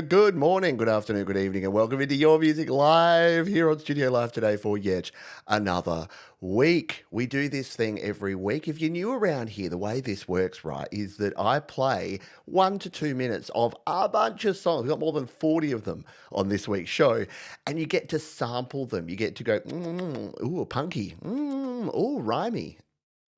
Good morning, good afternoon, good evening, and welcome into Your Music Live here on Studio Live today for yet another week. We do this thing every week. If you're new around here, the way this works, right, is that I play 1 to 2 minutes of a bunch of songs. We've got more than 40 of them on this week's show, and you get to sample them. You get to go, ooh, punky, ooh, rhymey.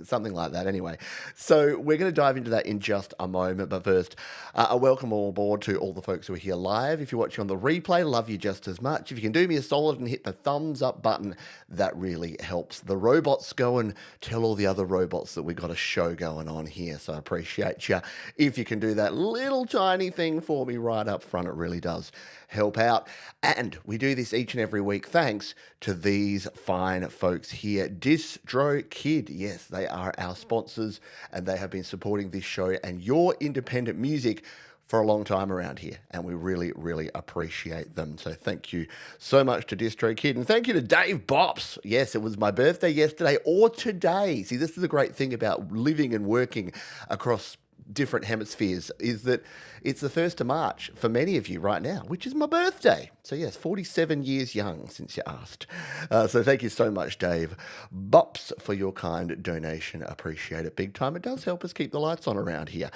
Something like that anyway. So we're going to dive into that in just a moment. But first, a welcome all aboard to all the folks who are here live. If you're watching on the replay, love you just as much. If you can do me a solid and hit the thumbs up button, that really helps the robots go and tell all the other robots that we've got a show going on here. So I appreciate you. If you can do that little tiny thing for me right up front, it really does help out. And we do this each and every week thanks to these fine folks here. DistroKid, yes, they are our sponsors and they have been supporting this show and your independent music for a long time around here, and we really, really appreciate them. So thank you so much to DistroKid, and thank you to Dave Bops. Yes, it was my birthday yesterday or today. See, this is the great thing about living and working across different hemispheres, is that it's the 1st of March for many of you right now, which is my birthday. So yes, 47 years young since you asked. So thank you so much, Dave Bops, for your kind donation. Appreciate it big time. It does help us keep the lights on around here.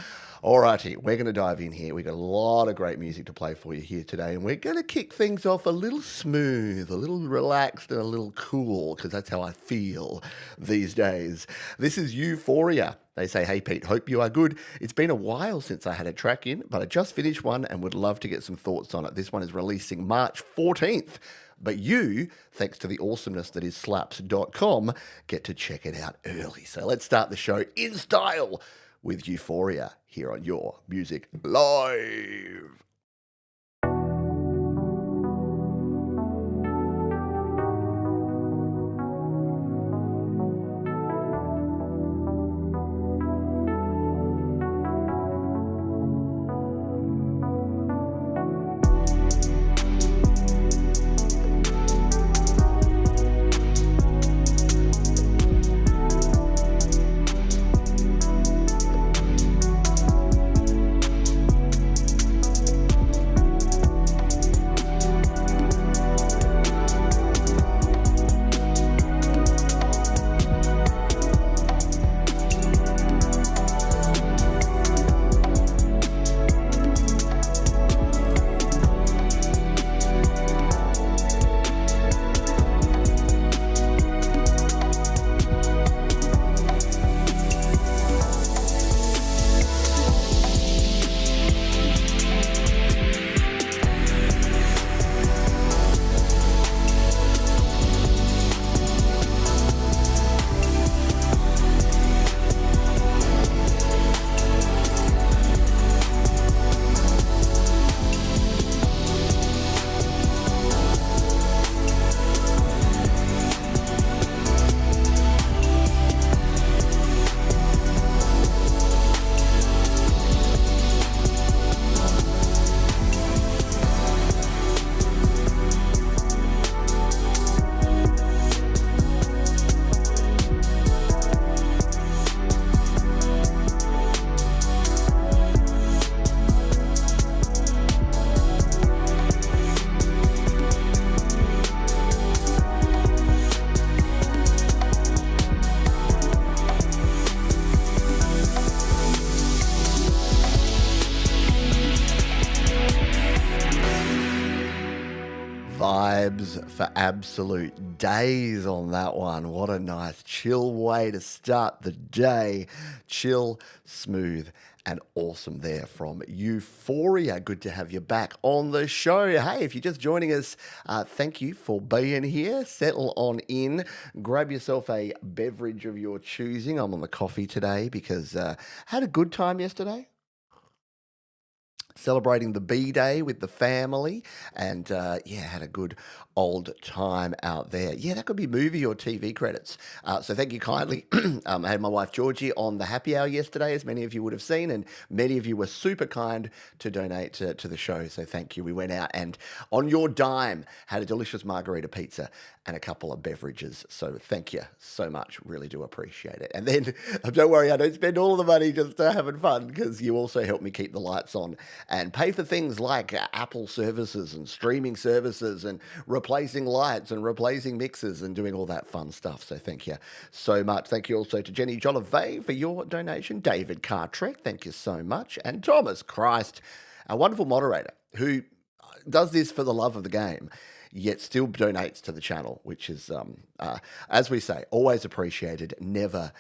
Alrighty, we're going to dive in here. We've got a lot of great music to play for you here today, and we're going to kick things off a little smooth, a little relaxed, and a little cool, because that's how I feel these days. This is Euphoria. They say, hey, Pete, hope you are good. It's been a while since I had a track in, but I just finished one and would love to get some thoughts on it. This one is releasing March 14th. But you, thanks to the awesomeness that is slaps.com, get to check it out early. So let's start the show in style with Euphoria here on Your Music Live. vibes for absolute days on that one. What a nice chill way to start the day. Chill, smooth, and awesome there from Euphoria. Good to have you back on the show. Hey, if you're just joining us, thank you for being here. Settle on in. Grab yourself a beverage of your choosing. I'm on the coffee today because had a good time yesterday. Celebrating the B Day with the family, and had a good old time out there. Yeah, that could be movie or TV credits. So thank you kindly. I had my wife Georgie on the happy hour yesterday, as many of you would have seen, and many of you were super kind to donate to the show. So thank you. We went out and on your dime had a delicious margarita pizza and a couple of beverages. So thank you so much. Really do appreciate it. And then don't worry, I don't spend all of the money just having fun, because you also help me keep the lights on and pay for things like Apple services and streaming services and replacing lights and replacing mixers and doing all that fun stuff. So thank you so much. Thank you also to Jenny Jollivet for your donation. David Cartrette, thank you so much. And Thomas Christ, our wonderful moderator, who does this for the love of the game, yet still donates to the channel, which is, as we say, always appreciated, never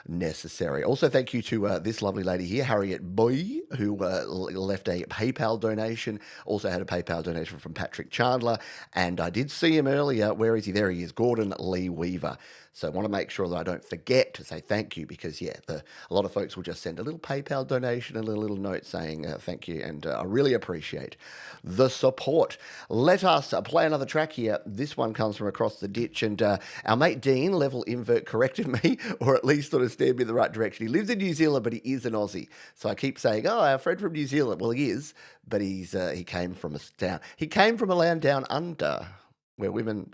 necessary. Also, thank you to this lovely lady here, Harriet Boy, who left a PayPal donation. Also had a PayPal donation from Patrick Chandler, and I did see him earlier. Where is he? There he is, Gordon Lee Weaver. So I want to make sure that I don't forget to say thank you, because, a lot of folks will just send a little PayPal donation and a little note saying thank you, and I really appreciate the support. Let us play another track here. This one comes from across the ditch, and our mate Dean, Level Invert, corrected me, or at least sort of steered me in the right direction. He lives in New Zealand, but he is an Aussie. So I keep saying, oh, our friend from New Zealand. Well, he is, but he came from a land down under, where women,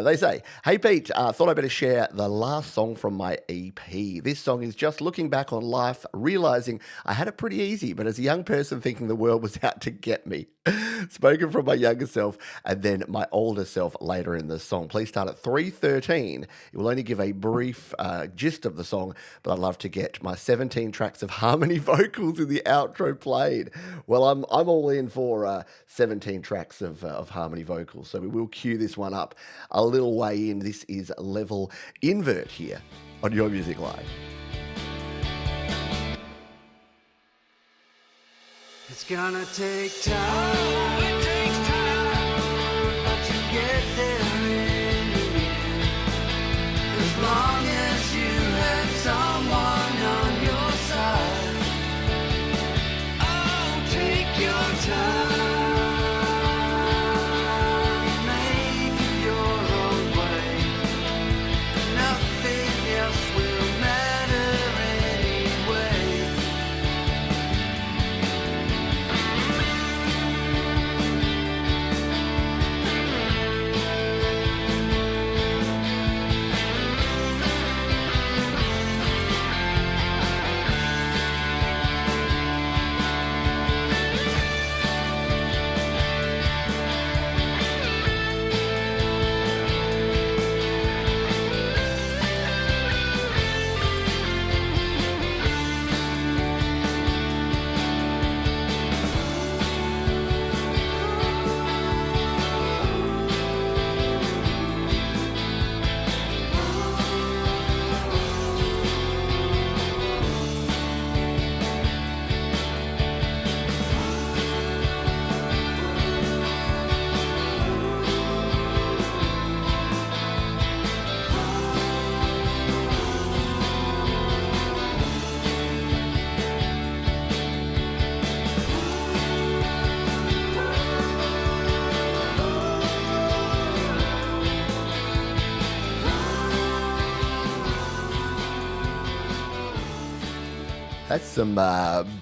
they say, hey Pete, thought I better share the last song from my EP. This song is just looking back on life, realizing I had it pretty easy, but as a young person thinking the world was out to get me. Spoken from my younger self and then my older self later in the song. Please start at 3:13. It will only give a brief gist of the song, but I'd love to get my 17 tracks of harmony vocals in the outro played. Well, I'm all in for 17 tracks of harmony vocals, so we will cue this one up a little way in. This is Level Invert here on Your Music Live. It's gonna take time. Oh, it takes time, but you get there in the end. As long as you have someone on your side. Oh, take your time. Make it your own way. Nothing else will matter anyway. That's some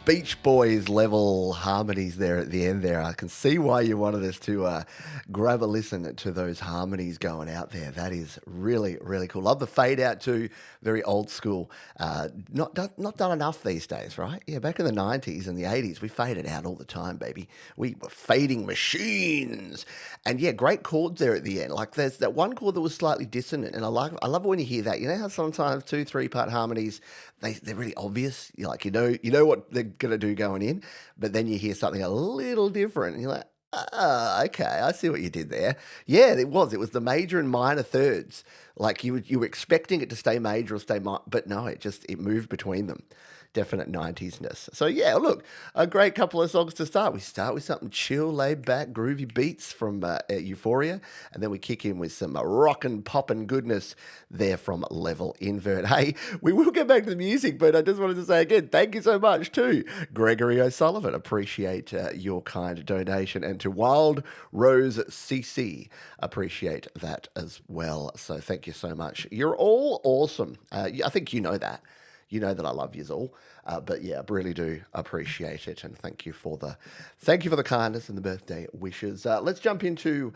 Beach Boys level harmonies there at the end there. I can see why you wanted us to grab a listen to those harmonies going out there. That is really, really cool. Love the fade out too. Very old school. Not done enough these days, right? Yeah, back in the 90s and the 80s, we faded out all the time, baby. We were fading machines. And yeah, great chords there at the end. Like there's that one chord that was slightly dissonant, and I love it when you hear that. You know how sometimes 2-3 part harmonies, they're really obvious. You're like, you know what they're gonna do going in, but then you hear something a little different, and you're like, Ah, okay. I see what you did there. Yeah, it was. It was the major and minor thirds. Like you were expecting it to stay major or stay minor, but no, it moved between them. Definite 90s-ness. So yeah, look, a great couple of songs to start. We start with something chill, laid back, groovy beats from Euphoria, and then we kick in with some rockin' poppin' goodness there from Level Invert. Hey, we will get back to the music, but I just wanted to say again, thank you so much to Gregory O'Sullivan. Appreciate your kind donation, and to Wild Rose CC, appreciate that as well. So thank you so much. You're all awesome. I think you know that. You know that I love you all, but yeah, I really do appreciate it, and thank you for the kindness and the birthday wishes. Let's jump into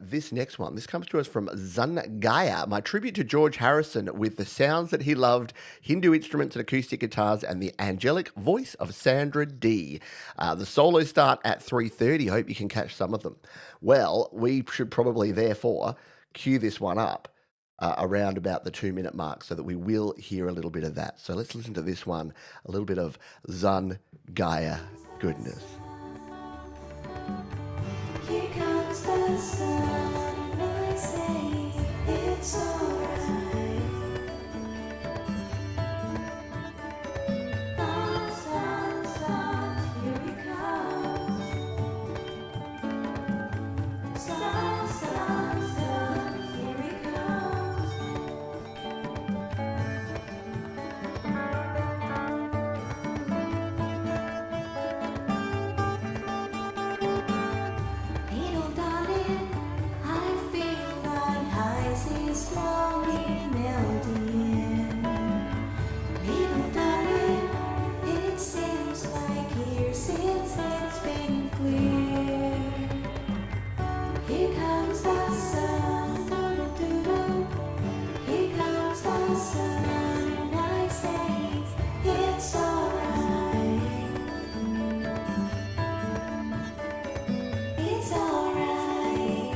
this next one. This comes to us from Zun Gaia, my tribute to George Harrison with the sounds that he loved, Hindu instruments and acoustic guitars, and the angelic voice of Sandra Dee. The solos start at 3:30. I hope you can catch some of them. Well, we should probably therefore cue this one up around about the 2-minute mark, so that we will hear a little bit of that. So let's listen to this one, a little bit of Zun Gaia goodness. Here comes the sun, and I say it's alright. Sun, sun, here he comes. Sun, sun, here he comes. Little darling, I feel like ice is slowly melting. Little darling, it seems like years since it's been clear. Here comes the sun, doo-doo-doo-doo. Here comes the sun, and I say it's alright. It's alright.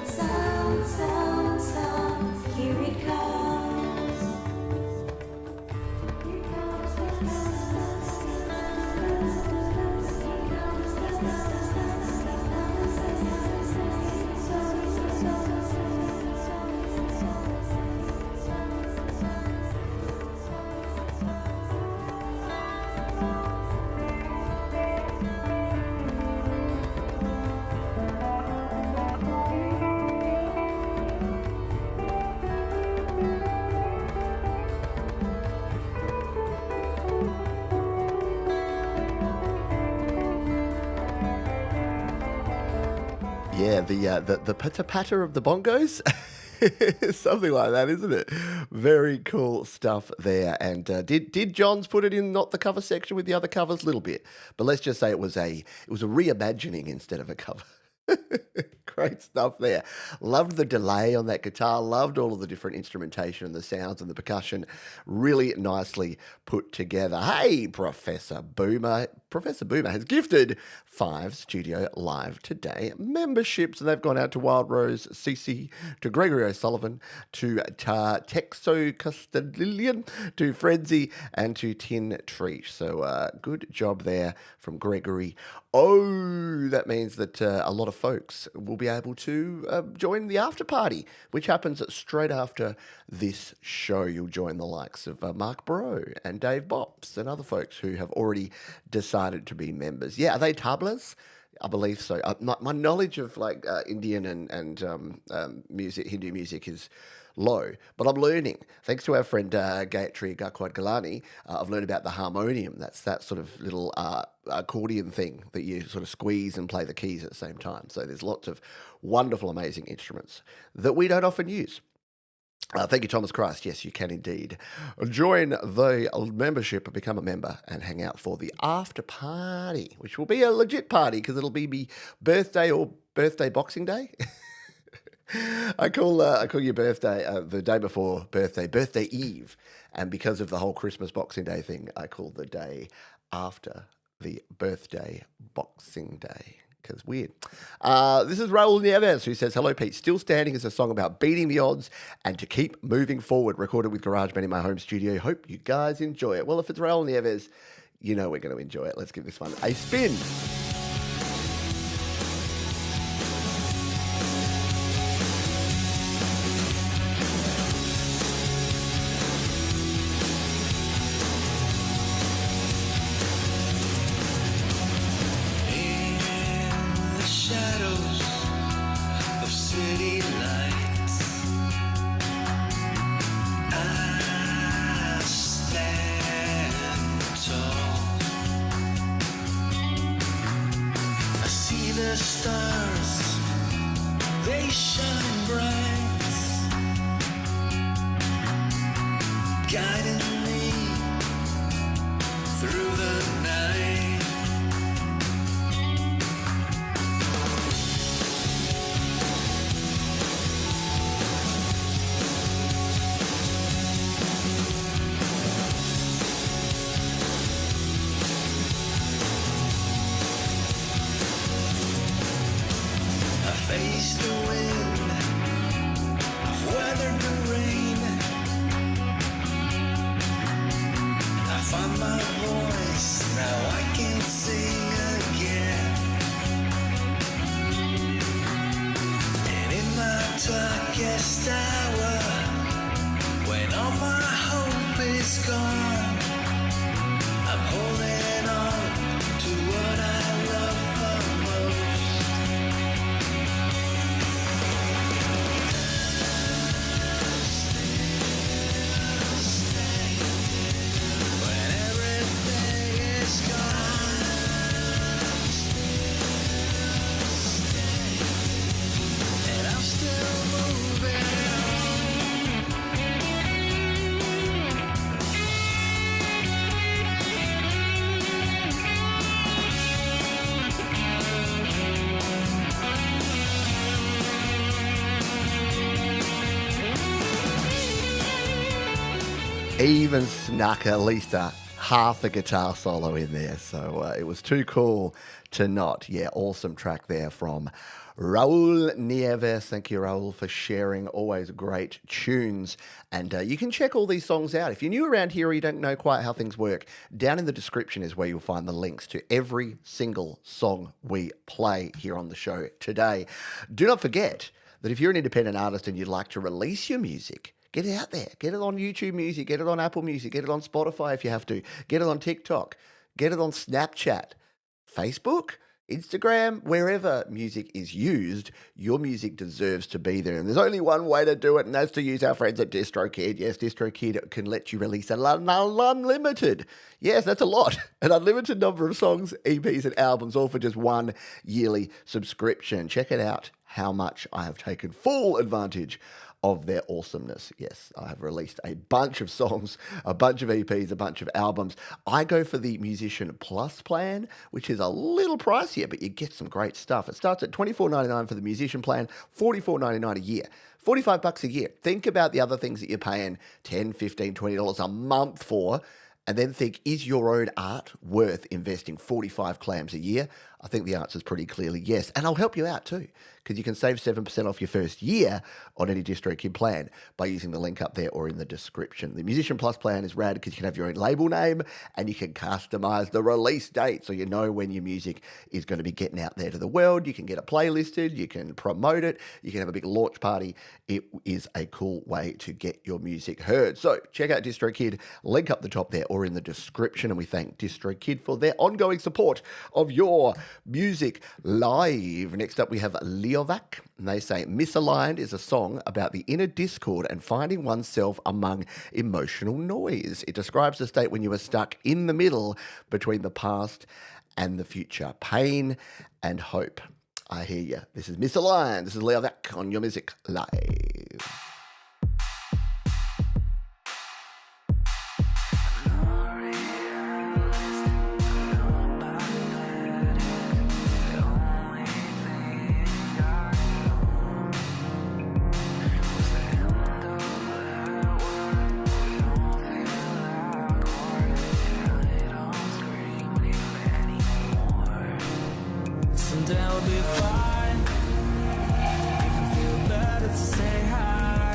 Sun, sun, sun, here it comes. Here comes the sun. Here comes the Yeah, the pitter-patter of the bongos. Something like that, isn't it? Very cool stuff there. And did Johns put it in not the cover section with the other covers? A little bit. But let's just say it was a reimagining instead of a cover. Great stuff there. Loved the delay on that guitar. Loved all of the different instrumentation and the sounds and the percussion. Really nicely put together. Hey, Professor Boomer. Professor Boomer has gifted 5 Studio Live Today memberships. And they've gone out to Wild Rose CC, to Gregory O'Sullivan, to Texo Custodilian, to Frenzy, and to Tin Treat. So good job there from Gregory. Oh, that means that a lot of folks will be able to join the after party, which happens straight after this show. You'll join the likes of Mark Bro and Dave Bops and other folks who have already decided to be members. Yeah, are they tablas? I believe so. My knowledge of like Indian and music, Hindu music is low, but I'm learning. Thanks to our friend Gayatri Gakwad-Galani, I've learned about the harmonium. That's that sort of little accordion thing that you sort of squeeze and play the keys at the same time. So there's lots of wonderful, amazing instruments that we don't often use. Thank you, Thomas Christ. Yes, you can indeed join the membership, become a member, and hang out for the after party, which will be a legit party because it'll be me birthday or birthday Boxing Day. I call your birthday the day before birthday Eve, and because of the whole Christmas Boxing Day thing, I call the day after the birthday Boxing Day. Because weird. This is Raul Nieves who says, "Hello, Pete. Still Standing is a song about beating the odds and to keep moving forward. Recorded with GarageBand in my home studio. Hope you guys enjoy it." Well, if it's Raul Nieves, You know we're going to enjoy it. Let's give this one a spin. Even snuck at least a half a guitar solo in there, so it was too cool to not. Yeah, awesome track there from Raul Nieves. Thank you, Raul, for sharing. Always great tunes. And you can check all these songs out. If you're new around here or you don't know quite how things work, down in the description is where you'll find the links to every single song we play here on the show today. Do not forget that if you're an independent artist and you'd like to release your music, get it out there. Get it on YouTube Music. Get it on Apple Music. Get it on Spotify if you have to. Get it on TikTok. Get it on Snapchat, Facebook, Instagram, wherever music is used, your music deserves to be there. And there's only one way to do it, and that's to use our friends at DistroKid. Yes, DistroKid can let you release an unlimited, yes, that's a lot, an unlimited number of songs, EPs, and albums, all for just one yearly subscription. Check it out, how much I have taken full advantage of their awesomeness. Yes, I have released a bunch of songs, a bunch of EPs, a bunch of albums. I go for the Musician Plus plan, which is a little pricier, but you get some great stuff. It starts at $24.99 for the Musician plan, $44.99 a year. $45 a year. Think about the other things that you're paying $10, $15, $20 a month for, and then think, is your own art worth investing 45 clams a year? I think the answer is pretty clearly yes. And I'll help you out too, because you can save 7% off your first year on any DistroKid plan by using the link up there or in the description. The Musician Plus plan is rad because you can have your own label name and you can customize the release date so you know when your music is going to be getting out there to the world. You can get it playlisted, you can promote it, you can have a big launch party. It is a cool way to get your music heard. So check out DistroKid, link up the top there or in the description, and we thank DistroKid for their ongoing support of your music live. Next up we have Lyovak, and they say Misaligned is a song about the inner discord and finding oneself among emotional noise. It describes the state when you are stuck in the middle between the past and the future, pain and hope. I hear you. This is Misaligned. This is Lyovak on Your Music Live. Someday I'll be fine. You can feel better to say hi.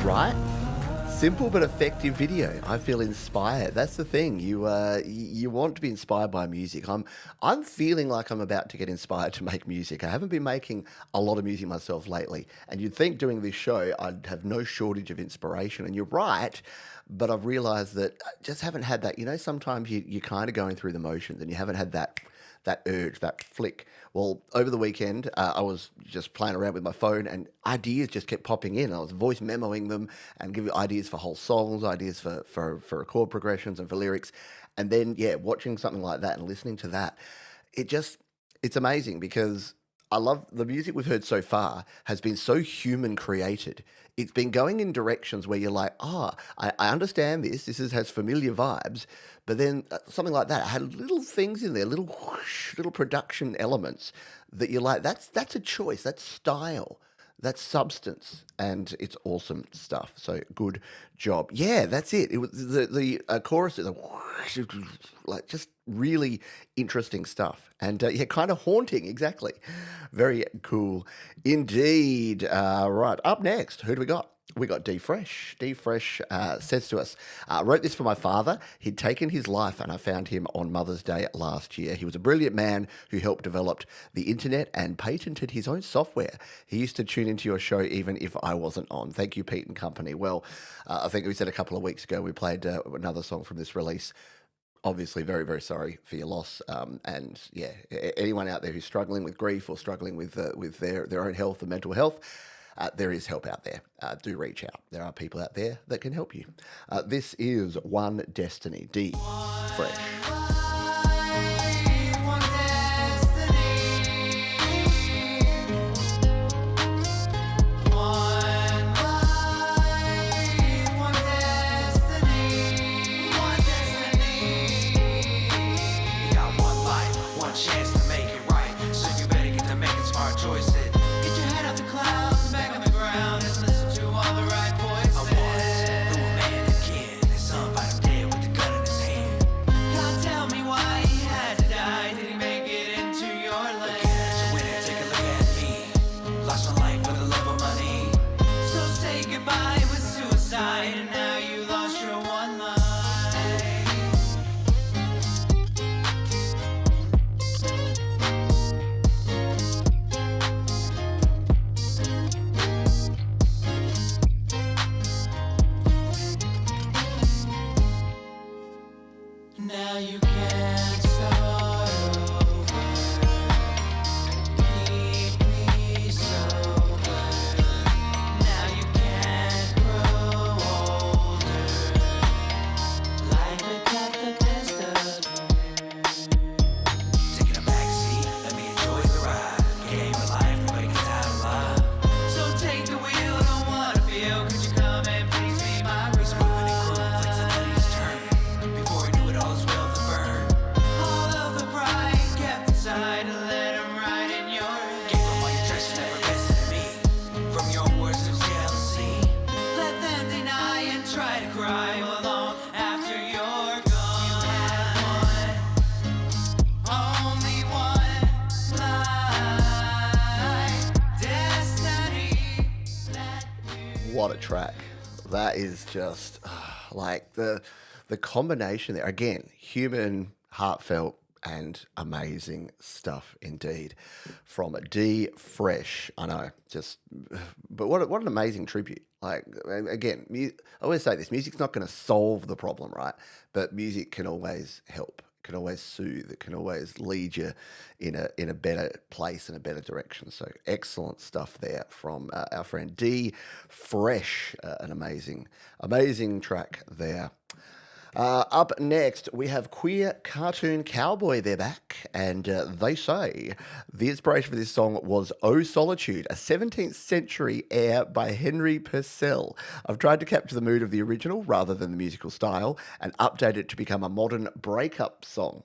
right? Simple but effective video. I feel inspired. That's the thing. You want to be inspired by music. I'm feeling like I'm about to get inspired to make music. I haven't been making a lot of music myself lately, and you'd think doing this show I'd have no shortage of inspiration. And you're right, but I've realised that I just haven't had that. You know, sometimes you're kind of going through the motions, and you haven't had that urge, that flick. Well, over the weekend, I was just playing around with my phone and ideas just kept popping in. I was voice memoing them and giving ideas for whole songs, ideas for chord progressions and for lyrics. And then, yeah, watching something like that and listening to that, it's amazing because I love the music we've heard so far has been so human created. It's been going in directions where you're like, I understand this. Has familiar vibes. But then something like that had little things in there, little whoosh, little production elements that you're like, that's a choice, that's style, that's substance, and it's awesome stuff. So good job. Yeah, that's it. It was the chorus is a whoosh, like just really interesting stuff, and yeah, kind of haunting. Exactly, very cool indeed. Right, up next, who do we got? We got D-Fre. D-Fre says to us, wrote this for my father. He'd taken his life and I found him on Mother's Day last year. He was a brilliant man who helped develop the internet and patented his own software. He used to tune into your show even if I wasn't on. Thank you, Pete and company. Well, I think we said a couple of weeks ago we played another song from this release. Obviously, very, very sorry for your loss. And yeah, anyone out there who's struggling with grief or struggling with their own health and mental health, there is help out there. Do reach out. There are people out there that can help you. This is One Destiny, D-Fre. What a track. That is just like the combination there. Again, human, heartfelt, and amazing stuff indeed from D-Fre. I know, but what an amazing tribute. Like, again, I always say this, music's not going to solve the problem, right? But music can always help, can always soothe, it can always lead you in a better place, in a better direction. So excellent stuff there from our friend D-Fre. An amazing track there. Up next, we have QueerCartoonCowboy. They're back, and they say the inspiration for this song was "Oh Solitude," a 17th century air by Henry Purcell. I've tried to capture the mood of the original rather than the musical style and update it to become a modern breakup song.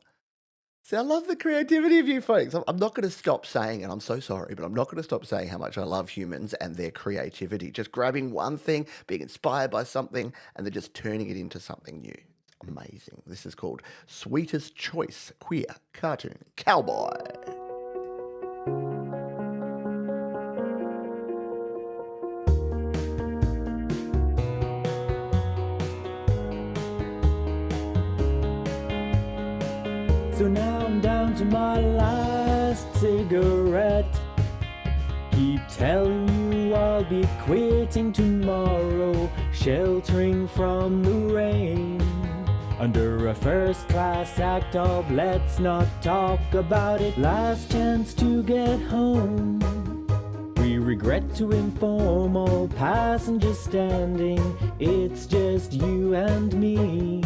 See, I love the creativity of you folks. I'm not going to stop saying, and I'm so sorry, but I'm not going to stop saying how much I love humans and their creativity. Just grabbing one thing, being inspired by something, and then just turning it into something new. Amazing. This is called Sweetest Choice, Queer Cartoon Cowboy. So now I'm down to my last cigarette. Keep telling you I'll be quitting tomorrow, sheltering from the rain. Under a first-class act of let's not talk about it, last chance to get home. We regret to inform all passengers standing, it's just you and me.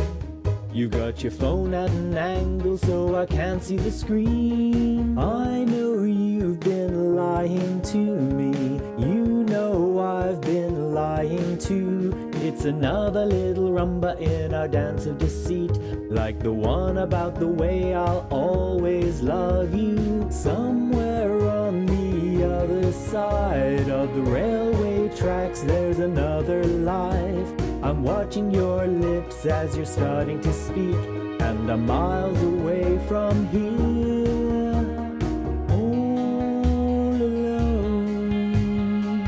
You got your phone at an angle so I can't see the screen. I know you've been lying to me. You know I've been lying too. It's another little rumba in our dance of deceit, like the one about the way I'll always love you. Somewhere on the other side of the railway tracks there's another life. I'm watching your lips as you're starting to speak, and I'm miles away from here, all alone,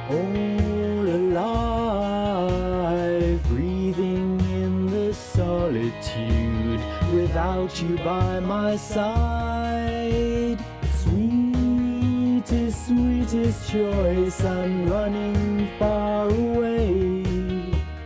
all alive, breathing in the solitude without you by my side. Sweetest, sweetest choice, I'm running far away.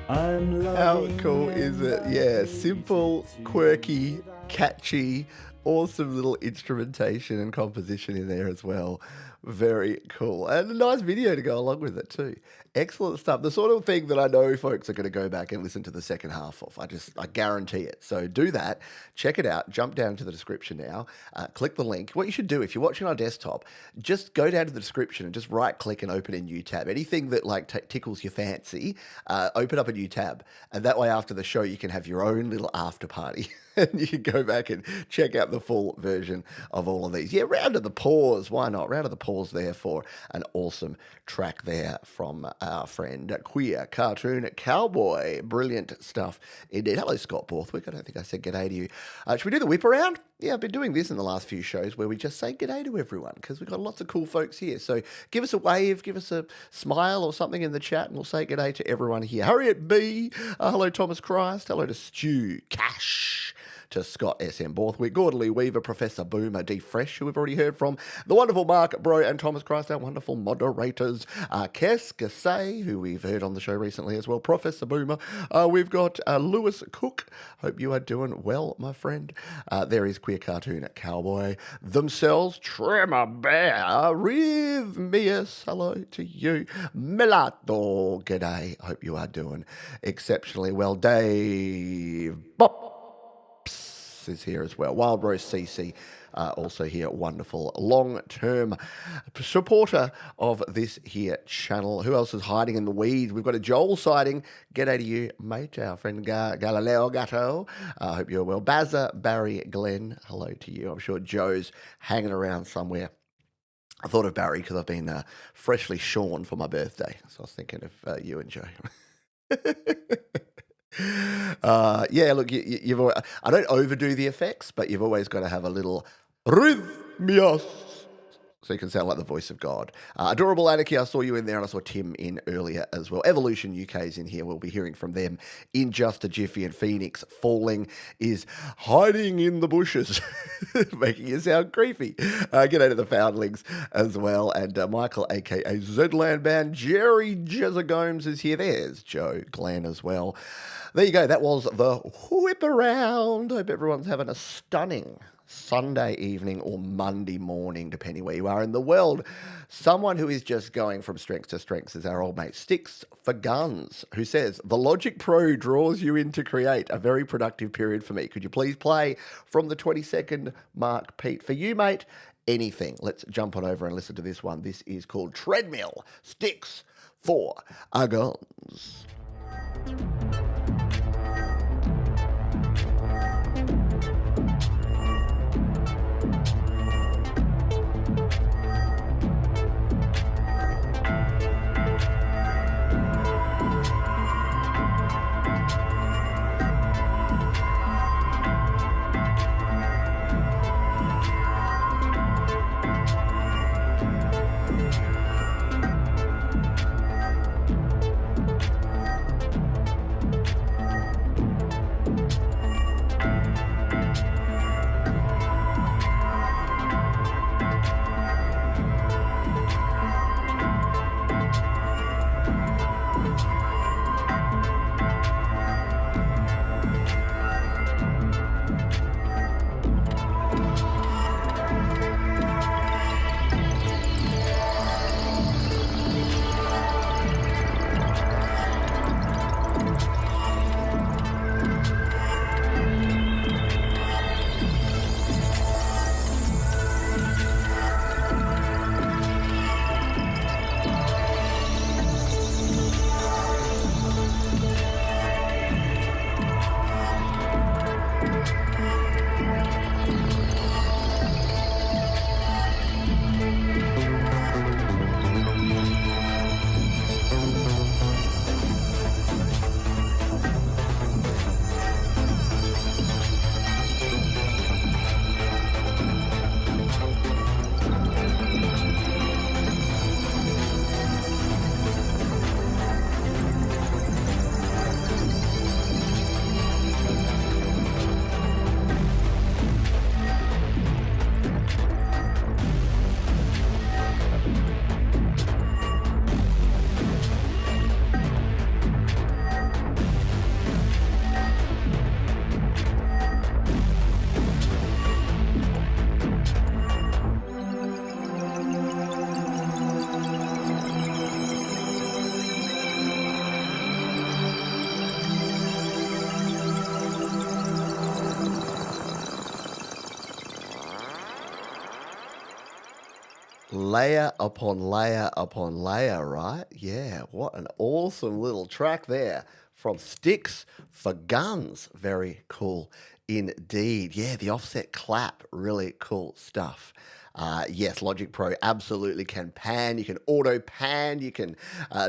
How cool is it? Yeah, simple, quirky, catchy, awesome little instrumentation and composition in there as well. Very cool. And a nice video to go along with it too. Excellent stuff. The sort of thing that I know folks are going to go back and listen to the second half of. I guarantee it. So do that. Check it out. Jump down to the description now. Click the link. What you should do if you're watching on a desktop, just go down to the description and just right click and open a new tab. Anything that like tickles your fancy, open up a new tab. And that way after the show you can have your own little after party. And you can go back and check out the full version of all of these. Yeah, round of the pause. Why not? Round of the pause there for an awesome track there from our friend QueerCartoonCowboy. Brilliant stuff indeed. Hello, Scott Borthwick. I don't think I said g'day to you. Should we do the whip around? Yeah, I've been doing this in the last few shows where we just say g'day to everyone because we've got lots of cool folks here. So give us a wave, give us a smile or something in the chat and we'll say g'day to everyone here. Harriet B. Hello, Thomas Christ. Hello to Stu Cash. To Scott S.M. Borthwick, Gordon Weaver, Professor Boomer, D-Fre, who we've already heard from, the wonderful Mark Bro and Thomas Christ, our wonderful moderators, Kes Gassay, who we've heard on the show recently as well, Professor Boomer. We've got Lewis Cook. Hope you are doing well, my friend. There is Queer Cartoon Cowboy themselves, Tremor Bear, Rythmius. Hello to you. Melato, g'day. Hope you are doing exceptionally well. Dave Bop is here as well. Wild Rose CC also here. Wonderful long-term supporter of this here channel. Who else is hiding in the weeds? We've got a Joel sighting. G'day to you, mate. Our friend Galileo Gatto. I hope you're well. Bazza, Barry, Glenn. Hello to you. I'm sure Joe's hanging around somewhere. I thought of Barry because I've been freshly shorn for my birthday. So I was thinking of you and Joe. Yeah, look, you've always, I don't overdo the effects, but you've always got to have a little Rythmius, so you can sound like the voice of God. Adorable Anarchy, I saw you in there, and I saw Tim in earlier as well. Evolution UK's in here. We'll be hearing from them in just a jiffy. And Phoenix Falling is hiding in the bushes, making you sound creepy. G'day to the Foundlings as well. And Michael, a.k.a. Zland Band. Jerry Jezzagomes is here. There's Joe Glenn as well. There you go. That was the whip around. Hope everyone's having a stunning Sunday evening or Monday morning, depending where you are in the world. Someone who is just going from strength to strength is our old mate Sticks for Guns, who says, the Logic Pro draws you in to create a very productive period for me. Could you please play from the 20-second mark, Pete? For you, mate, anything. Let's jump on over and listen to this one. This is called Treadmill. Sticks for Guns. layer upon layer upon layer, right? Yeah, what an awesome little track there from Sticks for Guns. Very cool indeed. Yeah, the offset clap, really cool stuff. Yes, Logic Pro absolutely can pan. You can auto pan. You can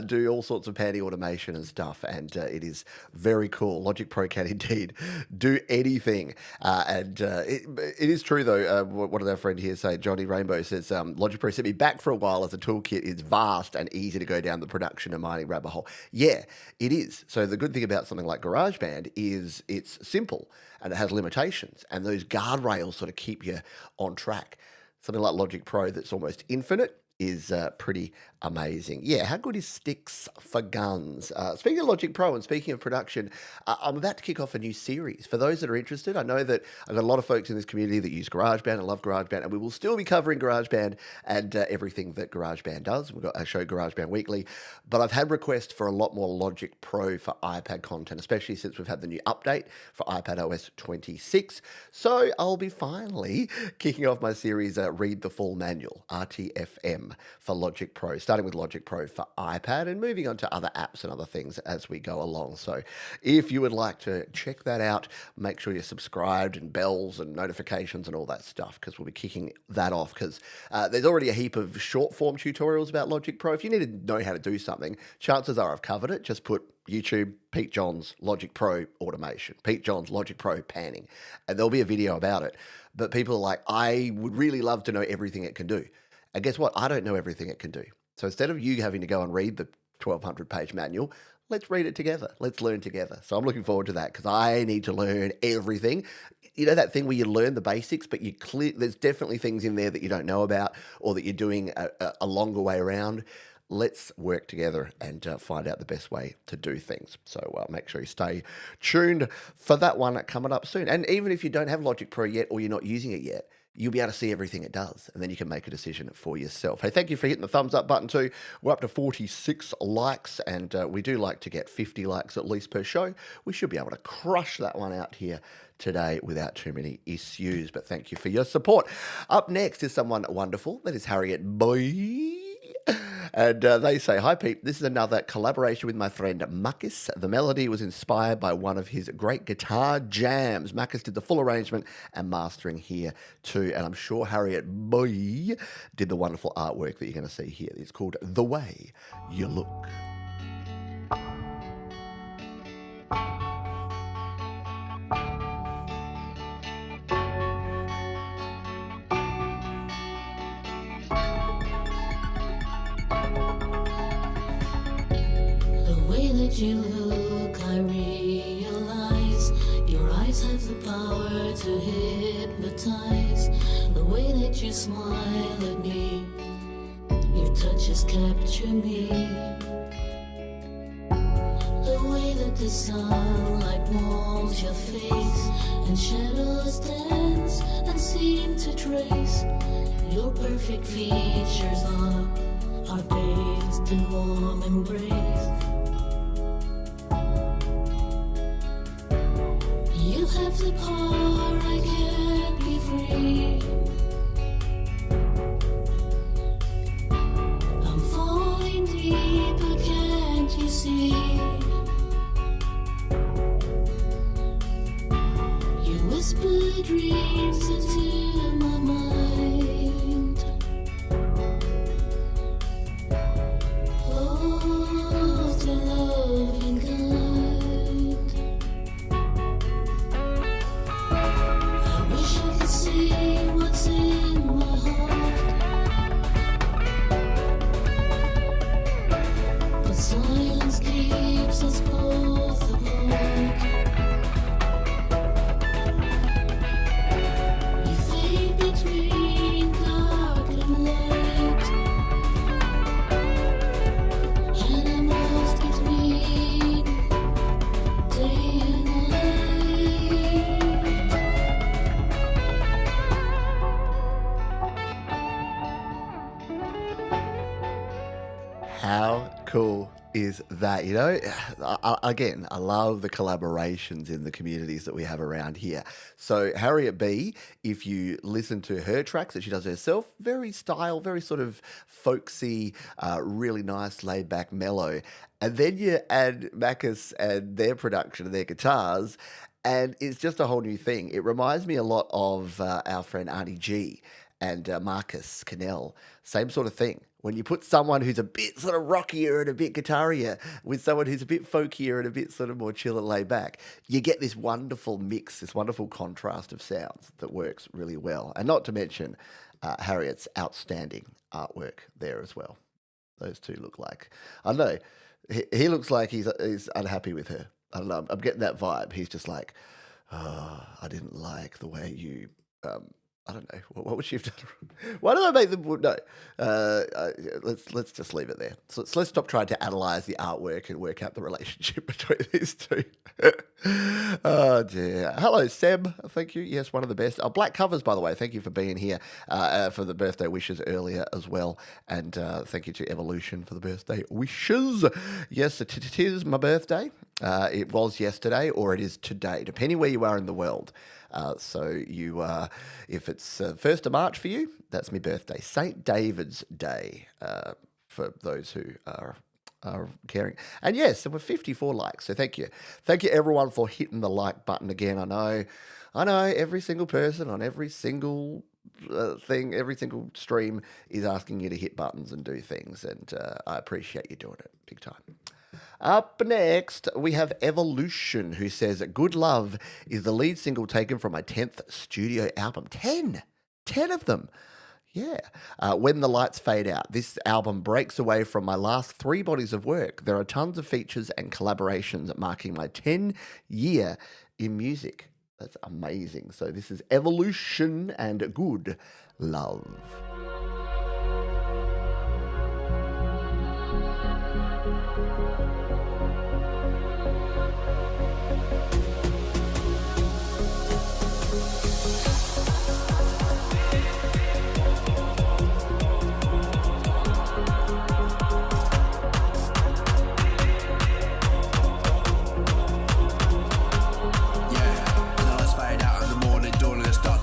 do all sorts of panning automation and stuff. And it is very cool. Logic Pro can indeed do anything. It is true, though. What did our friend here say? Johnny Rainbow says, Logic Pro sent me back for a while as the toolkit is vast and easy to go down the production and mining rabbit hole. Yeah, it is. So the good thing about something like GarageBand is it's simple and it has limitations. And those guardrails sort of keep you on track. Something like Logic Pro that's almost infinite is pretty amazing. Yeah, how good is Sticks for Guns? Speaking of Logic Pro and speaking of production, I'm about to kick off a new series. For those that are interested, I know that I've got a lot of folks in this community that use GarageBand and love GarageBand, and we will still be covering GarageBand and everything that GarageBand does. We've got a show GarageBand Weekly, but I've had requests for a lot more Logic Pro for iPad content, especially since we've had the new update for iPad OS 26. So I'll be finally kicking off my series, Read the Full Manual, RTFM, for Logic Pro, starting with Logic Pro for iPad and moving on to other apps and other things as we go along. So if you would like to check that out, make sure you're subscribed and bells and notifications and all that stuff, because we'll be kicking that off, because there's already a heap of short form tutorials about Logic Pro. If you need to know how to do something, chances are I've covered it. Just put YouTube, Pete Johns, Logic Pro automation, Pete Johns, Logic Pro panning, and there'll be a video about it. But people are like, I would really love to know everything it can do. And guess what? I don't know everything it can do. So instead of you having to go and read the 1,200-page manual, let's read it together. Let's learn together. So I'm looking forward to that, because I need to learn everything. You know that thing where you learn the basics, but there's definitely things in there that you don't know about, or that you're doing a longer way around. Let's work together and find out the best way to do things. So make sure you stay tuned for that one coming up soon. And even if you don't have Logic Pro yet, or you're not using it yet, you'll be able to see everything it does, and then you can make a decision for yourself. Hey, thank you for hitting the thumbs up button too. We're up to 46 likes, and we do like to get 50 likes at least per show. We should be able to crush that one out here today without too many issues, but thank you for your support. Up next is someone wonderful. That is Harriet Boy. And they say, hi, Pete. This is another collaboration with my friend Marcus. The melody was inspired by one of his great guitar jams. Marcus did the full arrangement and mastering here too. And I'm sure Harriet Boy did the wonderful artwork that you're going to see here. It's called The Way You Look. You look, I realize your eyes have the power to hypnotize. The way that you smile at me, your touches capture me. The way that the sunlight warms your face and shadows dance and seem to trace your perfect features are bathed in warm embrace. Have the power, I can't be free. I'm falling deep, but can't you see? You whisper dreams into my mind. Oh, the loving kind. See what's in my heart, but silence keeps us both apart. You is that, again, I love the collaborations in the communities that we have around here. So Harriet B, if you listen to her tracks that she does herself, very sort of folksy, really nice, laid back mellow. And then you add Marcus and their production and their guitars, and it's just a whole new thing. It reminds me a lot of our friend Arnie G and Marcus Cannell. Same sort of thing. When you put someone who's a bit sort of rockier and a bit guitarier with someone who's a bit folkier and a bit sort of more chill and laid back, you get this wonderful mix, this wonderful contrast of sounds that works really well. And not to mention Harriet's outstanding artwork there as well. Those two look like, I don't know, he looks like he's unhappy with her. I don't know, I'm getting that vibe. He's just like, oh, I didn't like the way you... I don't know. What would she have done? Why did I make them? No. Let's just leave it there. So let's stop trying to analyze the artwork and work out the relationship between these two. Oh, dear. Hello, Seb. Thank you. Yes, one of the best. Oh, Black Covers, by the way. Thank you for being here for the birthday wishes earlier as well. And thank you to Evolution for the birthday wishes. Yes, it is my birthday. It was yesterday or it is today, depending where you are in the world. So you, if it's 1st of March for you, that's my birthday. St. David's Day, for those who are caring. And yes, we're 54 likes, so thank you. Thank you everyone for hitting the like button again. I know every single person on every single thing, every single stream is asking you to hit buttons and do things, and I appreciate you doing it big time. Up next, we have Evolution, who says, Good Love is the lead single taken from my 10th studio album. 10 of them. Yeah. When the Lights Fade Out. This album breaks away from my last 3 bodies of work. There are tons of features and collaborations marking my 10-year in music. That's amazing. So this is Evolution and Good Love.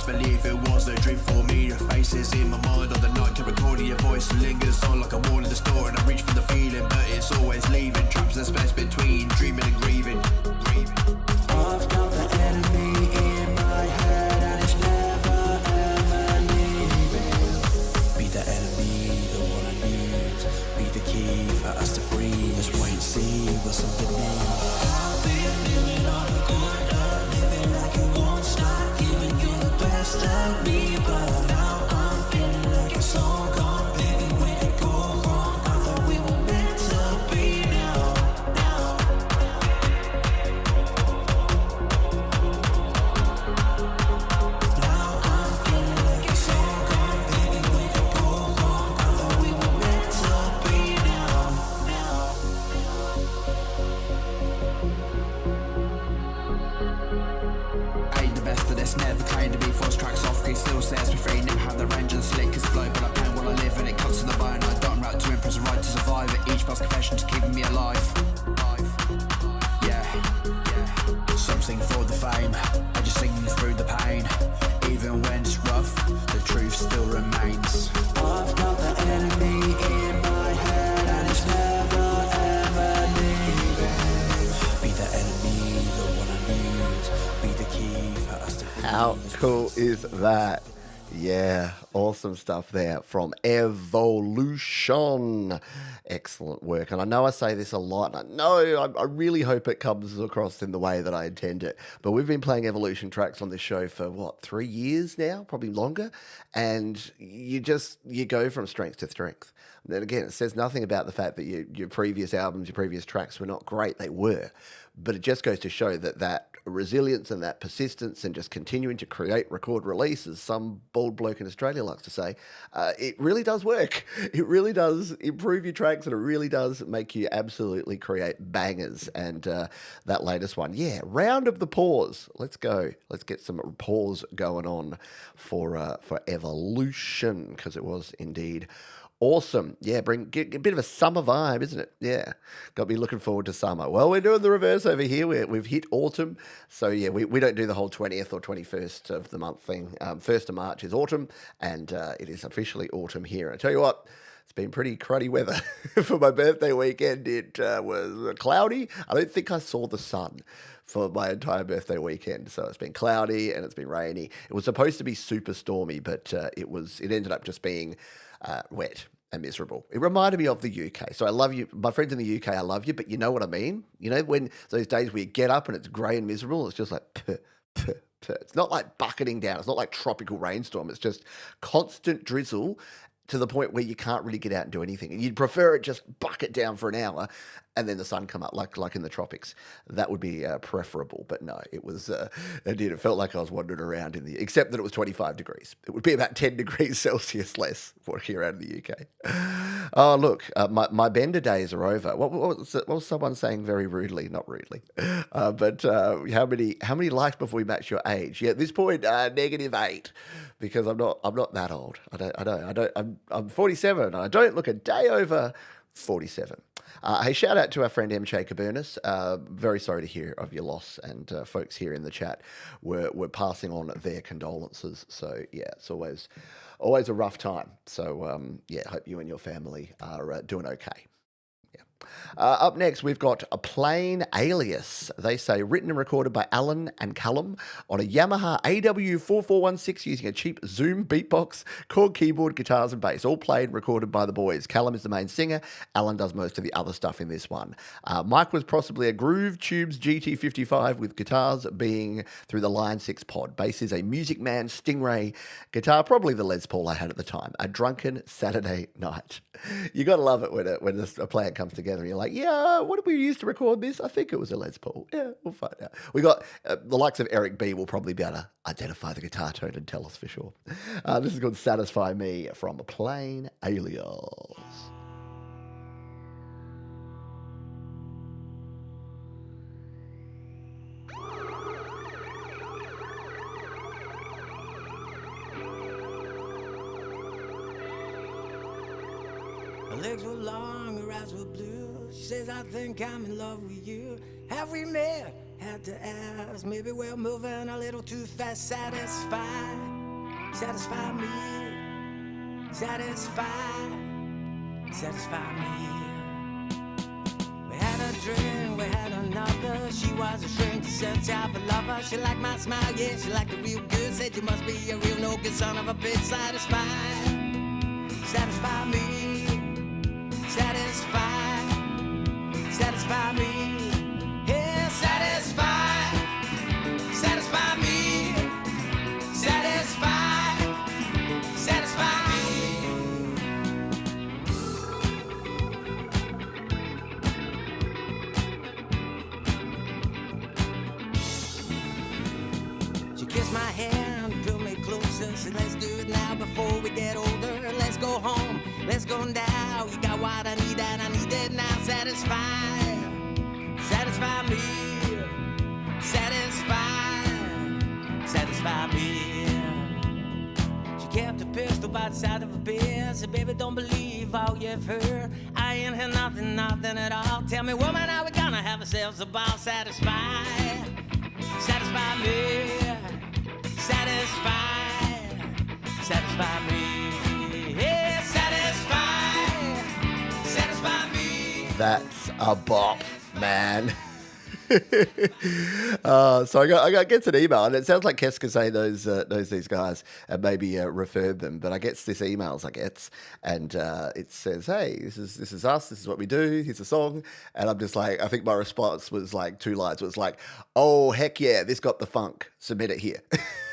Believe it was a dream for me. Your faces in my mind on the night, kept recording your voice lingers on like a wall in the store, and I reach for the feeling, but it's always leaving. Traps in the space between dreaming and grieving. I've got the enemy in my head, and it's never ever leaving. Be the enemy, the one I need. Be the key for us to breathe. Just wait and see what's underneath. I've been living on a good love, living like it won't stop, giving you the best of me, but now I'm feeling like it's all gone. Baby, where did it go wrong? I thought we were meant to be now. Now I'm feeling like it's all gone. Baby, where did it go wrong? I thought we were meant to be Ain't the best of this, never claimed to be forced tracks off. He still says me free, never have the range and slick as flow, but I pain while I live and it cuts to the bone. I don't route to impress, right to survive it. Each past confession to keeping me alive. Yeah. Some sing for the fame, I just sing through the pain. Even when it's rough, the truth still remains. I've got the enemy in my head, and it's never ever leaving. Be the enemy, the one I need. Be the key for us to breathe. How cool is that? Yeah, awesome stuff there from Evolution. Excellent work. And I know I say this a lot, and I really hope it comes across in the way that I intend it. But we've been playing Evolution tracks on this show for, 3 years now? Probably longer. And you go from strength to strength. And then again, it says nothing about the fact that your previous albums, your previous tracks were not great. They were. But it just goes to show that resilience and that persistence and just continuing to create, record, release, as some bald bloke in Australia likes to say, it really does work. It really does improve your tracks, and it really does make you absolutely create bangers. And that latest one, round of the pause. Let's go. Let's get some pause going on for Evolution, because it was indeed Awesome. Yeah, get a bit of a summer vibe, isn't it? Yeah. Got me looking forward to summer. Well, we're doing the reverse over here. We've hit autumn. So, yeah, we don't do the whole 20th or 21st of the month thing. 1st of March is autumn, and it is officially autumn here. I tell you what, it's been pretty cruddy weather for my birthday weekend. It was cloudy. I don't think I saw the sun for my entire birthday weekend. So it's been cloudy and it's been rainy. It was supposed to be super stormy, but it ended up just being wet and miserable. It reminded me of the UK. So I love you. My friends in the UK, I love you, but you know what I mean? You know, when those days where you get up and it's grey and miserable, it's just like, puh, puh, puh. It's not like bucketing down. It's not like tropical rainstorm. It's just constant drizzle to the point where you can't really get out and do anything. And you'd prefer it just bucket down for an hour and then the sun come up like in the tropics. That would be preferable. But no, it was, it felt like I was wandering around except that it was 25 degrees. It would be about 10 degrees Celsius less working around in the UK. Oh, look, my bender days are over. What was someone saying very rudely? Not rudely. But how many likes before we match your age? Yeah, at this point, -8, because I'm not that old. I'm 47 and I don't look a day over 47. Hey, shout out to our friend MJ Cabernis. Very sorry to hear of your loss, and folks here in the chat were passing on their condolences. So yeah, it's always a rough time. So yeah, hope you and your family are doing okay. Up next, we've got a plain ALIAS. They say written and recorded by Alan and Callum on a Yamaha AW4416 using a cheap Zoom beatbox, chord keyboard, guitars and bass. All played and recorded by the boys. Callum is the main singer. Alan does most of the other stuff in this one. Mike was possibly a Groove Tubes GT55 with guitars being through the Line 6 pod. Bass is a Music Man Stingray. Guitar, probably the Les Paul I had at the time. A drunken Saturday night. You got to love it when a plan comes together. You're like, yeah, what did we use to record this? I think it was a Les Paul. Yeah, we'll find out. We got the likes of Eric B will probably be able to identify the guitar tone and tell us for sure. This is called Satisfy Me from a plain ALIAS. Her legs were long, her eyes were blue. She says, I think I'm in love with you. Have we met? Had to ask. Maybe we're moving a little too fast. Satisfy me. Satisfy me. We had a drink, we had another. She was a shrink to search out for lover. She liked my smile, yeah, she liked it real good. Said you must be a real no good son of a bitch. Satisfy me. Satisfy me. Yeah, satisfy me. Satisfy me. She kissed my hand, drew me closer. Said, let's do it now before we get older. Let's go home, let's go now. You got what I need and I need it now. Satisfy me. Satisfy me. She kept a pistol by the side of her bed. Said, baby, don't believe all you've heard. I ain't heard nothing at all. Tell me, woman, how we gonna have ourselves a ball? Satisfy me. Satisfy me. Yeah, satisfy me. That's a bop, man. So I got gets an email, and it sounds like Keskase knows these guys and maybe referred them, but I get this emails and it says, hey, this is us, this is what we do, here's a song, and I'm just like, I think my response was like 2 lines. It was like, oh heck yeah, this got the funk, submit it here.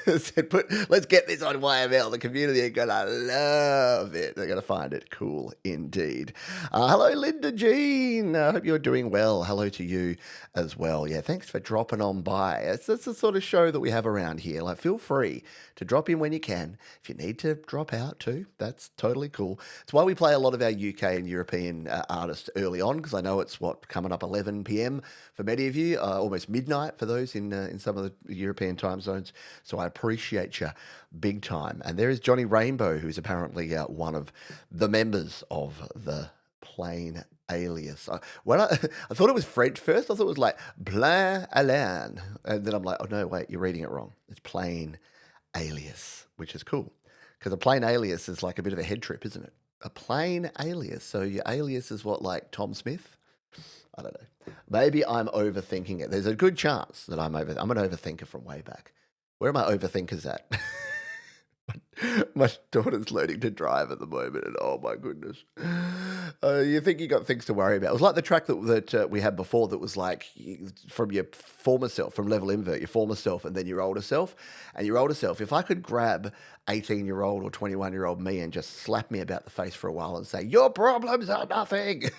Said, let's get this on YML. The community are gonna love it. They're gonna find it cool indeed. Hello, Linda Jean. I hope you're doing well. Hello to you as well. Yeah, thanks for dropping on by. It's the sort of show that we have around here. Like, feel free to drop in when you can. If you need to drop out too, that's totally cool. It's why we play a lot of our UK and European artists early on, because I know it's coming up 11 p.m. for many of you, almost midnight for those in some of the European time zones. So I appreciate you big time. And there is Johnny Rainbow, who's apparently one of the members of the Plain Alias. I thought it was French first. I thought it was like Plain Alain. And then I'm like, oh no, wait, you're reading it wrong. It's Plain Alias, which is cool. Because a plain alias is like a bit of a head trip, isn't it? A plain alias. So your alias is what, like Tom Smith? I don't know. Maybe I'm overthinking it. There's a good chance that I'm an overthinker from way back. Where are my overthinkers at? My daughter's learning to drive at the moment, and oh my goodness. You think you got things to worry about. It was like the track that we had before that was like from your former self, from Level Invert, your former self and then your older self. And your older self, if I could grab 18-year-old or 21-year-old me and just slap me about the face for a while and say, your problems are nothing.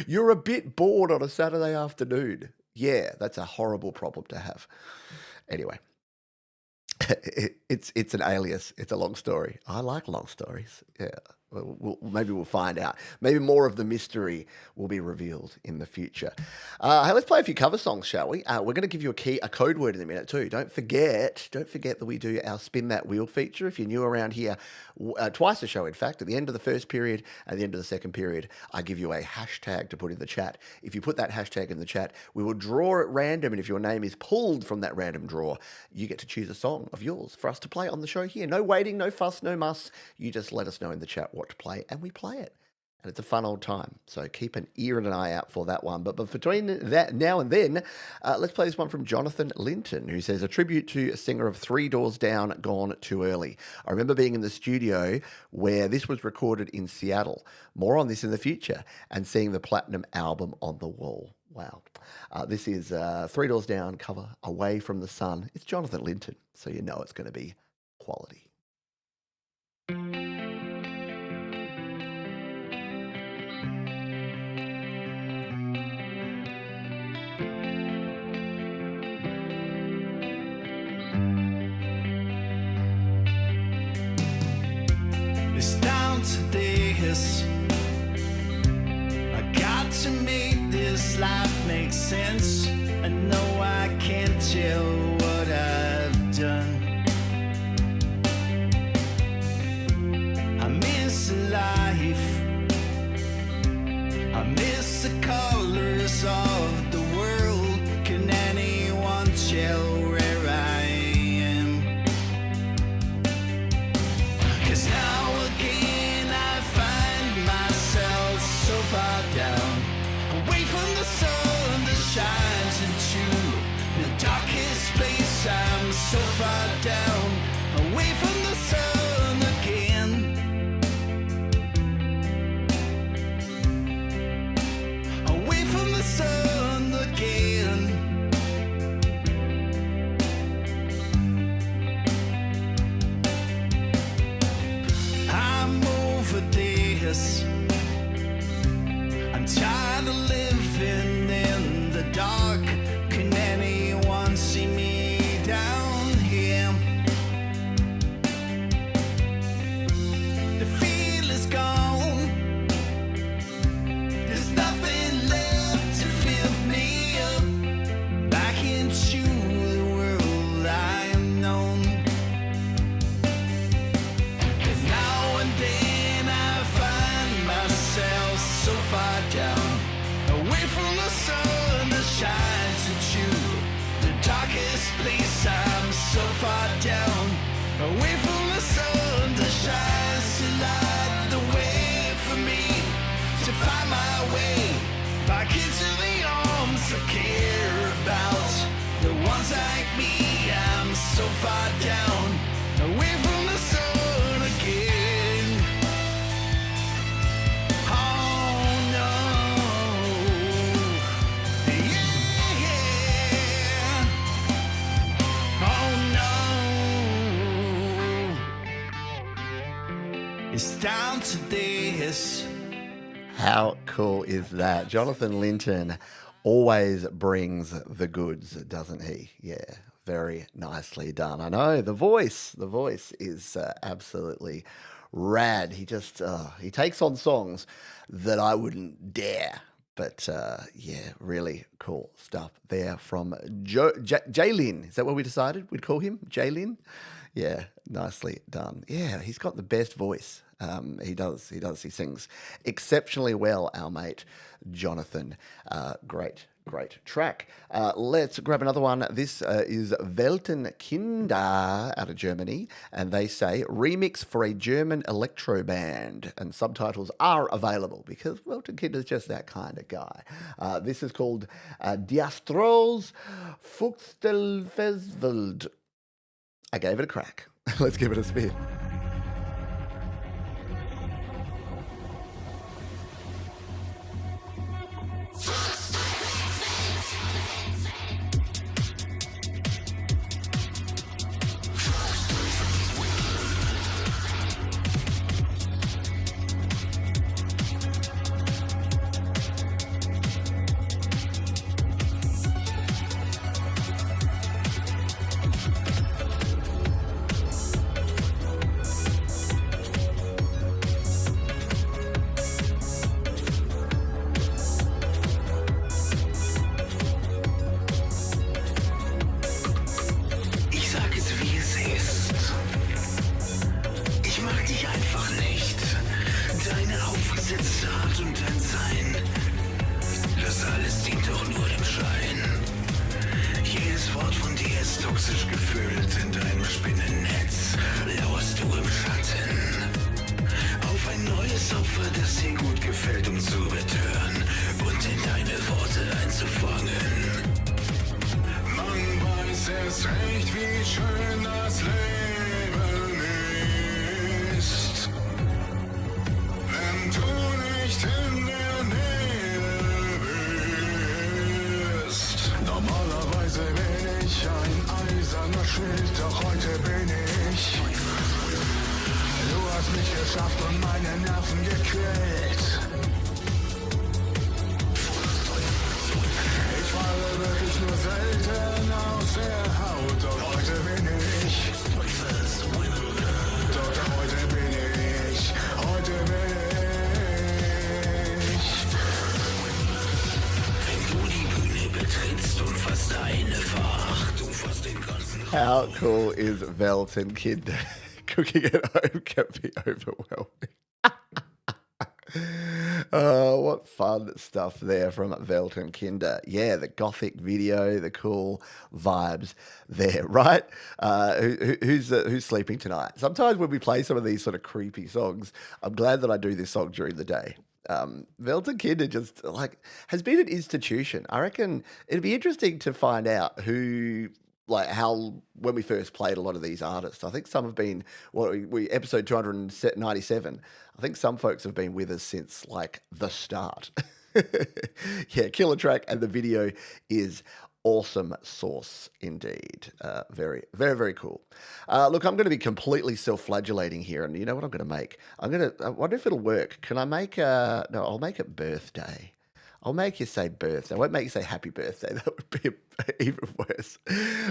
You're a bit bored on a Saturday afternoon. Yeah, that's a horrible problem to have. Anyway. It's an alias. It's a long story. I like long stories. Yeah. Maybe we'll find out. Maybe more of the mystery will be revealed in the future. Hey, let's play a few cover songs, shall we? We're going to give you a code word in a minute too. Don't forget that we do our Spin That Wheel feature. If you're new around here, twice a show, in fact, at the end of the first period and the end of the second period, I give you a hashtag to put in the chat. If you put that hashtag in the chat, we will draw at random, and if your name is pulled from that random draw, you get to choose a song of yours for us to play on the show here. No waiting, no fuss, no muss. You just let us know in the chat what to play, and we play it. And it's a fun old time. So keep an ear and an eye out for that one. But between that now and then, let's play this one from Jonathan Linton, who says, a tribute to a singer of Three Doors Down, Gone Too Early. I remember being in the studio where this was recorded in Seattle. More on this in the future. And seeing the platinum album on the wall. Wow. This is Three Doors Down cover, Away from the Sun. It's Jonathan Linton, so you know it's going to be quality. It's down to this. I got to make this life make sense. I know I can't tell what I've done. I miss life. I miss the colors of the world. Can anyone tell where I am? 'Cause now again I find myself so far down, away from the sun that shines into the darkest place. I'm so far down, away from the sun again, away from the sun again. I'm over this. I'm tired of living in the dark. Can anyone see me down here? The feel is gone. There's nothing left to fill me up. Back into the world I've known. 'Cause now and then I find myself so far down, away from the sun that shines into the darkest place. I'm so far down, away from the sun that shines to light the way for me to find my way back into the arms I care about. The ones like me, I'm so far down, away from the sun again. Oh no, yeah. Oh no, it's down to this. How cool is that? Jonathan Linton, always brings the goods, doesn't he? Yeah, very nicely done. I know the voice is absolutely rad. He just he takes on songs that I wouldn't dare. But yeah, really cool stuff there from Jaylin. Is that what we decided we'd call him? Jaylin? Yeah, nicely done. Yeah, he's got the best voice. He does. He sings exceptionally well, our mate Jonathan. Great track. Let's grab another one. This is Weltenkinder out of Germany, and they say remix for a German electro band, and subtitles are available because Weltenkinder is just that kind of guy. This is called Diastros Fuchstelfeswald. I gave it a crack. Let's give it a spin. How cool is Weltenkinder? Cooking at home can be overwhelming. Oh, what fun stuff there from Weltenkinder. Yeah, the gothic video, the cool vibes there, right? Who's sleeping tonight? Sometimes when we play some of these sort of creepy songs, I'm glad that I do this song during the day. Weltenkinder just has been an institution. I reckon it'd be interesting to find out how when we first played a lot of these artists. I think some have been we episode 297. I think some folks have been with us since the start. Yeah, killer track, and the video is awesome sauce indeed. Very, very, very cool. Look, I'm going to be completely self-flagellating here, and you know what I'm going to make? I wonder if it'll work. Can I make no, I'll make it birthday. I'll make you say birthday. I won't make you say happy birthday. That would be even worse.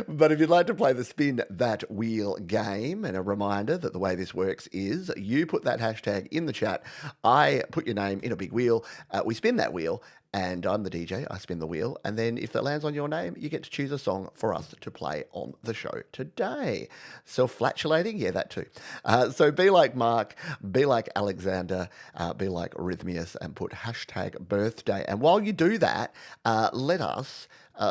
But if you'd like to play the Spin That Wheel game, and a reminder that the way this works is you put that hashtag in the chat, I put your name in a big wheel, we spin that wheel, and I'm the DJ, I spin the wheel, and then if it lands on your name, you get to choose a song for us to play on the show today. Self-flatulating? Yeah, that too. So be like Mark, be like Alexander, be like Rythmius, and put hashtag birthday. And while you do that, let us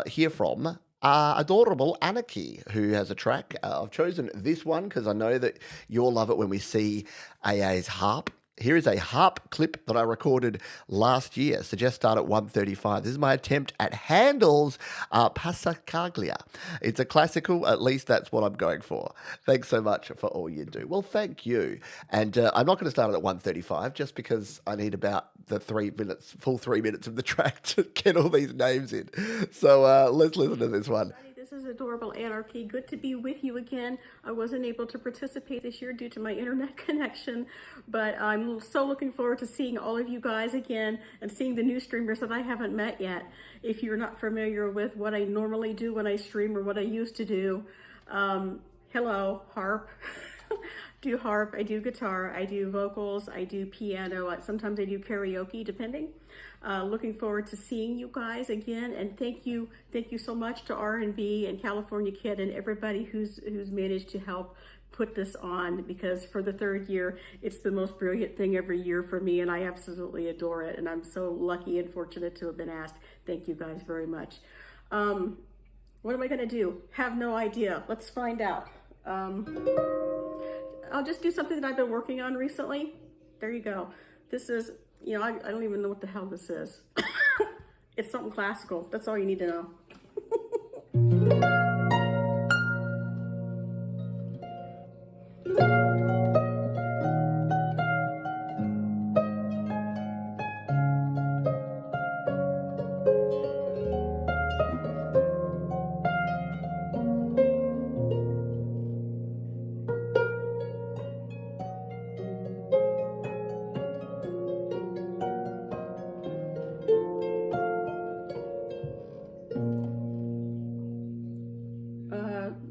hear from adorable Anarchy, who has a track. I've chosen this one because I know that you'll love it when we see AA's harp. Here is a harp clip that I recorded last year. Suggest start at 1:35. This is my attempt at Handel's Passacaglia. It's a classical, at least that's what I'm going for. Thanks so much for all you do. Well, thank you. And I'm not going to start it at 1:35 just because I need about the 3 minutes, full 3 minutes of the track to get all these names in. So let's listen to this one. The This is adorable Anarchy. Good to be with you again. I wasn't able to participate this year due to my internet connection, but I'm so looking forward to seeing all of you guys again and seeing the new streamers that I haven't met yet. If you're not familiar with what I normally do when I stream or what I used to do, hello, harp. Do harp, I do guitar, I do vocals, I do piano, sometimes I do karaoke, depending. Looking forward to seeing you guys again, and thank you so much to R&B and California Kid and everybody who's managed to help put this on, because for the third year, it's the most brilliant thing every year for me, and I absolutely adore it, and I'm so lucky and fortunate to have been asked. Thank you guys very much. What am I gonna do? Have no idea. Let's find out. I'll just do something that I've been working on recently. There you go. This is, you know, I don't even know what the hell this is. It's something classical. That's all you need to know.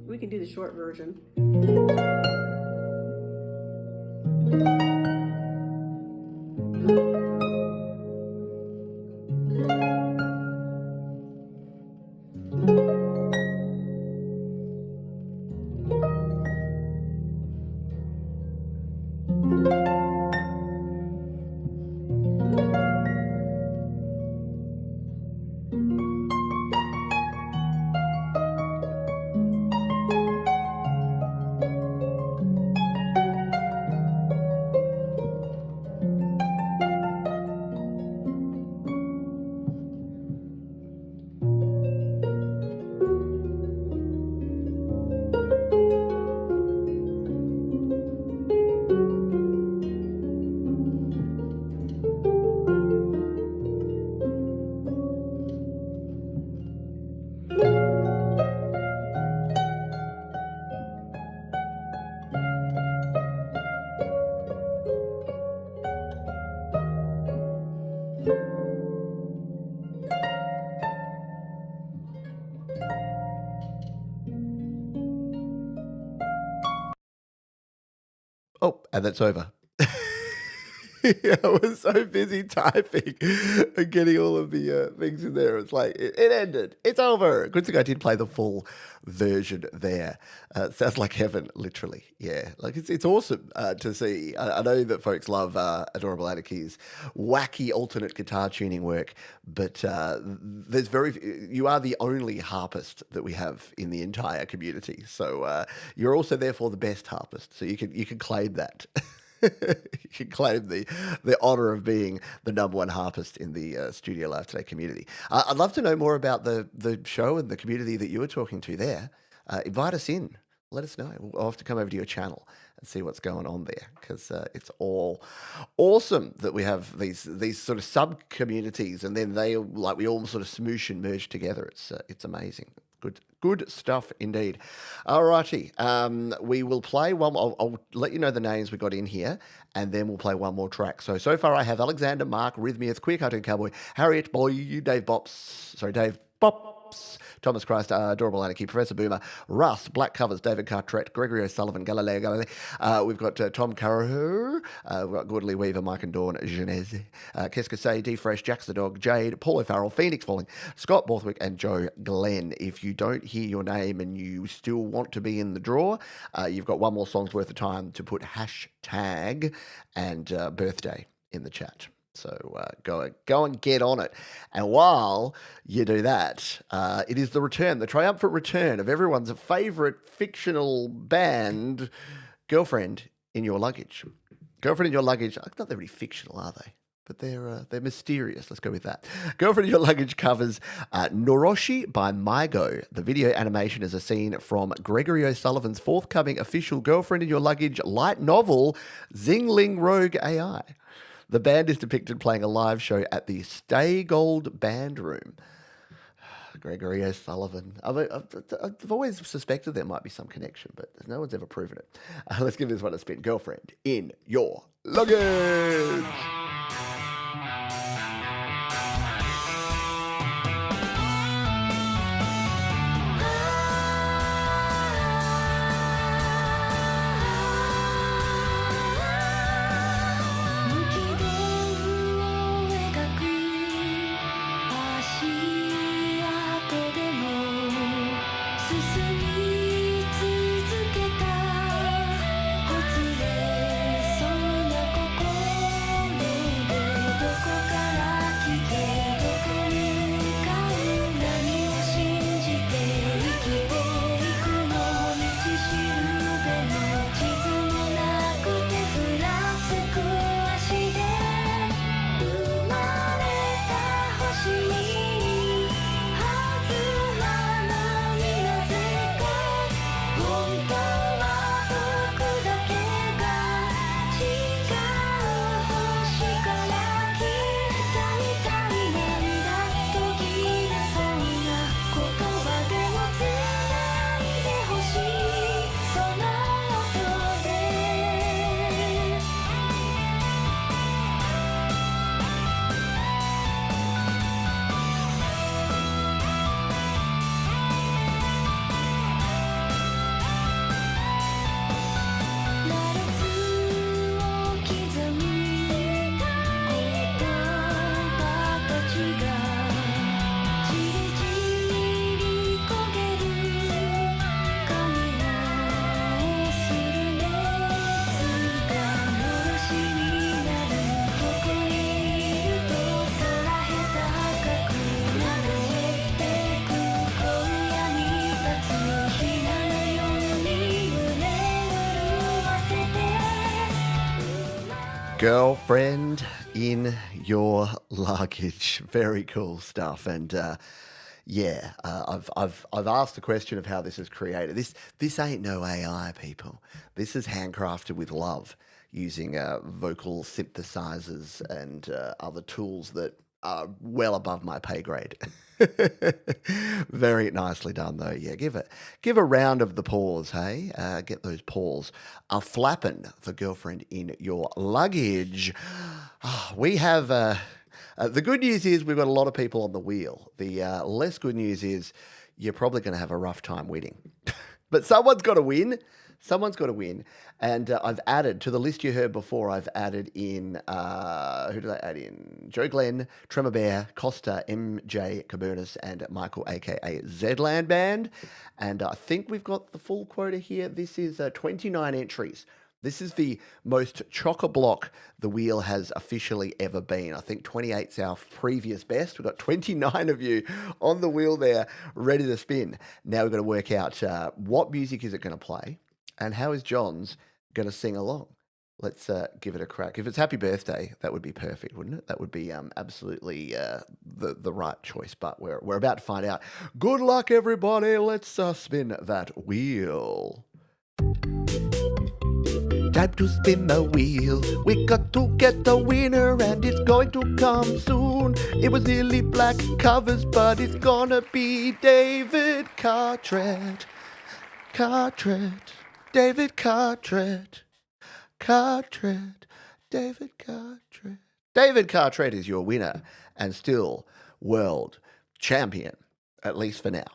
We can do the short version. Oh, and that's over. I was so busy typing and getting all of the things in there. It's like, it ended. It's over. Good thing I did play the full version there. Sounds like heaven, literally. Yeah, like it's awesome to see. I know that folks love Adorable Anarchy's wacky alternate guitar tuning work, but there's you are the only harpist that we have in the entire community. So you're also therefore the best harpist. So you can claim that. You can claim the honor of being the #1 harpist in the Studio Live Today community. I'd love to know more about the show and the community that you were talking to there. Invite us in. Let us know. I'll have to come over to your channel and see what's going on there, because it's all awesome that we have these sort of sub communities, and then we all sort of smoosh and merge together. It's amazing. Good stuff indeed. Alrighty, we will play one. I'll let you know the names we got in here, and then we'll play one more track. So far I have Alexander, Mark, Rythmius, QueerCartoonCowboy, Harriet, Boy, Dave Bops, Thomas Christ, Adorable Anarchy, Professor Boomer, Russ, Black Covers, David Cartrette, Gregory O'Sullivan, Galileo. We've got Tom Caraher, we've got Gordley Weaver, Mike and Dawn, Genese, Keskasay, D-Fre, Jax the Dog, Jade, Paul O'Farrell, Phoenix Falling, Scott Borthwick, and Joe Glenn. If you don't hear your name and you still want to be in the draw, you've got one more song's worth of time to put hashtag and birthday in the chat. So go and get on it. And while you do that, it is the triumphant return of everyone's favourite fictional band, Girlfriend in Your Luggage. Girlfriend in Your Luggage, not very fictional, are they? But they're mysterious. Let's go with that. Girlfriend in Your Luggage covers Noroshi by Mygo. The video animation is a scene from Gregory O'Sullivan's forthcoming official Girlfriend in Your Luggage light novel, Zingling Rogue AI. The band is depicted playing a live show at the Stay Gold Band Room. Gregory O'Sullivan. I've always suspected there might be some connection, but no one's ever proven it. Let's give this one a spin. Girlfriend in your luggage. Girlfriend in your luggage. Very cool stuff. And I've asked the question of how this is created. This ain't no AI, people. This is handcrafted with love, using vocal synthesizers and other tools that are well above my pay grade. Very nicely done, though. Yeah, give a round of the paws, hey? Get those paws flapping for Girlfriend in your luggage. We have the good news is we've got a lot of people on the wheel. The less good news is you're probably going to have a rough time winning. But someone's got to win. Someone's got to win. And I've added to the list you heard before, I've added in, who did I add in? Joe Glenn, Tremor Bear, Costa, MJ Cabernis, and Michael, a.k.a. Zland Band. And I think we've got the full quota here. This is 29 entries. This is the most chock-a-block the wheel has officially ever been. I think 28's our previous best. We've got 29 of you on the wheel there, ready to spin. Now we've got to work out what music is it going to play and how is John's going to sing along. Let's give it a crack. If it's Happy Birthday, that would be perfect, wouldn't it? That would be absolutely the right choice, but we're about to find out. Good luck, everybody. Let's spin that wheel. Time to spin the wheel. We got to get the winner, and it's going to come soon. It was nearly black covers, but it's gonna be David Cartrette. Cartrette. David Cartrette. Cartrette. David Cartrette. David Cartrette is your winner and still world champion, at least for now.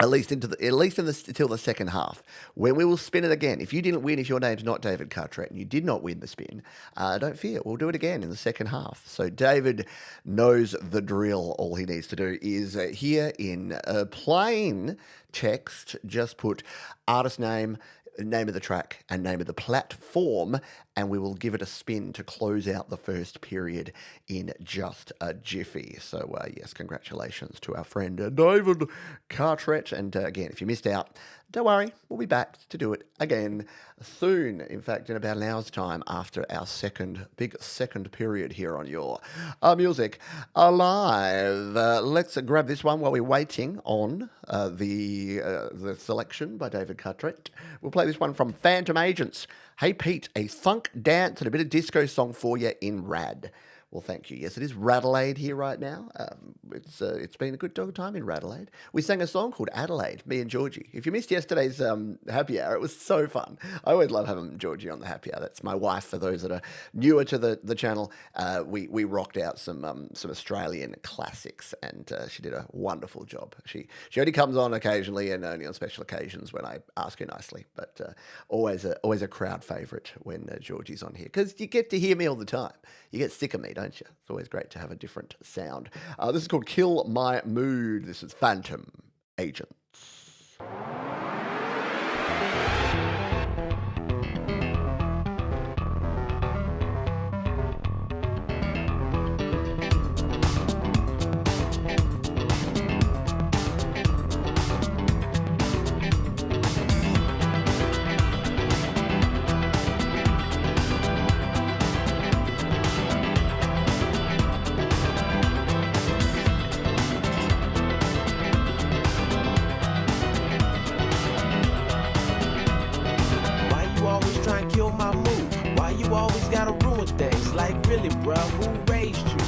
At least until the second half, when we will spin it again. If you didn't win, if your name's not David Cartrette and you did not win the spin, don't fear. We'll do it again in the second half. So David knows the drill. All he needs to do is here in plain text, just put artist name, name of the track, and name of the platform, and we will give it a spin to close out the first period in just a jiffy. So, yes, congratulations to our friend David Cartrette. And again, if you missed out, don't worry, we'll be back to do it again soon. In fact, in about an hour's time after our big second period here on your Music Alive. Let's grab this one while we're waiting on the selection by David Cartrette. We'll play this one from Phantom Agents. Hey Pete, a funk dance and a bit of disco song for you in Rad. Well, thank you. Yes, it is Radelaide here right now. It's been a good time in Radelaide. We sang a song called Adelaide, me and Georgie. If you missed yesterday's happy hour, it was so fun. I always love having Georgie on the happy hour. That's my wife. For those that are newer to the channel, we rocked out some Australian classics, and she did a wonderful job. She only comes on occasionally and only on special occasions when I ask her nicely, but always a crowd favourite when Georgie's on here, because you get to hear me all the time. You get sick of me, don't you? It's always great to have a different sound. This is called Kill My Mood. This is Phantom Agents. Why you always trying to kill my mood? Why you always gotta ruin things? Like really, bro, who raised you?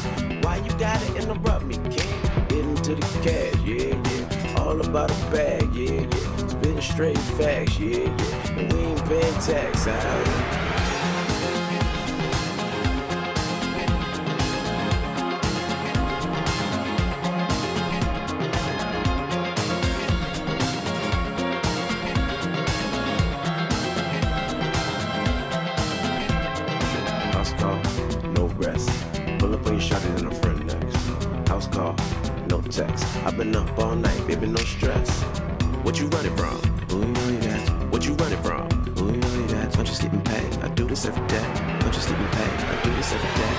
Why you gotta interrupt me, kid? Get into the cash, yeah, yeah. All about a bag, yeah, yeah. Spitting straight facts, yeah, yeah. And we ain't paying tax, alright? House call, no rest. Pull up on your shot in a friend next. House call, no text. I've been up all night, baby, no stress. What you running from? Who you really that? What you running from? Who you really that? I'm just getting paid. I do this every day. I'm just getting paid. I do this every day.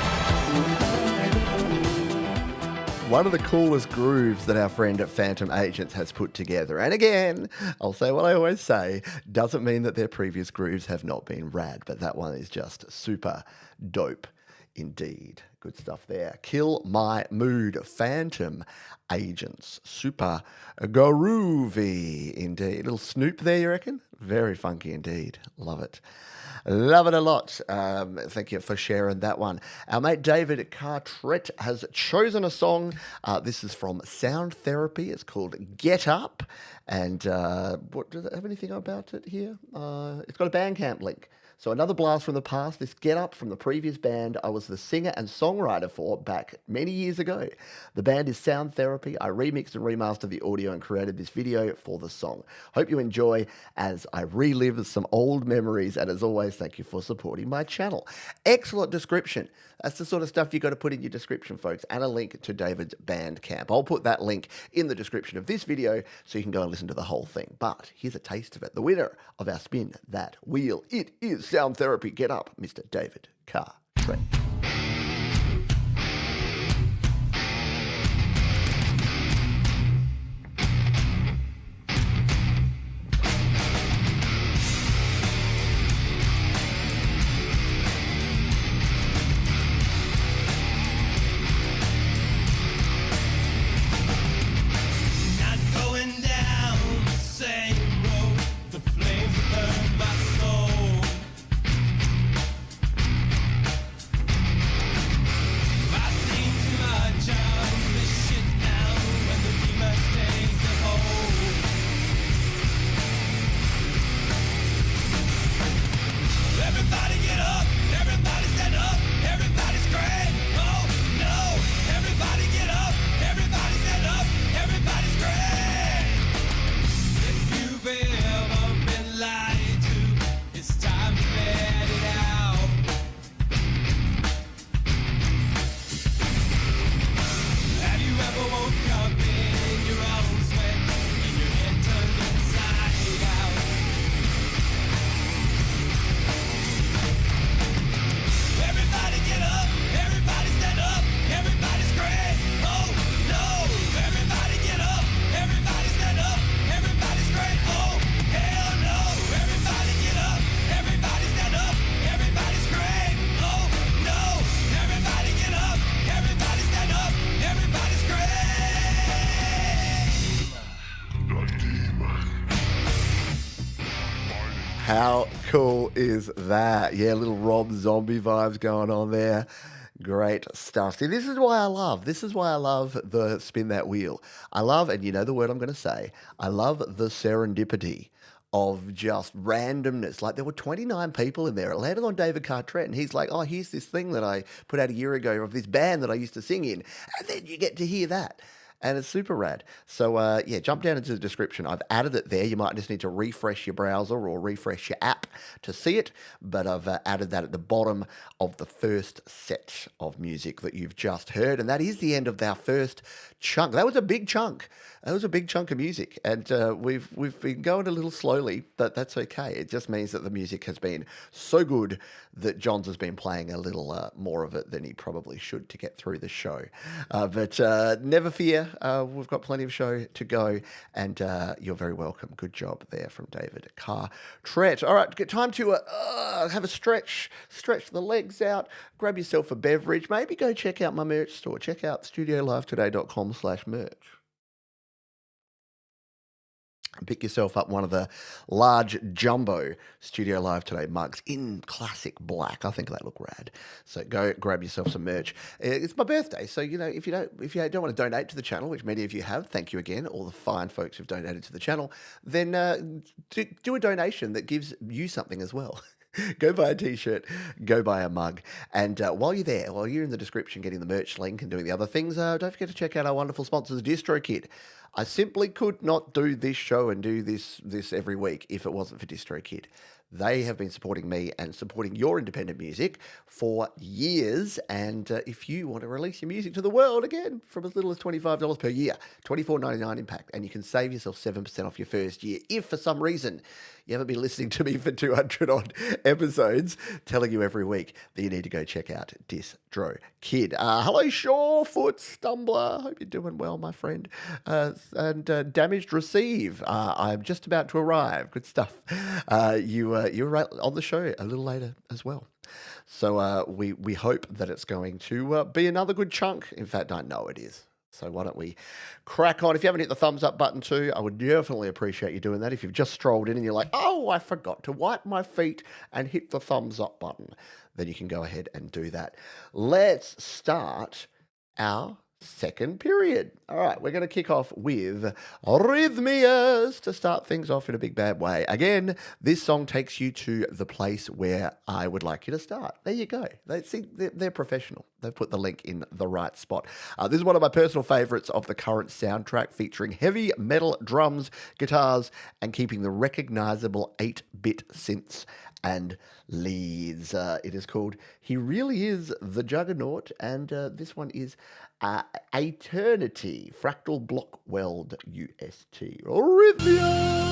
One of the coolest grooves that our friend at Phantom Agents has put together. And again, I'll say what I always say, doesn't mean that their previous grooves have not been rad, but that one is just super dope indeed. Good stuff there. Kill My Mood, Phantom Agents. Super groovy indeed. Little Snoop there, you reckon? Very funky indeed. Love it. Love it a lot. Thank you for sharing that one. Our mate David Cartrette has chosen a song. This is from Sound Therapy. It's called Get Up. And what does it have anything about it here? It's got a Bandcamp link. So another blast from the past, this Get Up from the previous band I was the singer and songwriter for back many years ago. The band is Sound Therapy. I remixed and remastered the audio and created this video for the song. Hope you enjoy as I relive some old memories, and as always, thank you for supporting my channel. Excellent description. That's the sort of stuff you got to put in your description, folks, and a link to David's Bandcamp. I'll put that link in the description of this video so you can go and listen to the whole thing. But here's a taste of it. The winner of our Spin That Wheel. It is Sound Therapy. Get Up, Mr. David Cartrette. Not going down the same road. The flames burn my soul. I seen too much of this shit now, when the demons take the hold. Everybody get up, everybody stand up, everybody scream. Oh no, everybody get up, everybody stand up, everybody scream. If you've ever been lied to, it's time to let it out. Have you ever woke up in your own sweat, in your head turned inside out? Everybody get up, everybody stand up, everybody scream. Oh no, everybody get up, everybody stand up, everybody scream. Oh hell no, everybody get up, everybody stand up, everybody scream. Oh no, everybody get up, everybody stand up, everybody How cool is that? Yeah, little Rob Zombie vibes going on there. Great stuff. See, this is why I love. This is why I love the spin that wheel. I love, and you know the word I'm going to say. I love the serendipity of just randomness. Like there were 29 people in there. It landed on David Cartrette, and he's like, "Oh, here's this thing that I put out a year ago of this band that I used to sing in," and then you get to hear that. And it's super rad. So, yeah, jump down into the description. I've added it there. You might just need to refresh your browser or refresh your app to see it. But I've added that at the bottom of the first set of music that you've just heard. And that is the end of our first chunk. That was a big chunk. That was a big chunk of music. And we've been going a little slowly, but that's okay. It just means that the music has been so good that Johns has been playing a little more of it than he probably should to get through the show. But never fear. We've got plenty of show to go, and you're very welcome. Good job there from David Cartrette. All right, time to have a stretch the legs out, grab yourself a beverage, maybe go check out my merch store. Check out studiolivetoday.com/merch. And pick yourself up one of the large jumbo Studio Live Today mugs in classic black. I think they look rad. So go grab yourself some merch. It's my birthday, so you know if you don't want to donate to the channel, which many of you have, thank you again, all the fine folks who've donated to the channel. Then do a donation that gives you something as well. Go buy a t-shirt, go buy a mug. And while you're there, while you're in the description getting the merch link and doing the other things, don't forget to check out our wonderful sponsors, DistroKid. I simply could not do this show and do this every week if it wasn't for DistroKid. They have been supporting me and supporting your independent music for years. And if you want to release your music to the world, again, from as little as $25 per year, $24.99 impact, and you can save yourself 7% off your first year. If for some reason you haven't been listening to me for 200 odd episodes, telling you every week that you need to go check out DistroKid. Hello, Surefootstumbler. Hope you're doing well, my friend. And Damaged Receive. I'm just about to arrive. Good stuff. You were right on the show a little later as well. So we hope that it's going to be another good chunk. In fact, I know it is. So why don't we crack on? If you haven't hit the thumbs up button too, I would definitely appreciate you doing that. If you've just strolled in and you're like, oh, I forgot to wipe my feet and hit the thumbs up button, then you can go ahead and do that. Let's start our second period. All right, we're going to kick off with Rythmius to start things off in a big bad way. Again, this song takes you to the place where I would like you to start. There you go. They're professional. They've put the link in the right spot. This is one of my personal favorites of the current soundtrack, featuring heavy metal drums, guitars, and keeping the recognizable 8-bit synths and leads. It is called He Really Is the Juggernaut, and this one is Eternity, Fractal Block Weld UST. Rythmius!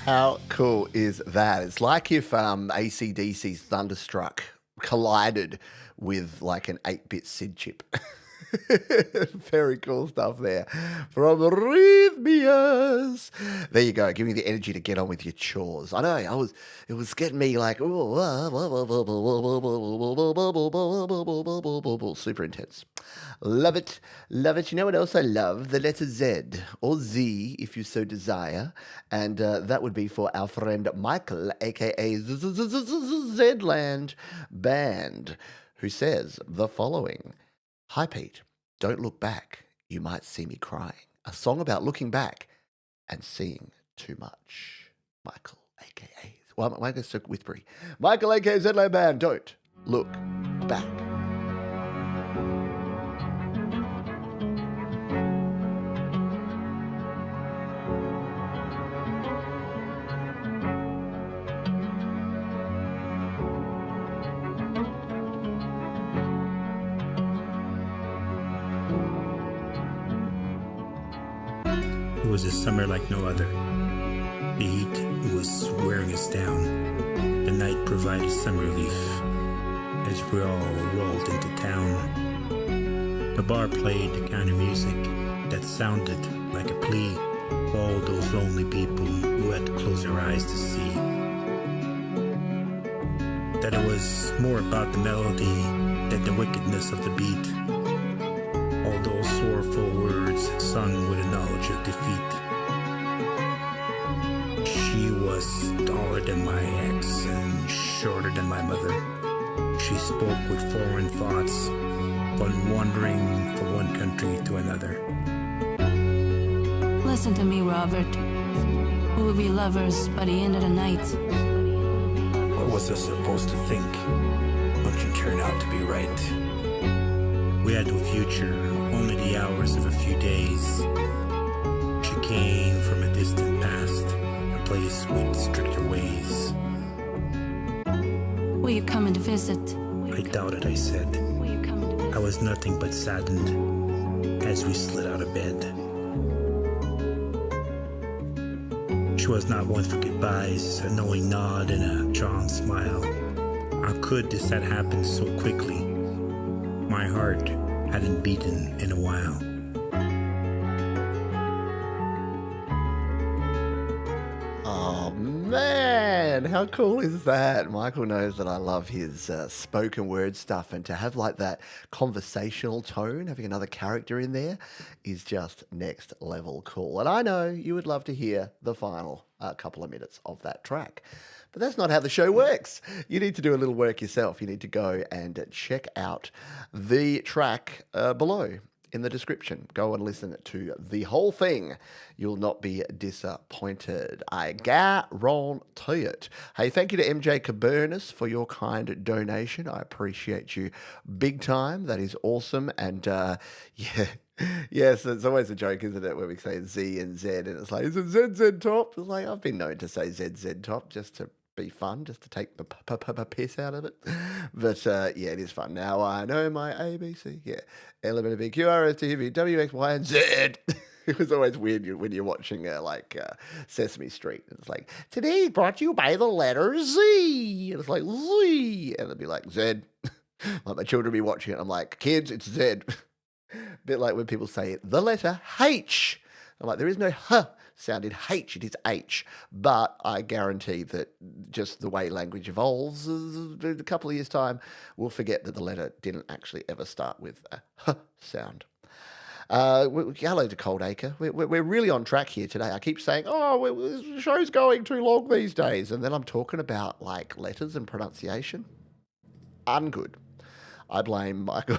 How cool is that? It's like if AC/DC's Thunderstruck collided with like an 8-bit SID chip. Very cool stuff there from Rythmius. There you go. Give me the energy to get on with your chores. I know. It was getting me like super intense. Love it. Love it. You know what else I love? The letter Z or Z if you so desire. And that would be for our friend Michael, aka Zland Band, who says the following. Hi, Pete. Don't look back. You might see me crying. A song about looking back and seeing too much. Michael, a.k.a. Well, Michael Whitbury. Michael, a.k.a. Zland Band. Don't look back. It was a summer like no other. The heat was wearing us down. The night provided some relief as we all rolled into town. The bar played the kind of music that sounded like a plea for all those lonely people who had to close their eyes to see that it was more about the melody than the wickedness of the beat. All those sorrowful words sung with a knowledge of defeat. She was taller than my ex and shorter than my mother. She spoke with foreign thoughts, from wandering from one country to another. Listen to me, Robert. We will be lovers by the end of the night. What was I supposed to think? Don't you turn out to be right? We had no future, only the hours of a few days. She came from a distant past, a place with stricter ways. Will you come and visit? I doubt it, I said. I was nothing but saddened as we slid out of bed. She was not one for goodbyes, a knowing nod and a charming smile. How could this have happened so quickly? My heart hadn't beaten in a while. Oh, man. How cool is that? Michael knows that I love his spoken word stuff, and to have like that conversational tone, having another character in there is just next level cool. And I know you would love to hear the final couple of minutes of that track. But that's not how the show works. You need to do a little work yourself. You need to go and check out the track below in the description. Go and listen to the whole thing. You'll not be disappointed. I guarantee it. Hey, thank you to MJ Cabernis for your kind donation. I appreciate you big time. That is awesome. And yeah. Yes, it's always a joke, isn't it, when we say Z and Z, and it's like, is it ZZ top? It's like, I've been known to say ZZ top just to be fun, just to take the piss out of it. But yeah, it is fun. Now I know my ABC. Yeah. Element of EQ, RSTV, WX, Y, and Z. It was always weird when you're watching Sesame Street. It's like, today brought to you by the letter Z. And it's like, Z. And it'd be like, Z. Like my children would be watching it. I'm like, kids, it's Z. Bit like when people say the letter H. I'm like, there is no H sound in H, it is H. But I guarantee that just the way language evolves, in a couple of years' time, we'll forget that the letter didn't actually ever start with a H sound. Hello to Coldacre. We're really on track here today. I keep saying, the show's going too long these days. And then I'm talking about like letters and pronunciation. Ungood. I blame Michael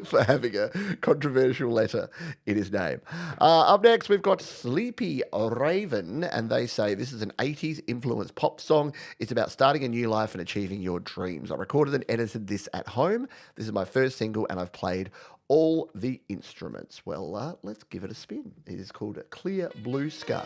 for having a controversial letter in his name. Up next, we've got Sleepy Raven, and they say this is an 80s influenced pop song. It's about starting a new life and achieving your dreams. I recorded and edited this at home. This is my first single, and I've played all the instruments. Well, let's give it a spin. It is called Clear Blue Sky.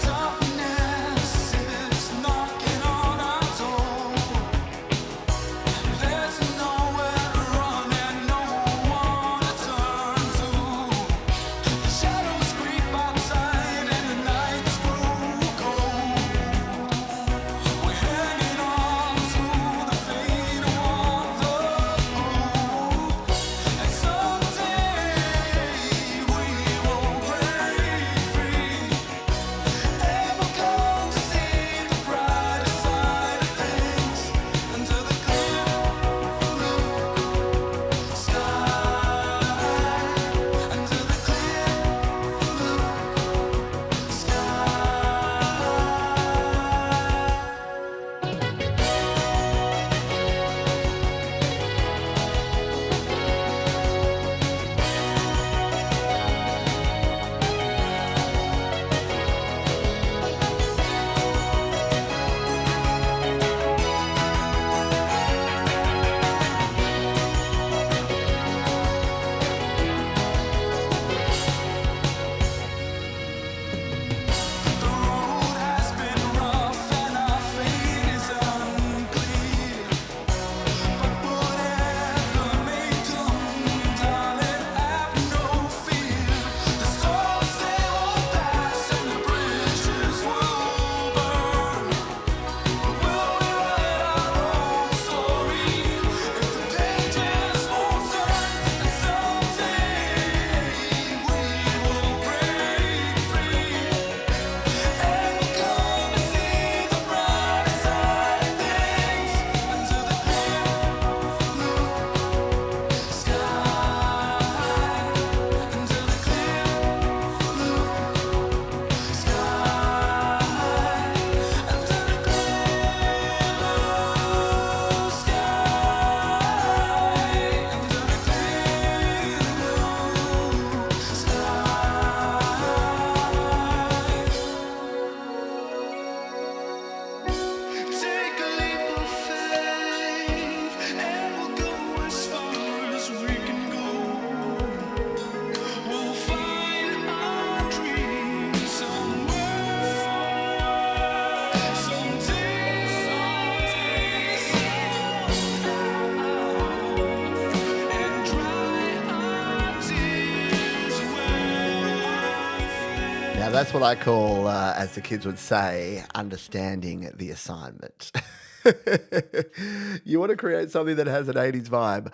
Darkness is knocking on our door. There's nowhere to run and no one to turn to. The shadows creep outside and the nights grow cold. We're hanging on to the fate of the groove. And someday we will break free. And we'll come to see the brighter side of things under the clear blue sky. Under the clear blue sky. The road has been rough and our fate is unclear. But whatever may come, darling, have no fear. The storms they will pass and the bridges will burn. We'll rewrite our own story if the pages won't turn. And someday we will break free. And we'll come to see the brighter side of things under the clear blue sky. Under the clear blue sky. Under the Take a leap of faith, and we'll go as far as we can go. We'll find our dreams somewhere, someday, and dry our tears away. Now that's what I call, as the kids would say, understanding the assignment. You want to create something that has an 80s vibe.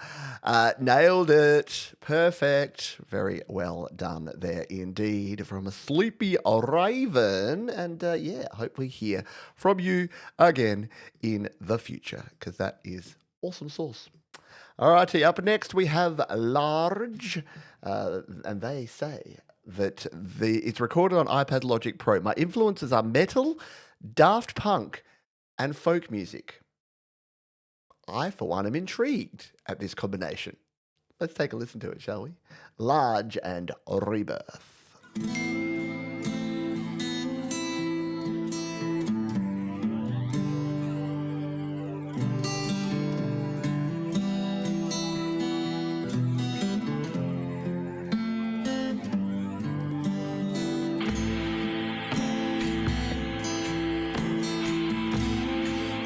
Nailed it. Perfect. Very well done there indeed from a sleepy raven. And yeah, hopefully hear from you again in the future, because that is awesome sauce. Alrighty, up next we have Large, and they say that it's recorded on iPad Logic Pro. My influences are metal, Daft Punk, and folk music. I, for one, am intrigued at this combination. Let's take a listen to it, shall we? Large and Rebirth.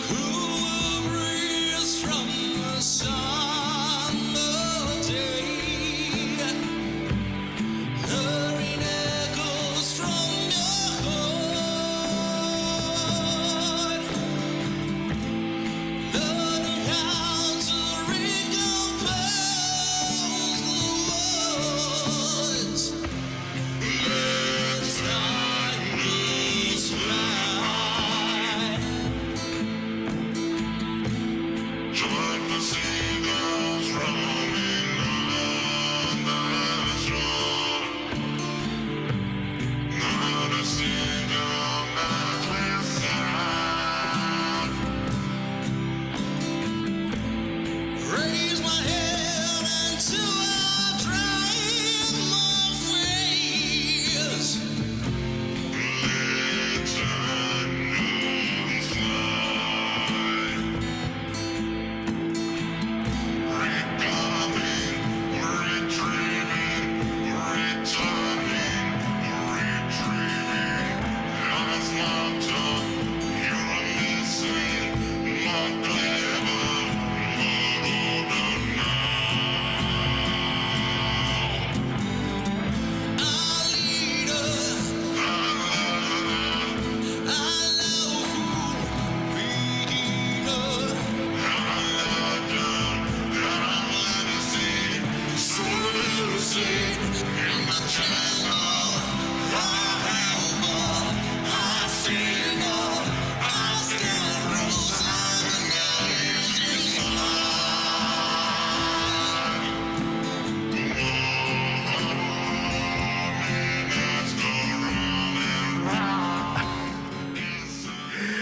Cool breeze from the summer day, hurrying echo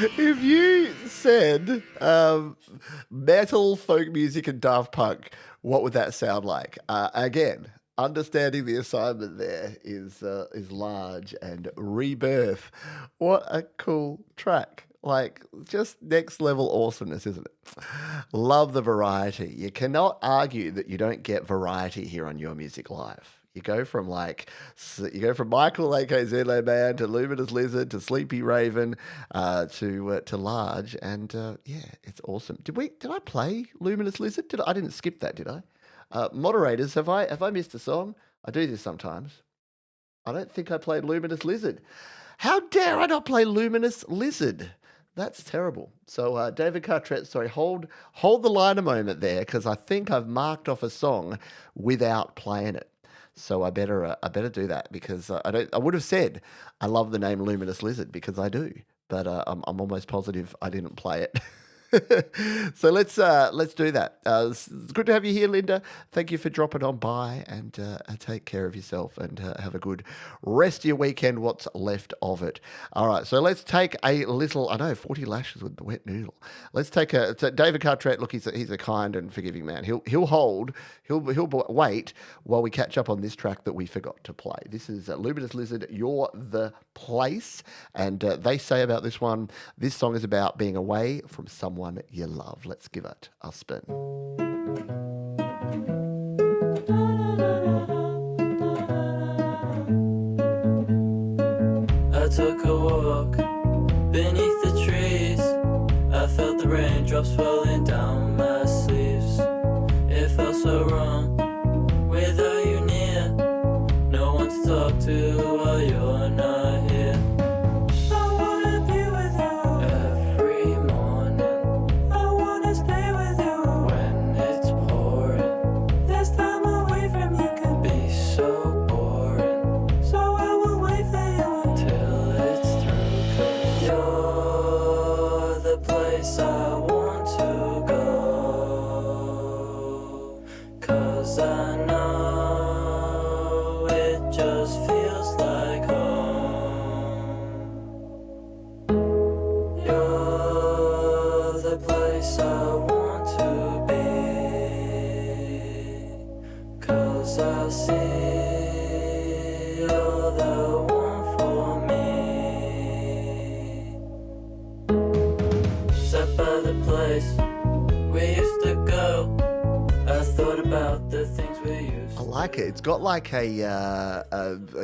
If you said metal, folk music, and Daft Punk, what would that sound like? Again, understanding the assignment there is large, and Rebirth. What a cool track. Like, just next level awesomeness, isn't it? Love the variety. You cannot argue that you don't get variety here on Your Music Live. You go from Michael, aka Zland Man, to Luminous Lizard, to Sleepy Raven, to Large, and yeah, it's awesome. Did I play Luminous Lizard? I didn't skip that, did I? Moderators, have I missed a song? I do this sometimes. I don't think I played Luminous Lizard. How dare I not play Luminous Lizard? That's terrible. So, David Cartrette, sorry, hold the line a moment there, because I think I've marked off a song without playing it. So I better do that, because I would have said I love the name Luminous Lizard, because I do, but I'm almost positive I didn't play it. So let's do that. It's good to have you here, Linda. Thank you for dropping on by, and take care of yourself, and have a good rest of your weekend, what's left of it. All right, so let's take a little, 40 lashes with the wet noodle. Let's take David Cartrette. Look, he's a kind and forgiving man. He'll wait while we catch up on this track that we forgot to play. This is Luminous Lizard, You're the Place, and they say about this one, this song is about being away from someone you love. Let's give it a spin. I took a walk beneath the trees. I felt the raindrops falling down my sleeves. It felt so wrong without you near. No one to talk to while you're not here. I wanna be with you every morning. I wanna stay with you when it's pouring. This time away from you can be so boring. So I will wait for you until it's through. 'Cause you're the place I want to go. 'Cause I know it just feels like home. You're the place I want to be. 'Cause I see you're the one for me. Sat by the place we used to go. I thought about the things we used I like it. It's got like a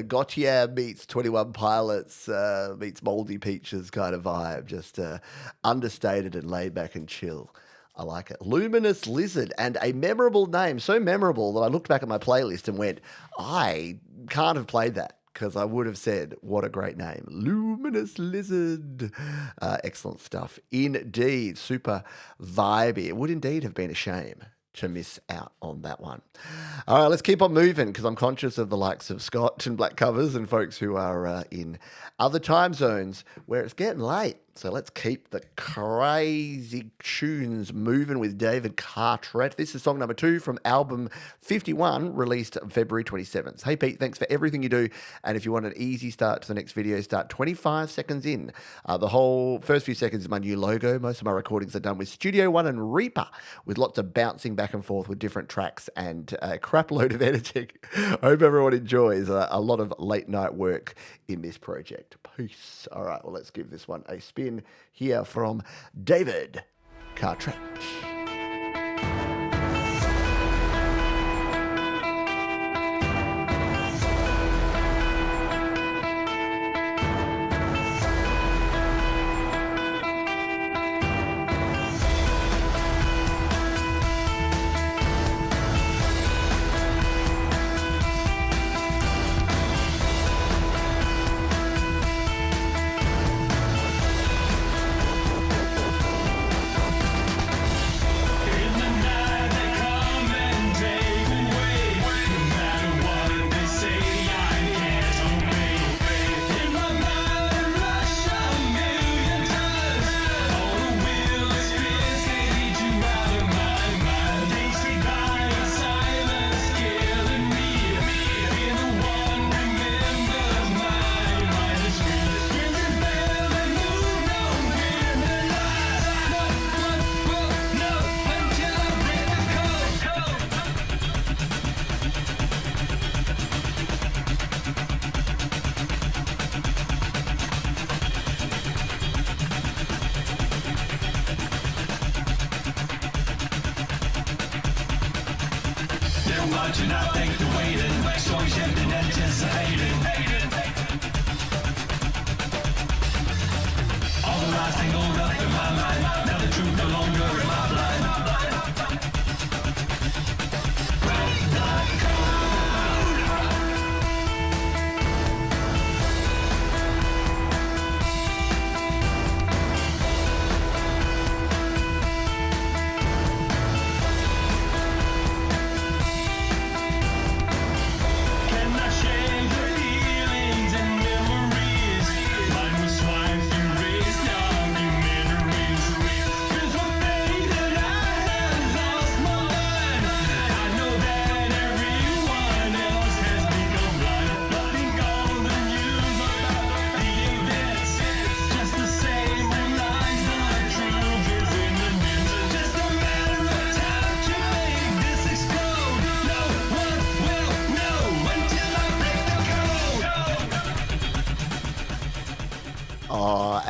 Gotcha meets 21 Pilots meets Moldy Peaches kind of vibe. Just understated and laid back and chill. I like it. Luminous Lizard, and a memorable name. So memorable that I looked back at my playlist and went, I can't have played that, because I would have said, what a great name. Luminous Lizard. Excellent stuff. Indeed. Super vibey. It would indeed have been a shame to miss out on that one. All right, let's keep on moving, because I'm conscious of the likes of Scott and Black Covers and folks who are in other time zones where it's getting late. So let's keep the crazy tunes moving with David Cartrette. This is song number 2 from album 51, released February 27th. Hey, Pete, thanks for everything you do. And if you want an easy start to the next video, start 25 seconds in. The whole first few seconds is my new logo. Most of my recordings are done with Studio One and Reaper, with lots of bouncing back and forth with different tracks and a crap load of editing. I hope everyone enjoys a lot of late night work in this project. Peace. All right, well, let's give this one a spin here from David Cartrette. much and I think the waiting. Stories have been anticipated. All the lies tangled up in my mind. Now the truth no longer in my blind. Break the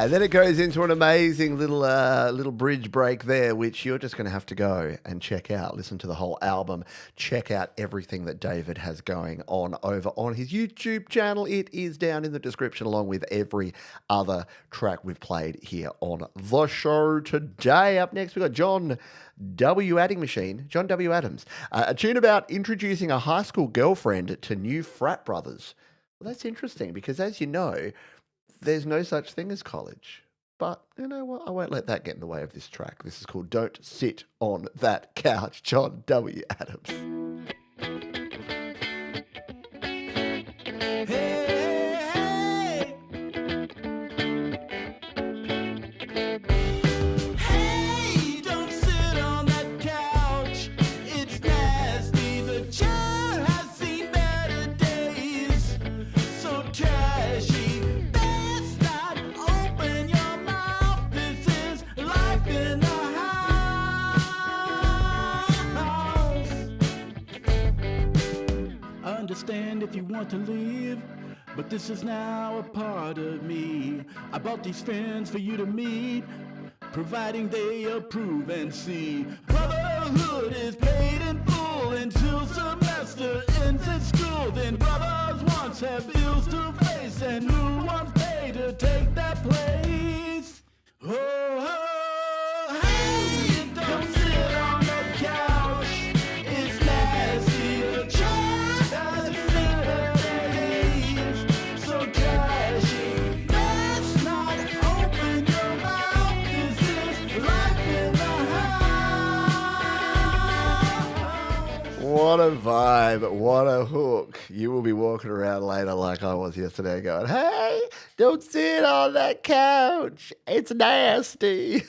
And then it goes into an amazing little bridge break there, which you're just going to have to go and check out. Listen to the whole album. Check out everything that David has going on over on his YouTube channel. It is down in the description along with every other track we've played here on the show today. Up next, we've got John W. John W. Adams. A tune about introducing a high school girlfriend to new frat brothers. Well, that's interesting because, as you know, there's no such thing as college. But you know what? I won't let that get in the way of this track. This is called Don't Sit on That Couch, John W. Adams. Hey, don't sit on that couch. It's nasty. The chair has seen better days. So trashy. Best not open your mouth. This is life in the house. I understand if you want to leave, but this is now a part of me. I bought these friends for you to meet, providing they approve and see. Brotherhood is paid in full until semester ends at school. Then brothers once have bills to face, and new ones pay to take that place. Oh, hey, don't sit on that couch. It's nasty. The chair has better days. So trashy. Let's not open your mouth. This is life in the house. What a vibe. What a hook. You will be walking around later like I was yesterday going, hey, don't sit on that couch. It's nasty.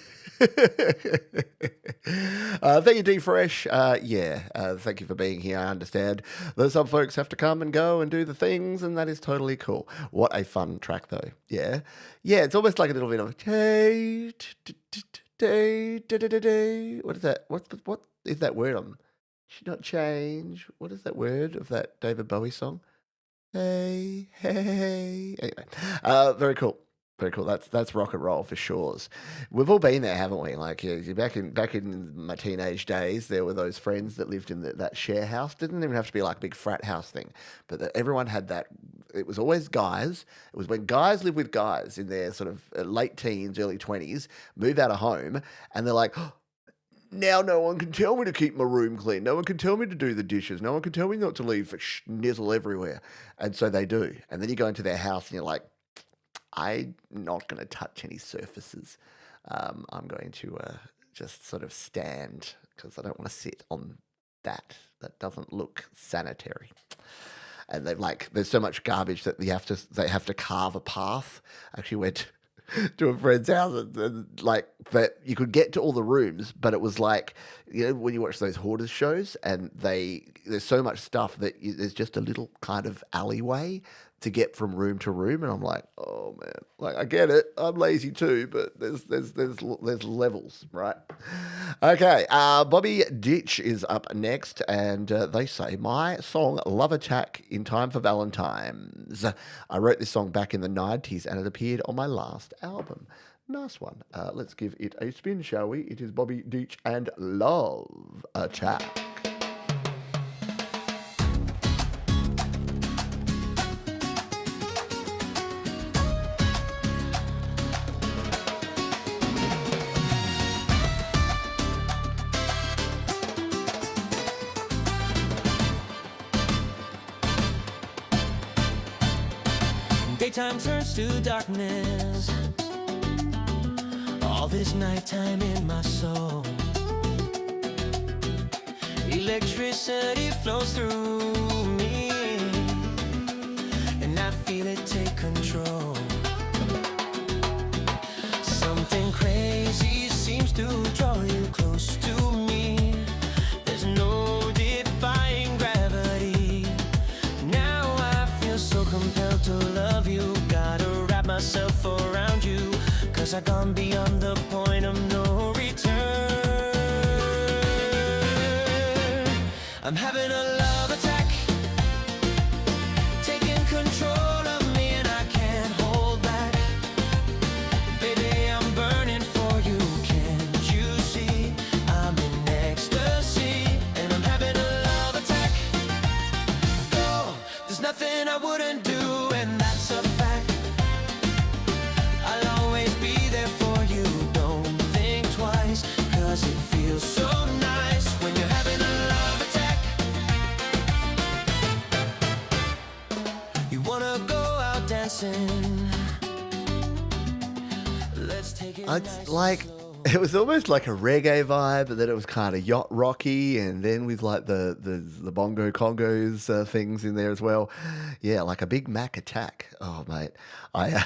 Thank you, D-Fre. Thank you for being here. I understand that some folks have to come and go and do the things, and that is totally cool. What a fun track, though. Yeah. Yeah, it's almost like a little bit of what is that? What is that word on? Should not change. What is that word of that David Bowie song? Hey, hey. Anyway, very cool. Very cool. That's rock and roll for sure. We've all been there, haven't we? Like back in my teenage days, there were those friends that lived in that share house. Didn't even have to be like a big frat house thing, but everyone had that. It was always guys. It was when guys live with guys in their sort of late teens, early 20s, move out of home, and they're like, oh, now no one can tell me to keep my room clean. No one can tell me to do the dishes. No one can tell me not to leave schnizzle everywhere. And so they do. And then you go into their house and you're like, I'm not going to touch any surfaces. I'm going to just sort of stand because I don't want to sit on that. That doesn't look sanitary. And there's so much garbage that they have to carve a path. I actually went to a friend's house and that you could get to all the rooms, but it was like, you know, when you watch those hoarders shows and there's so much stuff that there's just a little kind of alleyway to get from room to room, and I'm like, oh man, like I get it, I'm lazy too, but there's levels, right? Okay, Bobby Deitch is up next, and they say my song "Love Attack" in time for Valentine's. I wrote this song back in the 90s, and it appeared on my last album. Nice one. Let's give it a spin, shall we? It is Bobby Deitch and "Love Attack." daytime turns to darkness. All this nighttime in my soul. Electricity flows through me, and I feel it take control. Something crazy seems to draw you close to me. There's no defying gravity. Now I feel so compelled to love you. Gotta wrap myself around you, 'cause I've gone beyond the point of no return. I'm having a love attack, taking control of me, and I can't hold back. Baby, I'm burning for you, can't you see? I'm in ecstasy, and I'm having a love attack. Oh, there's nothing I wouldn't do, and that's a fact. I'll always be there for you, don't think twice, 'cause it feels so nice when you're having a love attack. You wanna go out dancing? Let's take it It's nice like and slow. it was almost like a reggae vibe, but then it was kind of yacht rocky, and then with like the bongo congos things in there as well. Yeah, like a Big Mac attack. Oh mate, I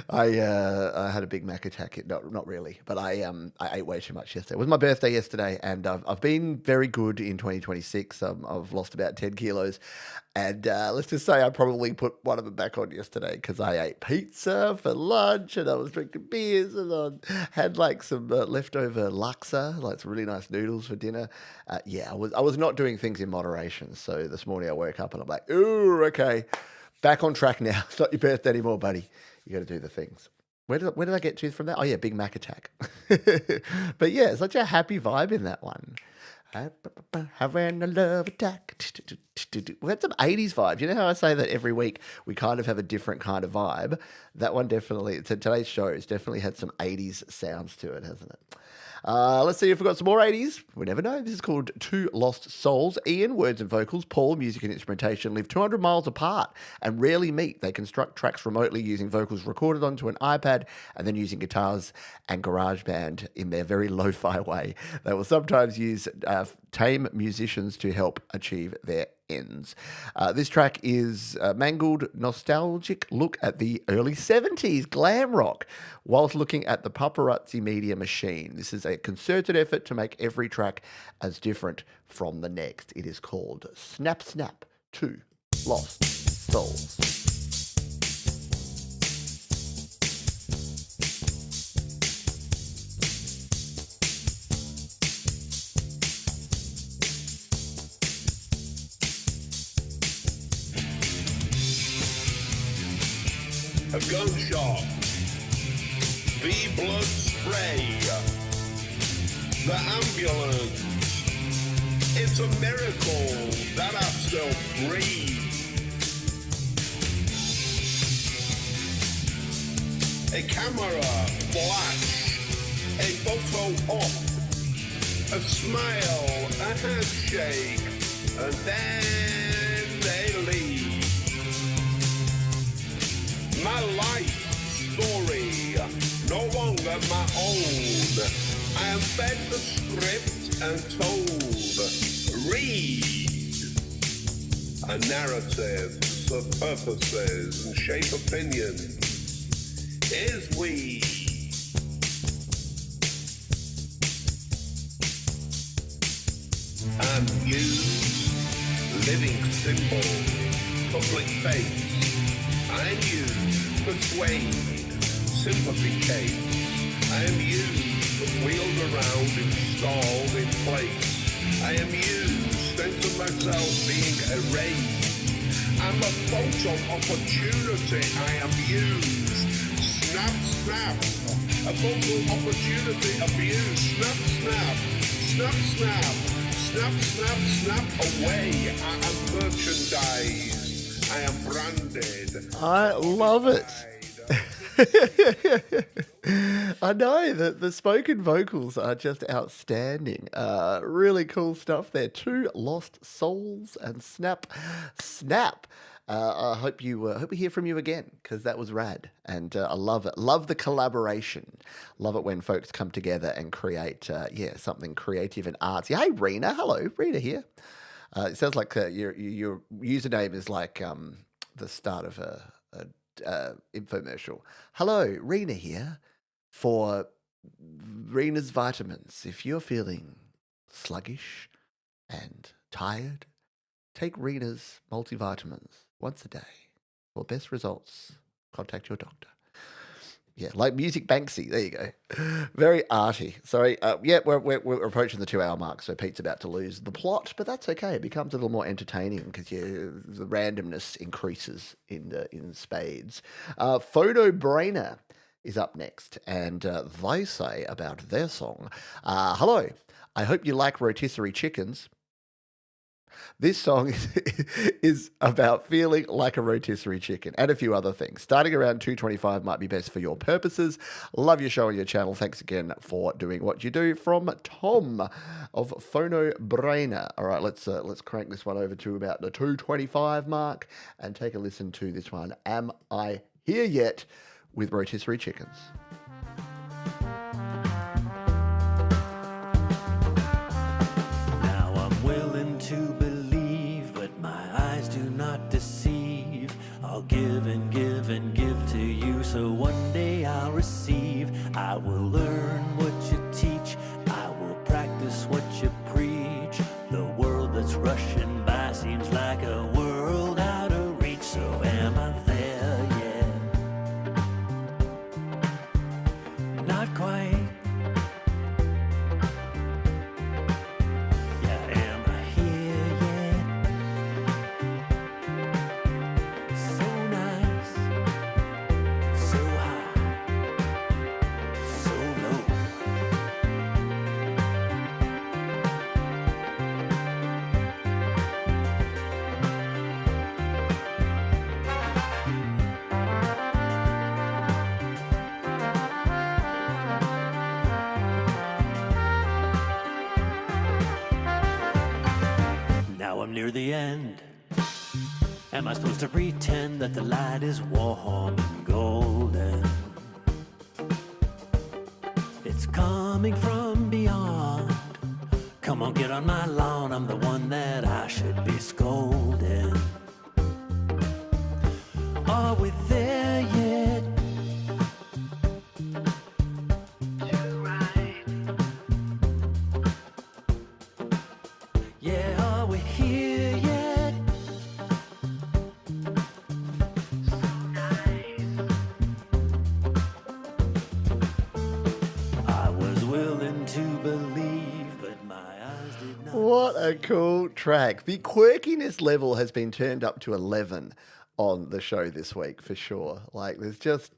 I had a Big Mac attack. Not really, but I ate way too much yesterday. It was my birthday yesterday, and I've been very good in 2026. I've lost about 10 kilos. And let's just say I probably put one of them back on yesterday because I ate pizza for lunch and I was drinking beers and I had like some leftover laksa, like some really nice noodles for dinner. Yeah, I was not doing things in moderation. So this morning I woke up and I'm like, ooh, okay, back on track now. It's not your birthday anymore, buddy. You got to do the things. Where did I get to from that? Oh yeah, Big Mac attack. But yeah, such a happy vibe in that one. Having a love attack. We had some 80s vibes. You know how I say that every week we kind of have a different kind of vibe? That one definitely, today's show has definitely had some 80s sounds to it, hasn't it? Let's see if we've got some more 80s. We never know. This is called Two Lost Souls. Ian, words and vocals. Paul, music and instrumentation. Live 200 miles apart and rarely meet. They construct tracks remotely using vocals recorded onto an iPad and then using guitars and GarageBand in their very lo-fi way. They will sometimes use tame musicians to help achieve their ends. This track is a mangled, nostalgic look at the early 70s glam rock whilst looking at the paparazzi media machine. This is a concerted effort to make every track as different from the next. It is called Snap Snap, Two Lost Souls. A gunshot, blood spray, the ambulance. It's a miracle that I still breathe. A camera flash, a photo op, a smile, a handshake, and then they leave. My life story, no longer my own. I am fed the script and told, read. A narrative of purposes and shape opinions is we. I'm used, living symbol, public face. I'm used, persuade, sympathy case. I am used, wheeled around, installed in place. I am used, sense of myself being erased. I'm a photo opportunity, I am used. Snap, snap, a photo opportunity abused. Snap, snap, snap, snap, snap, snap, snap away. I am merchandise. I am branded. I love it. I know that the spoken vocals are just outstanding. Really cool stuff there. Two Lost Souls and Snap Snap. I hope we hear from you again because that was rad, and I love it. Love the collaboration. Love it when folks come together and create something creative and artsy. Hey, Rena, hello, Rena here. It sounds like your username is like the start of a infomercial. Hello, Rena here for Rena's Vitamins. If you're feeling sluggish and tired, take Rena's multivitamins once a day. For best results, contact your doctor. Yeah, like Music Banksy. There you go. Very arty. Sorry. We're approaching the 2-hour mark, so Pete's about to lose the plot, but that's okay. It becomes a little more entertaining because the randomness increases in spades. PhonoBrainer is up next, and they say about their song, hello, I hope you like rotisserie chickens. This song is about feeling like a rotisserie chicken and a few other things. Starting around 2:25 might be best for your purposes. Love your show and your channel. Thanks again for doing what you do. From Tom of PhonoBrainer. All right, let's crank this one over to about the 2:25 mark and take a listen to this one. Am I Here Yet? With rotisserie chickens. Now I'm willing to believe, but my eyes do not deceive. I'll give and give and give to you, so one day I'll receive. I will learn what you teach, I will practice what you preach. The world that's rushing by seems like a world out of reach, so am I there yet? Not quite. Yeah, am I here yet? So nice, so high, so low. Now I'm near the end. Am I supposed to pretend that the light is warm and golden? It's coming from beyond. Come on, get on my lawn. I'm the one that I should be scolding. Are we there yet? Too right. Yeah, are we here yet? So nice. I was willing to believe, but my eyes did not. What a cool track. The quirkiness level has been turned up to 11 on the show this week for sure. Like there's just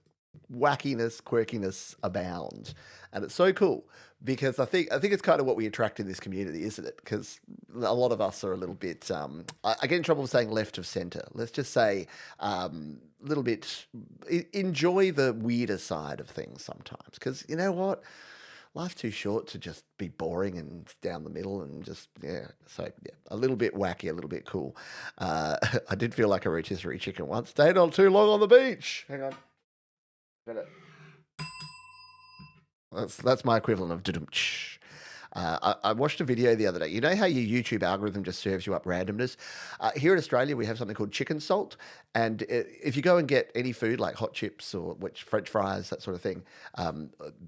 wackiness, quirkiness abound. And it's so cool because I think it's kind of what we attract in this community, isn't it? Because a lot of us are a little bit, I get in trouble with saying left of center. Let's just say a little bit, enjoy the weirder side of things sometimes. Because you know what? Life's too short to just be boring and down the middle and just, a little bit wacky, a little bit cool. I did feel like a rotisserie chicken once. Stayed on too long on the beach. Hang on. That's my equivalent of dudumch. I watched a video the other day. You know how your YouTube algorithm just serves you up randomness? Here in Australia, we have something called chicken salt. And if you go and get any food like hot chips or French fries, that sort of thing,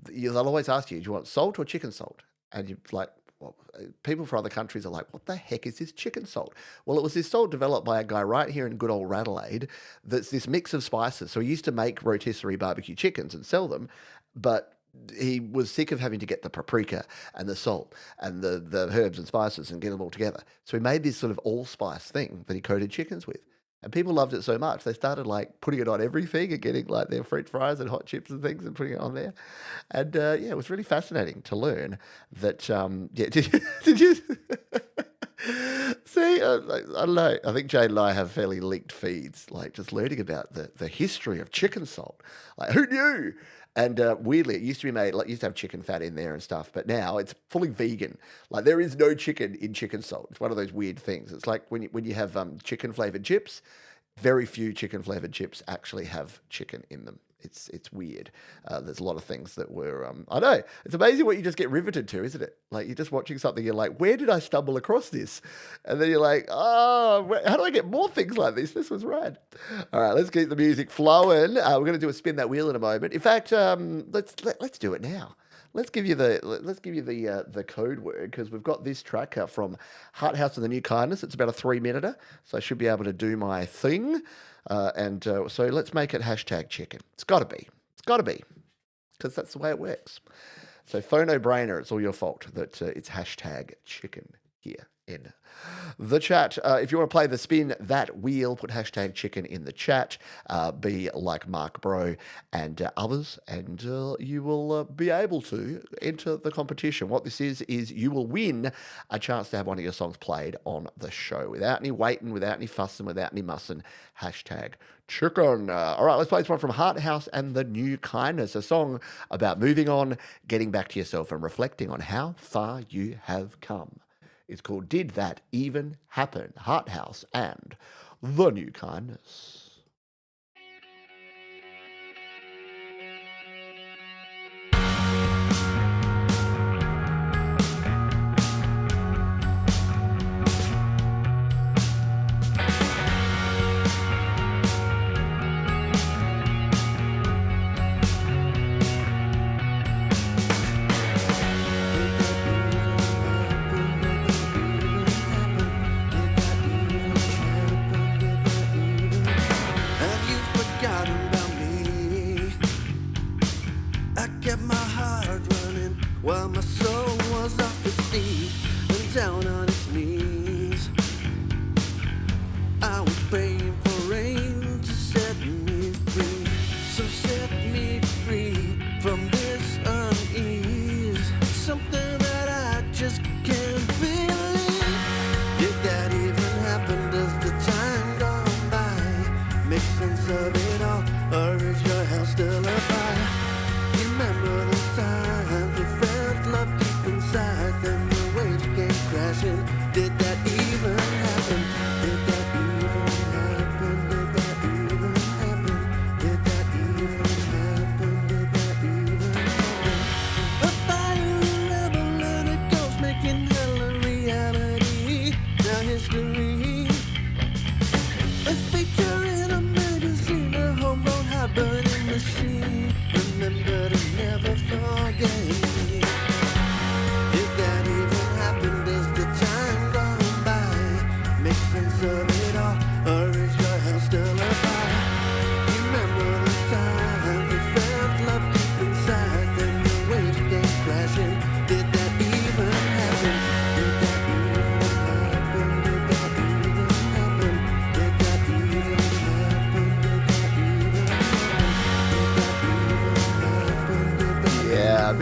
they'll always ask you, do you want salt or chicken salt? And you're like, well, people from other countries are like, what the heck is this chicken salt? Well, it was this salt developed by a guy right here in good old Adelaide that's this mix of spices. So he used to make rotisserie barbecue chickens and sell them, but he was sick of having to get the paprika and the salt and the herbs and spices and get them all together. So he made this sort of allspice thing that he coated chickens with. And people loved it so much, they started like putting it on everything and getting like their French fries and hot chips and things and putting it on there. And it was really fascinating to learn that, did you see, I don't know, I think Jade and I have fairly linked feeds, like just learning about the history of chicken salt. Like who knew? And weirdly, it used to be made, like, used to have chicken fat in there and stuff, but now it's fully vegan. Like, there is no chicken in chicken salt. It's one of those weird things. It's like when you have chicken flavored chips, very few chicken flavored chips actually have chicken in them. It's weird. There's a lot of things that were, I know, it's amazing what you just get riveted to, isn't it? Like you're just watching something, you're like, where did I stumble across this? And then you're like, oh, how do I get more things like this? This was rad. All right, let's keep the music flowing. We're going to do a spin that wheel in a moment. In fact, let's do it now. Let's give you the code word because we've got this track from Heart House of the New Kindness. It's about a 3-minute, so I should be able to do my thing. So let's make it hashtag chicken. It's got to be. It's got to be because that's the way it works. So PhonoBrainer, it's all your fault that it's hashtag chicken here in the chat. If you want to play the spin that wheel, put hashtag chicken in the chat. Be like Mark Bro and others, and you will be able to enter the competition. What this is you will win a chance to have one of your songs played on the show without any waiting, without any fussing, without any mussing. Hashtag chicken. All right, let's play this one from Heart House and the New Kindness, a song about moving on, getting back to yourself, and reflecting on how far you have come. It's called Did That Even Happen? Heart House and the New Kindness.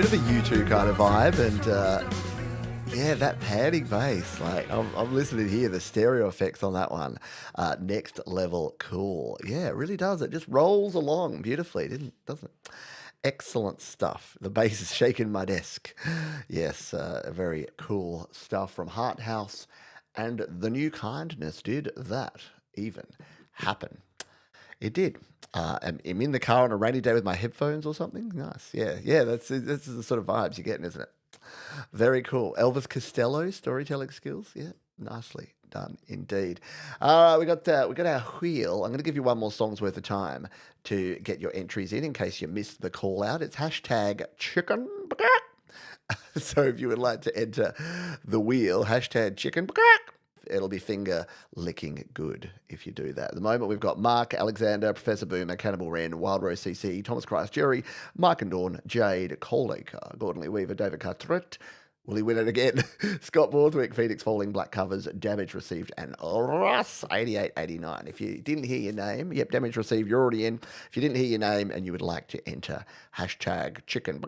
U2 kind of vibe, and yeah, that padding bass, like I'm listening here, the stereo effects on that one, next level cool. Yeah, it really does. It just rolls along beautifully, doesn't it? Excellent stuff. The bass is shaking my desk. Yes, very cool stuff from Heart House and the New Kindness. Did that even happen? It did. I'm in the car on a rainy day with my headphones or something. Nice. Yeah. That's the sort of vibes you're getting, isn't it? Very cool. Elvis Costello storytelling skills. Yeah, nicely done indeed. All right, we got our wheel. I'm going to give you one more song's worth of time to get your entries in case you missed the call out. It's hashtag chicken. So if you would like to enter the wheel, hashtag chicken. It'll be finger licking good if you do that. At the moment, we've got Mark, Alexander, Professor Boomer, Cannibal Wren, Wild Rose CC, Thomas Christ, Jerry, Mike and Dawn, Jade, Coleacre, Gordon Lee Weaver, David Cartrette. Will he win it again? Scott Borthwick, Phoenix Falling, Black Covers, Damage Received, and Russ 8889. If you didn't hear your name, yep, Damage Received, you're already in. If you didn't hear your name and you would like to enter hashtag chicken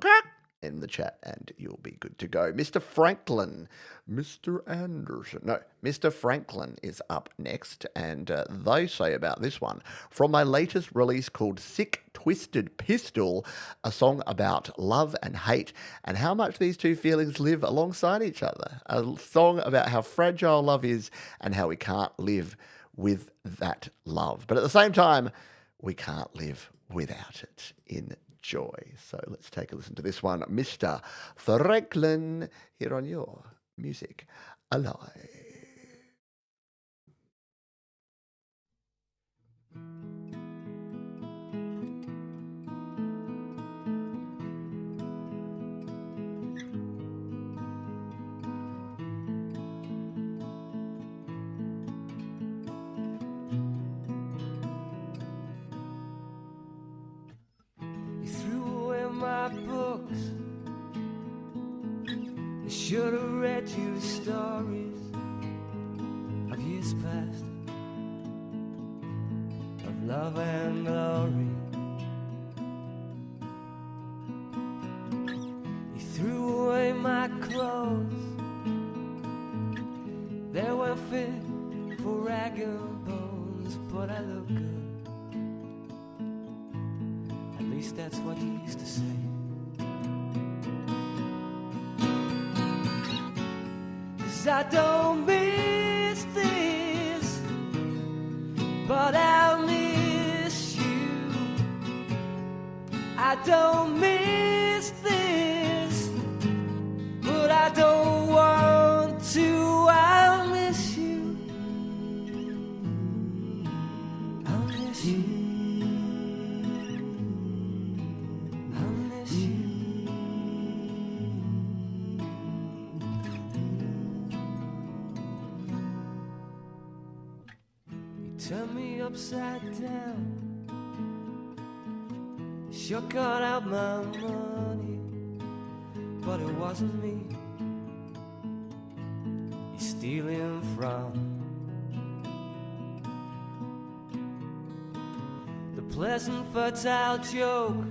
in the chat and you'll be good to go. Mr. Franklyn, Mr. Anderson, no, Mr. Franklyn is up next, and they say about this one, from my latest release called Sick Twisted Pistol, a song about love and hate and how much these two feelings live alongside each other. A song about how fragile love is and how we can't live with that love. But at the same time, we can't live without it. Enjoy. So let's take a listen to this one. Mr. Franklyn here on your Music Alive. You threw away my books. I should have read you stories of years past, of love and glory. You threw away my clothes. They weren't fit for ragged bones, but I look good. At least that's what you used to say. 'Cause I don't miss this, but I miss you. I don't miss this, but I don't want to. I miss you. I miss you. I miss you. You turned me upside down. Sure cut out my money, but it wasn't me you're stealing from. The pleasant, fertile joke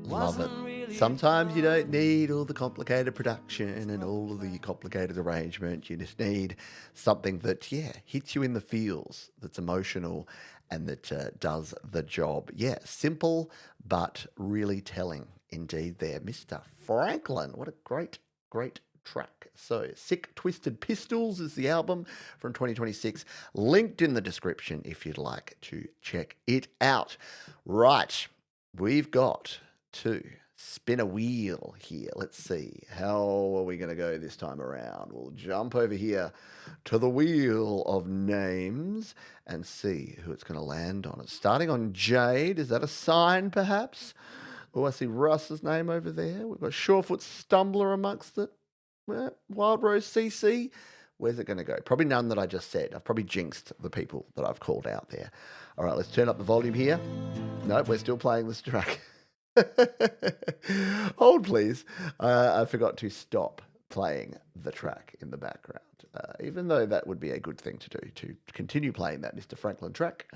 Love it. wasn't really Sometimes you fun. don't need all the complicated production and all of the complicated arrangement. You just need something that, yeah, hits you in the feels, that's emotional and that does the job. Yeah, simple, but really telling indeed there. Mr. Franklyn, what a great, great track. So, Sick Twisted Pistols is the album from 2026. Linked in the description if you'd like to check it out. Right, we've got to spin a wheel here. Let's see. How are we going to go this time around? We'll jump over here to the wheel of names and see who it's going to land on. It's starting on Jade. Is that a sign, perhaps? Oh, I see Russ's name over there. We've got Surefootstumbler amongst it. Wild Rose CC. Where's it going to go? Probably none that I just said. I've probably jinxed the people that I've called out there. All right, let's turn up the volume here. Nope, we're still playing this track. Hold, please. I forgot to stop playing the track in the background, even though that would be a good thing to do, to continue playing that Mr. Franklyn track.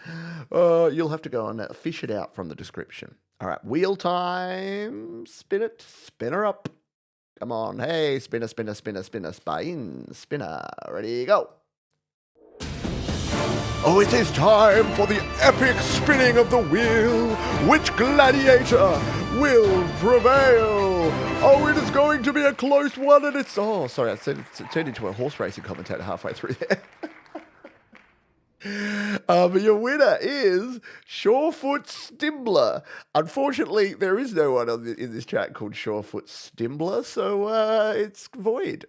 You'll have to go and fish it out from the description. All right, wheel time. Spin it. Spinner up. Come on. Hey, spinner, spinner, spinner, spinner, spin, spinner. Ready, go. Oh, it is time for the epic spinning of the wheel. Which gladiator will prevail? Oh, it is going to be a close one, and it's... Oh, sorry, I turned into a horse racing commentator halfway through there. But your winner is Surefootstumbler. Unfortunately, there is no one in this track called Surefootstumbler, so it's void.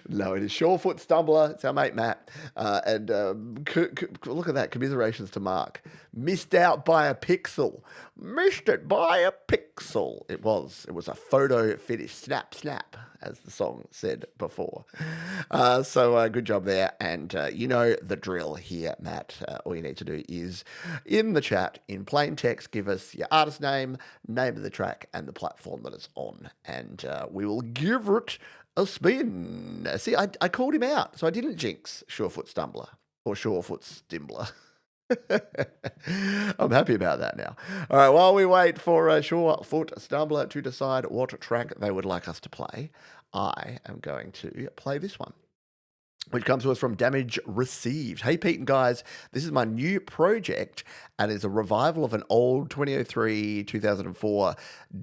No, it is Surefootstumbler. It's our mate Matt. Look at that. Commiserations to Mark. Missed out by a pixel. Missed it by a pixel. It was a photo finish. Snap, snap, as the song said before. So good job there. And you know the drill here, Matt. All you need to do is, in the chat, in plain text, give us your artist name, name of the track, and the platform that it's on. And we will give it a spin. See, I called him out, so I didn't jinx Surefootstumbler or Surefootstumbler. I'm happy about that now. All right, while we wait for Surefootstumbler to decide what track they would like us to play, I am going to play this one. which comes to us from Damage Received. Hey, Pete and guys, this is my new project, and it's a revival of an old 2003-2004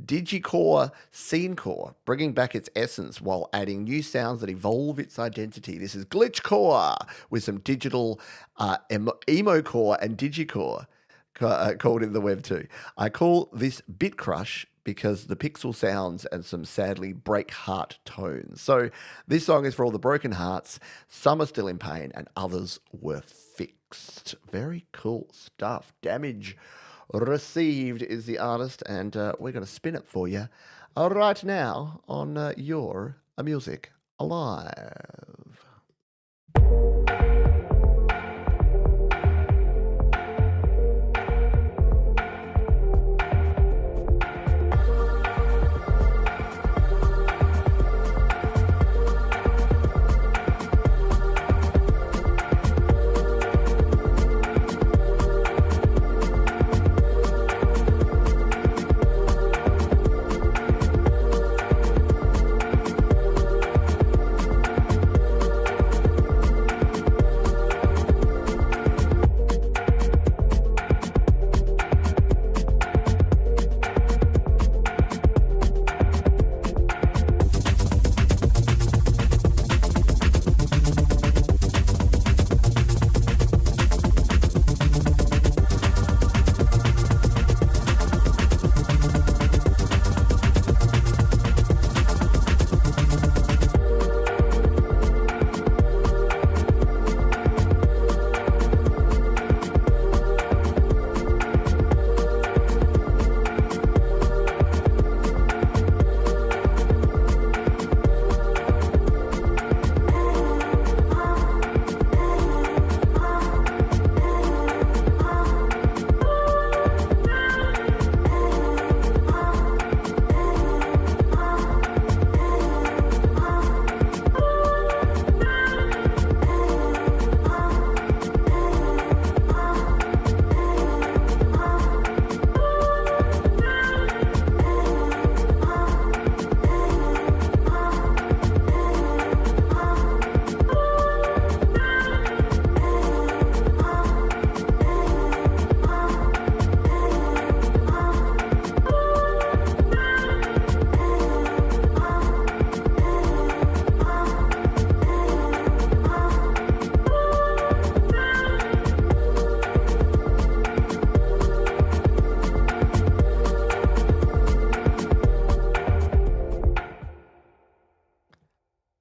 digicore scenecore, bringing back its essence while adding new sounds that evolve its identity. This is glitchcore with some digital emocore and digicore called in the web too. I call this Bit Crush because the pixel sounds and some sadly break heart tones. So this song is for all the broken hearts. Some are still in pain and others were fixed. Very cool stuff. Damage Received is the artist, and we're going to spin it for you right now on Your Music Alive.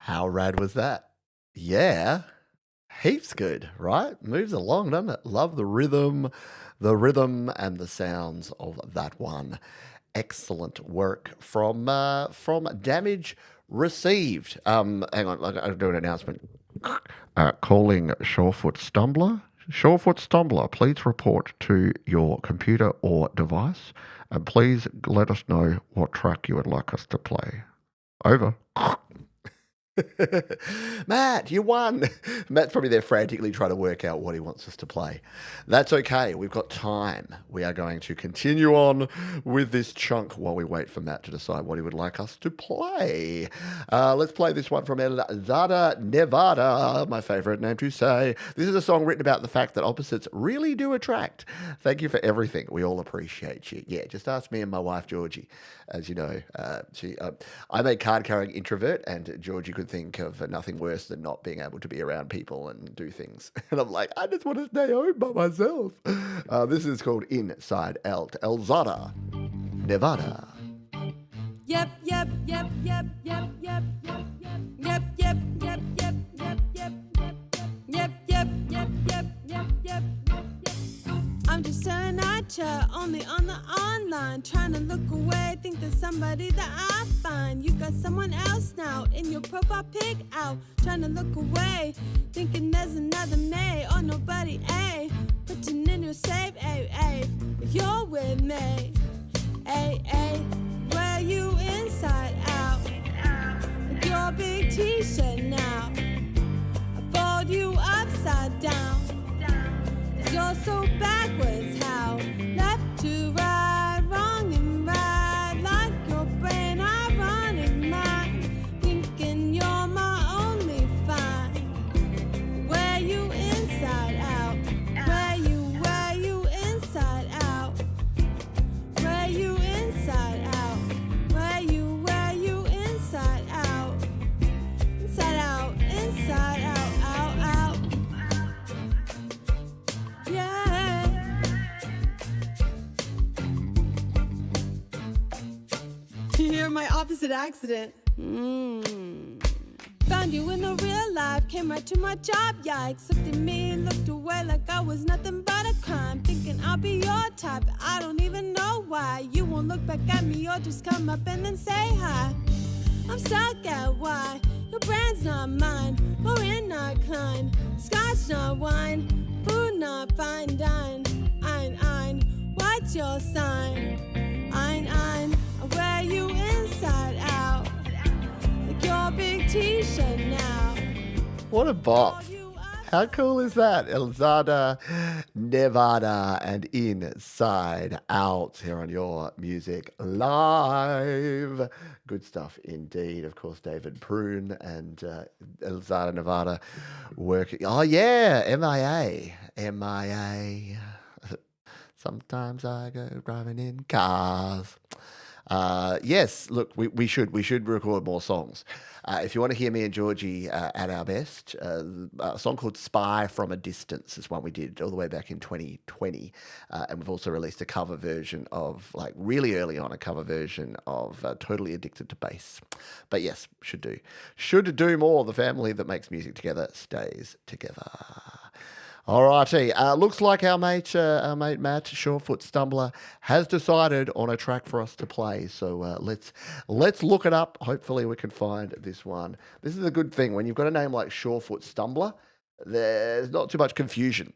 How rad was that? Yeah. Heaps good, right? Moves along, doesn't it? Love the rhythm and the sounds of that one. Excellent work from Damage Received. Hang on, I'll do an announcement. Calling Surefootstumbler. Surefootstumbler, please report to your computer or device, and please let us know what track you would like us to play. Over. Matt, you won. Matt's probably there frantically trying to work out what he wants us to play. That's okay. We've got time. We are going to continue on with this chunk while we wait for Matt to decide what he would like us to play. Let's play this one from Elzada Nevada, my favorite name to say. This is a song written about the fact that opposites really do attract. Thank you for everything. We all appreciate you. Yeah, just ask me and my wife, Georgie. As you know, I'm a card-carrying introvert, and Georgie could think of nothing worse than not being able to be around people and do things. And I'm like, I just want to stay home by myself. This is called Inside Out, Elzada Nevada. Yep, yep, yep, yep, yep, yep, yep, yep, yep, yep, yep, yep, yep, yep, yep, yep, yep, yep, yep. I'm just staring at ya, only on the online, trying to look away, think there's somebody that I find. You got someone else now in your profile pic out, trying to look away, thinking there's another me or nobody, A. Putting in your save, A. You're with me, A. Where you inside out? With your big t-shirt now, I fold you upside down. You're so backwards, how? Left to right, wrong and right, like your brain ironic mind, thinking you're my only fine. my opposite accident. Found you in the real life, came right to my job, yikes. Looked at me and looked away like I was nothing but a crime. Thinking I'll be your type, I don't even know why. You won't look back at me or just come up and then say hi. I'm stuck at why your brand's not mine. We're not kind, scotch not wine, food not fine dine. Ein, what's your sign? Ein, I wear you inside out, like your big t-shirt now. What a bop. How cool is that? Elzada Nevada and Inside Out here on Your Music Live. Good stuff indeed. Of course, David Prune and Elzada Nevada working. Oh, yeah, MIA. MIA. Sometimes I go driving in cars. Yes, look, we should record more songs. If you want to hear me and Georgie at our best, a song called Spy from a Distance is one we did all the way back in 2020. And we've also released a cover version of, like really early on, a cover version of Totally Addicted to Bass. But yes, should do. Should do more. The family that makes music together stays together. Alrighty, looks like our mate Matt, Surefootstumbler, has decided on a track for us to play. So let's look it up. Hopefully we can find this one. This is a good thing. When you've got a name like Surefootstumbler, there's not too much confusion.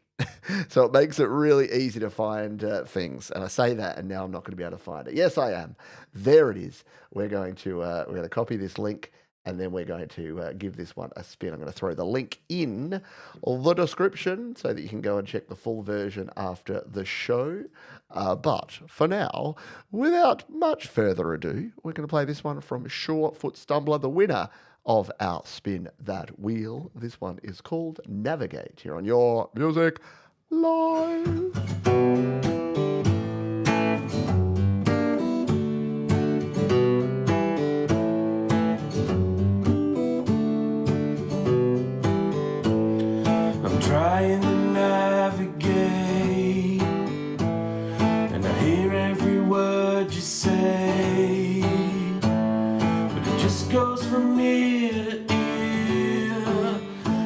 So it makes it really easy to find things. And I say that, and now I'm not going to be able to find it. Yes, I am. There it is. We're going to copy this link. And then we're going to give this one a spin. I'm going to throw the link in the description so that you can go and check the full version after the show. But for now, without much further ado, we're going to play this one from Surefootstumbler, the winner of our Spin That Wheel. This one is called Navigate here on Your Music Live. Trying to navigate, and I hear every word you say, but it just goes from ear to ear.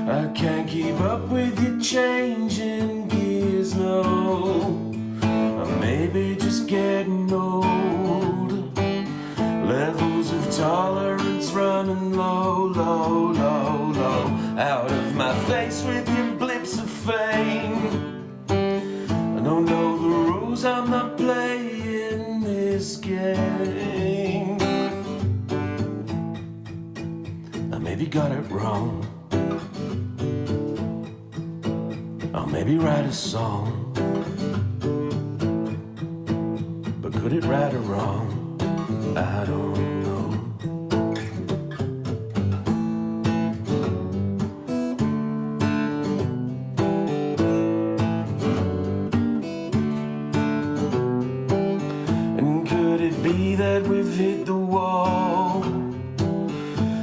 I can't keep up with you changing gears, no. I may be just getting old. Levels of tolerance running low, low, low, low. Out of my face with your blips of fame. I don't know the rules, I'm not playing this game. I maybe got it wrong. I'll maybe write a song, but could it right or wrong? I don't know. Hit the wall.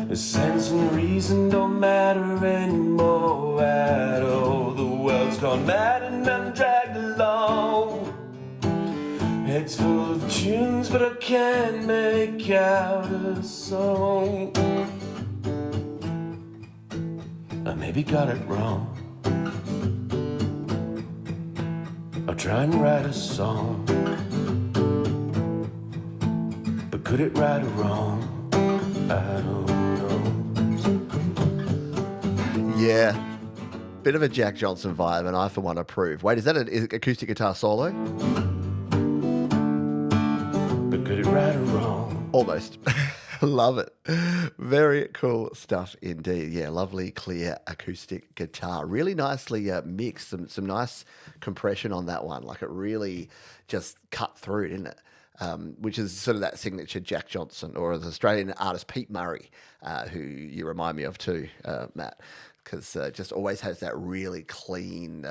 The sense and reason don't matter anymore at all. The world's gone mad and I'm dragged along. Head's full of tunes, but I can't make out a song. I maybe got it wrong. I'll try and write a song. Could it right or wrong? I don't know. Yeah. Bit of a Jack Johnson vibe, and I, for one, approve. Wait, is that an acoustic guitar solo? But could it right or wrong? Almost. Love it. Very cool stuff indeed. Yeah, lovely, clear acoustic guitar. Really nicely mixed. Some nice compression on that one. Like it really just cut through, didn't it? Which is sort of that signature Jack Johnson, or the Australian artist Pete Murray, who you remind me of too, Matt, because just always has that really clean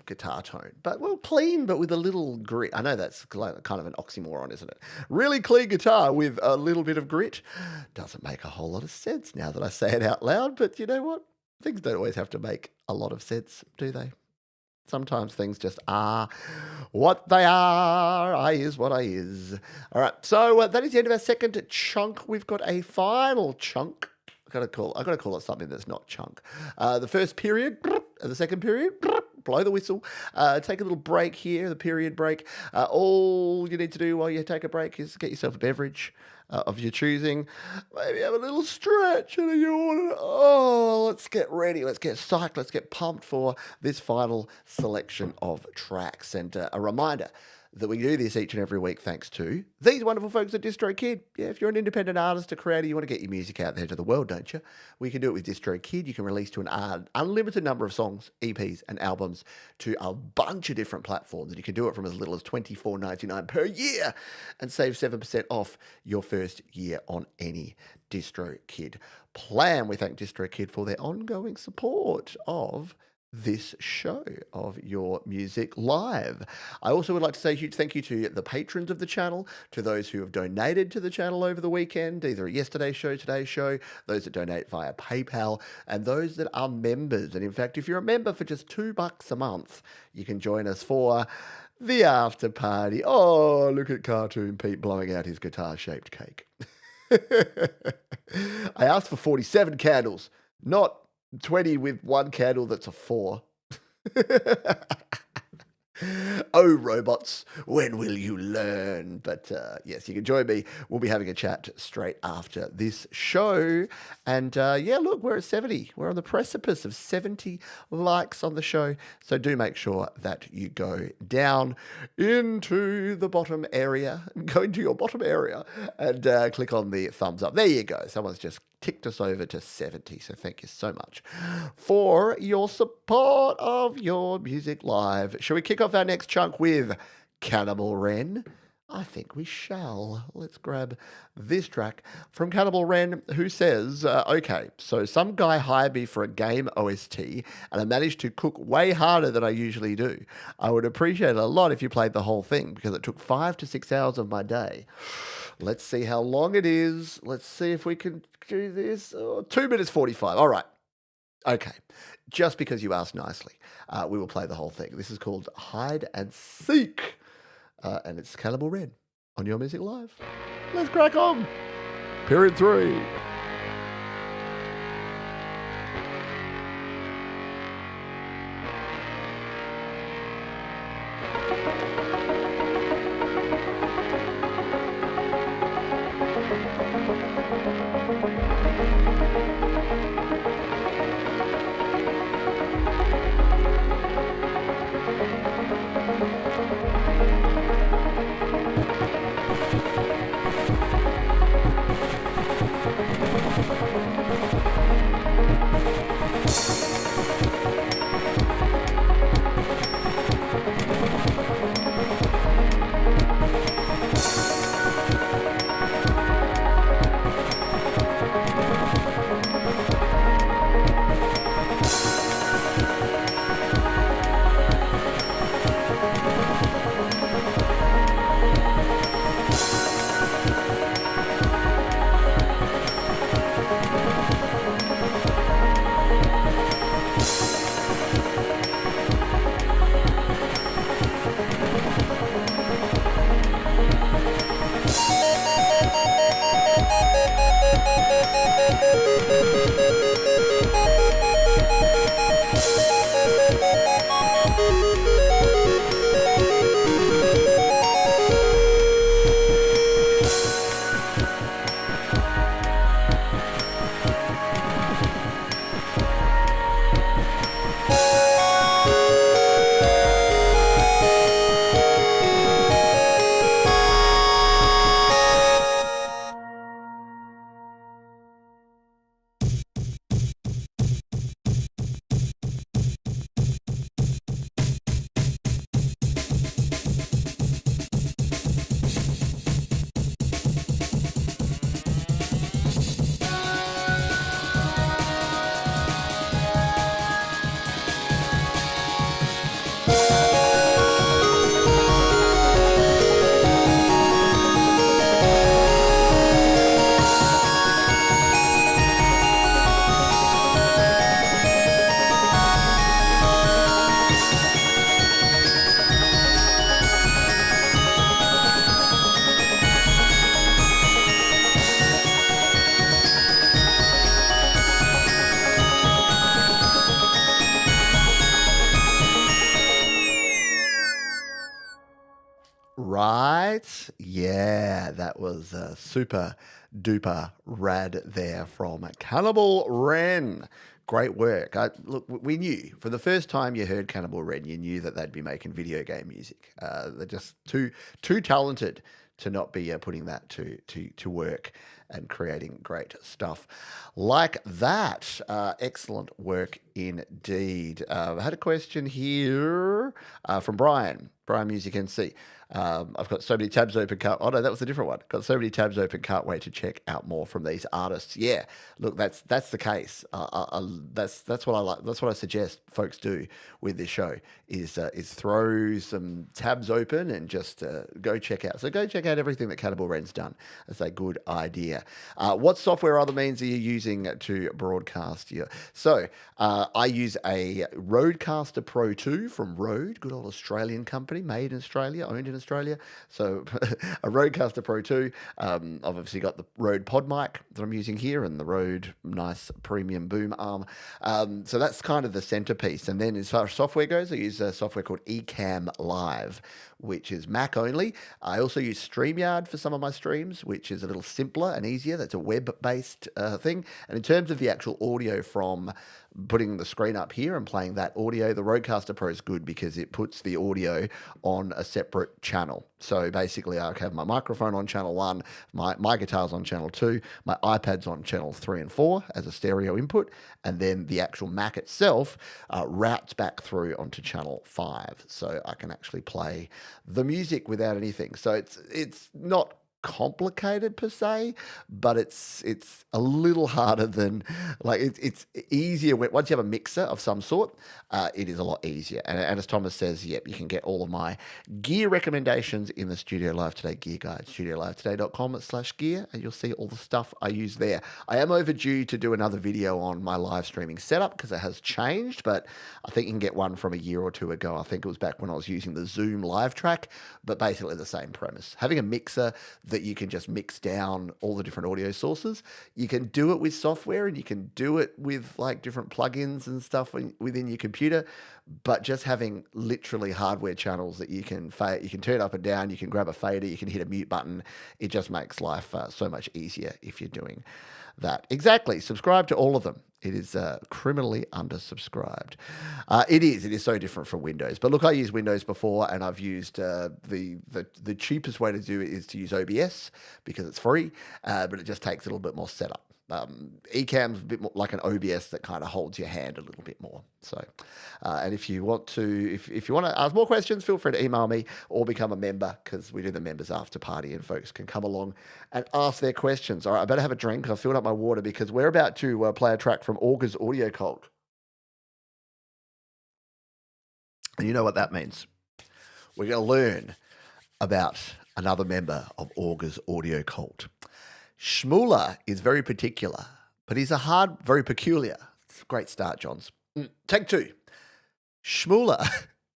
guitar tone. But, well, clean, but with a little grit. I know that's kind of an oxymoron, isn't it? Really clean guitar with a little bit of grit. Doesn't make a whole lot of sense now that I say it out loud, but you know what? Things don't always have to make a lot of sense, do they? Sometimes things just are what they are. I is what I is. All right, so that is the end of our second chunk. We've got a final chunk. I gotta call it something that's not chunk. The first period and the second period. Blow the whistle. Take a little break here, the period break. All you need to do while you take a break is get yourself a beverage of your choosing. Maybe have a little stretch and a yawn. Oh, let's get ready. Let's get psyched. Let's get pumped for this final selection of tracks. And a reminder that we do this each and every week thanks to these wonderful folks at DistroKid. Yeah, if you're an independent artist, a creator, you want to get your music out there to the world, don't you? We can do it with DistroKid. You can release to an unlimited number of songs, EPs, and albums to a bunch of different platforms. And you can do it from as little as $24.99 per year and save 7% off your first year on any DistroKid plan. We thank DistroKid for their ongoing support of this show of Your Music Live. I also would like to say a huge thank you to the patrons of the channel, to those who have donated to the channel over the weekend, either at yesterday's show, today's show, those that donate via PayPal, and those that are members. And in fact, if you're a member for just $2 a month, you can join us for the after party. Oh, look at Cartoon Pete blowing out his guitar-shaped cake. I asked for 47 candles, not 20 with one candle that's a 4. Oh, robots, when will you learn? But yes, you can join me. We'll be having a chat straight after this show. And yeah, look, we're at 70. We're on the precipice of 70 likes on the show. So do make sure that you go down into the bottom area, go into your bottom area and click on the thumbs up. There you go. Someone's just ticked us over to 70. So thank you so much for your support of Your Music Live. Shall we kick off our next chunk with Cannibal Wren? I think we shall. Let's grab this track from Cannibal Wren, who says, okay, so some guy hired me for a game OST and I managed to cook way harder than I usually do. I would appreciate it a lot if you played the whole thing because it took 5 to 6 hours of my day. Let's see how long it is. Let's see if we can do this. 2 minutes 45. All right. Okay. Just because you asked nicely, we will play the whole thing. This is called Hide and Seek. And it's Cannibal Wren on Your Music Live. Let's crack on. Period 3. right? Yeah, that was super duper rad there from Cannibal Ren. Great work. Look, we knew from the first time you heard Cannibal Ren, you knew that they'd be making video game music. They're just too talented to not be putting that to work and creating great stuff like that. Excellent work indeed. I had a question here from Brian Music NC. I've got so many tabs open. Oh no, that was a different one. Got so many tabs open. Can't wait to check out more from these artists. Yeah, look, that's the case. That's what I like. That's what I suggest folks do with this show is throw some tabs open and just go check out. So go check out everything that Cannibal Ren's done. That's a good idea. What software or other means are you using to broadcast here? So I use a Rodecaster Pro 2 from Rode, good old Australian company, made in Australia, owned in Australia. So a Rodecaster Pro 2. I've obviously got the Rode Pod mic that I'm using here and the Rode nice premium boom arm. So that's kind of the centerpiece. And then as far as software goes, I use a software called Ecamm Live, which is Mac only. I also use StreamYard for some of my streams, which is a little simpler and easier. That's a web-based thing. And in terms of the actual audio from putting the screen up here and playing that audio, the Rodecaster Pro is good because it puts the audio on a separate channel. So basically I have my microphone on channel 1, my guitar's on channel 2, my iPad's on channel 3 and 4 as a stereo input, and then the actual Mac itself routes back through onto channel 5. So I can actually play the music without anything. So it's not complicated per se, but it's a little harder than it's easier once you have a mixer of some sort. It is a lot easier, and as Thomas says, yep, you can get all of my gear recommendations in the Studio Live Today gear guide, studiolivetoday.com/gear, and you'll see all the stuff I use there. I am overdue to do another video on my live streaming setup because it has changed, but I think you can get one from a year or two ago. I think it was back when I was using the Zoom live track, but basically the same premise. Having a mixer that you can just mix down all the different audio sources. You can do it with software and you can do it with like different plugins and stuff within your computer, but just having literally hardware channels that you can turn up and down, you can grab a fader, you can hit a mute button. It just makes life so much easier if you're doing that. Exactly. Subscribe to all of them. It is criminally undersubscribed. It is so different from Windows. But look, I used Windows before, and I've used the cheapest way to do it is to use OBS because it's free, but it just takes a little bit more setup. Ecamm's a bit more like an OBS that kind of holds your hand a little bit more. So, and if you want to, if you want to ask more questions, feel free to email me or become a member because we do the members after party and folks can come along and ask their questions. All right, I better have a drink. I've filled up my water because we're about to play a track from Augurs Audio Cult. And you know what that means. We're going to learn about another member of Augurs Audio Cult. Shmula is very particular, but he's very peculiar. It's a great start, Johns. Take 2. Shmula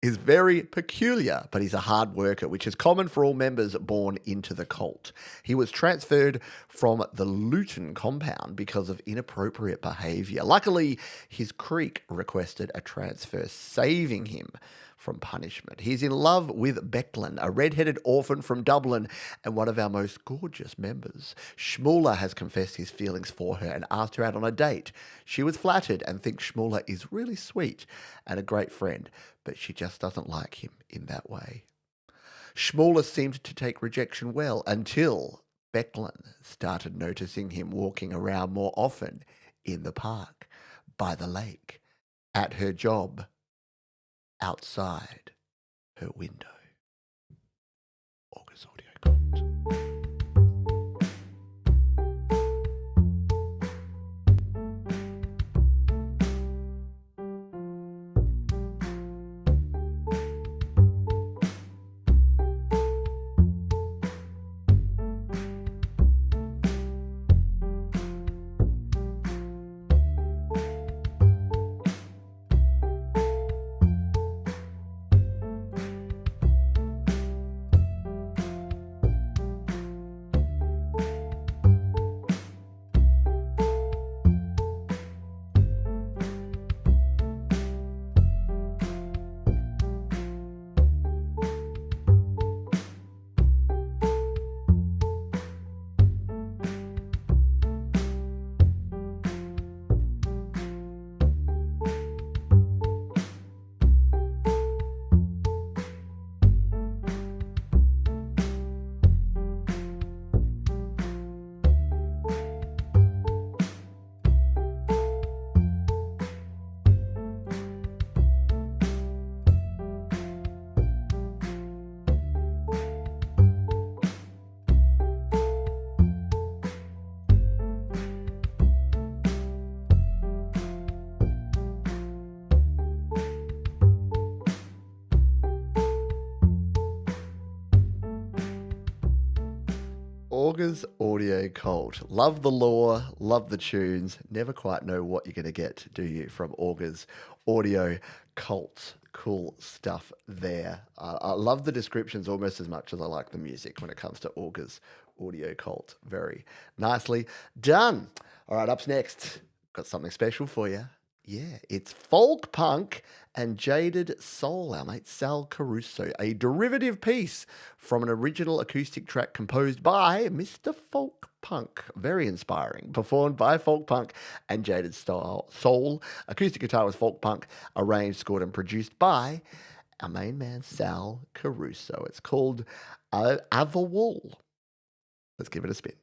is very peculiar, but he's a hard worker, which is common for all members born into the cult. He was transferred from the Luton compound because of inappropriate behaviour. Luckily, his creek requested a transfer, saving him from punishment. He's in love with Becklin, a red-headed orphan from Dublin and one of our most gorgeous members. Shmula has confessed his feelings for her and asked her out on a date. She was flattered and thinks Shmula is really sweet and a great friend, but she just doesn't like him in that way. Shmula seemed to take rejection well until Becklin started noticing him walking around more often in the park, by the lake, at her job, outside her window. Augurs Audio Cult. Augurs Audio Cult. Love the lore, love the tunes. Never quite know what you're going to get, do you, from Augurs Audio Cult. Cool stuff there. I love the descriptions almost as much as I like the music when it comes to Augurs Audio Cult. Very nicely done. All right, up next, got something special for you. Yeah, it's folk punk and JadedSoul, our mate Sal Caruso, a derivative piece from an original acoustic track composed by Mr. Folk Punk. Very inspiring. Performed by Folk Punk and JadedSoul. Acoustic guitar was Folk Punk, arranged, scored, and produced by our main man Sal Caruso. It's called Avawul. Let's give it a spin.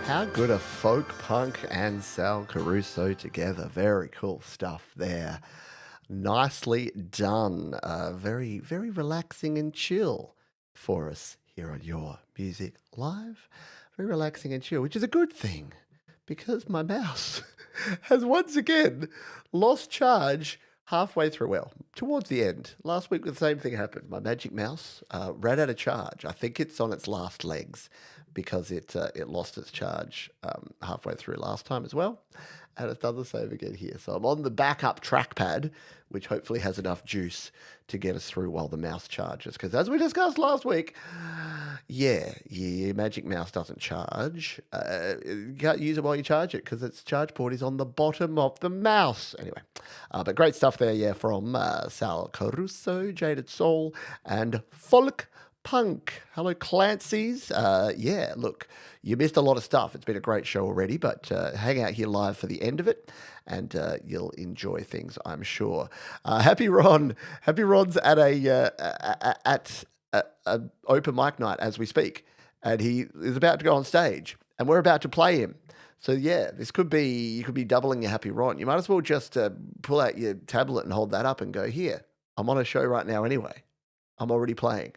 How good are folk punk and Sal Caruso together? Very cool stuff there. Nicely done. Very, very relaxing and chill for us here on Your Music Live. Very relaxing and chill, which is a good thing because my mouse has once again lost charge halfway through. Well, towards the end. Last week the same thing happened. My magic mouse ran out of charge. I think it's on its last legs because it lost its charge halfway through last time as well. And it's done the same again here. So I'm on the backup trackpad, which hopefully has enough juice to get us through while the mouse charges. Because as we discussed last week, your magic mouse doesn't charge. You can't use it while you charge it because its charge port is on the bottom of the mouse. Anyway, but great stuff there, from Sal Caruso, JadedSoul, and Folk Punk. Hello, Clancy's. Look, you missed a lot of stuff. It's been a great show already, but hang out here live for the end of it, and you'll enjoy things, I'm sure. HappyRon's at a open mic night as we speak, and he is about to go on stage, and we're about to play him. So this could be, you could be doubling your HappyRon. You might as well just pull out your tablet and hold that up and go, here, I'm on a show right now anyway. I'm already playing.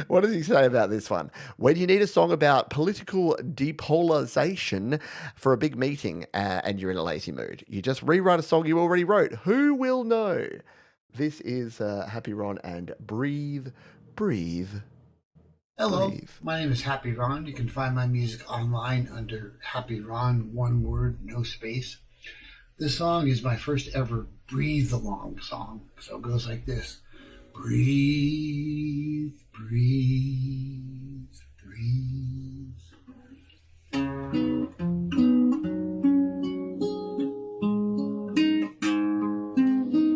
What does he say about this one? When you need a song about political depolarization for a big meeting and you're in a lazy mood, you just rewrite a song you already wrote. Who will know? This is HappyRon and Breathe, Breathe. Hello, Breathe. my name is HappyRon. You can find my music online under HappyRon, one word, no space. This song is my first ever breathe along song, so it goes like this. Breathe, breathe, breathe.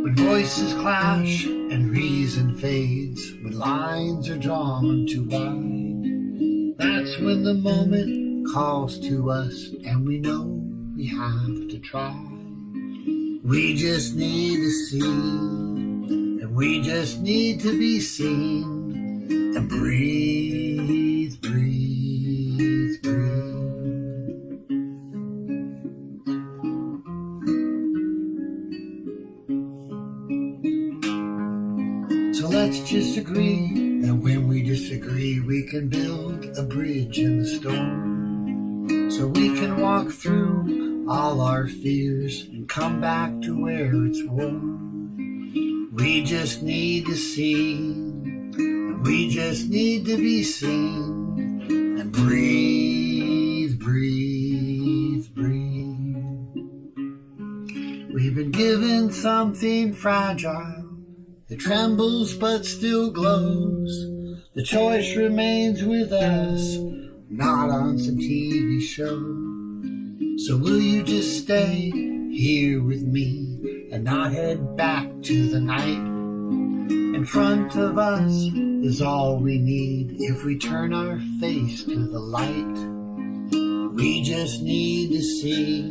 When voices clash and reason fades, when lines are drawn too wide, that's when the moment calls to us and we know we have to try. We just need to see, and we just need to be seen, and breathe, breathe, breathe. So let's just agree that when we disagree, we can build a bridge in the storm, so we can walk through all our fears and come back to where it's warm. We just need to see, and we just need to be seen, and breathe, breathe, breathe. We've been given something fragile that trembles but still glows. The choice remains with us, not on some TV show. So will you just stay here with me and not head back to the night? In front of us is all we need if we turn our face to the light. We just need to see.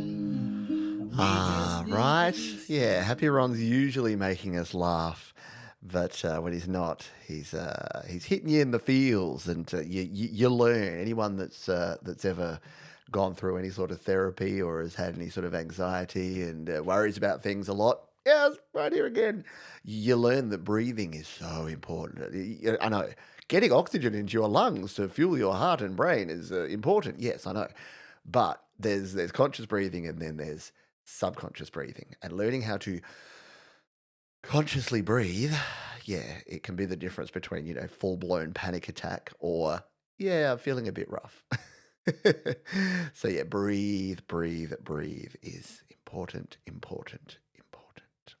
Right. Yeah, HappyRon's usually making us laugh, but when he's not, he's hitting you in the feels, and you learn. Anyone that's ever gone through any sort of therapy or has had any sort of anxiety and worries about things a lot, yes, right here again, you learn that breathing is so important. I know getting oxygen into your lungs to fuel your heart and brain is important. Yes, I know, but there's conscious breathing and then there's subconscious breathing, and learning how to consciously breathe, yeah, it can be the difference between, full-blown panic attack or, yeah, I'm feeling a bit rough. So yeah, breathe, breathe, breathe is important, important, important.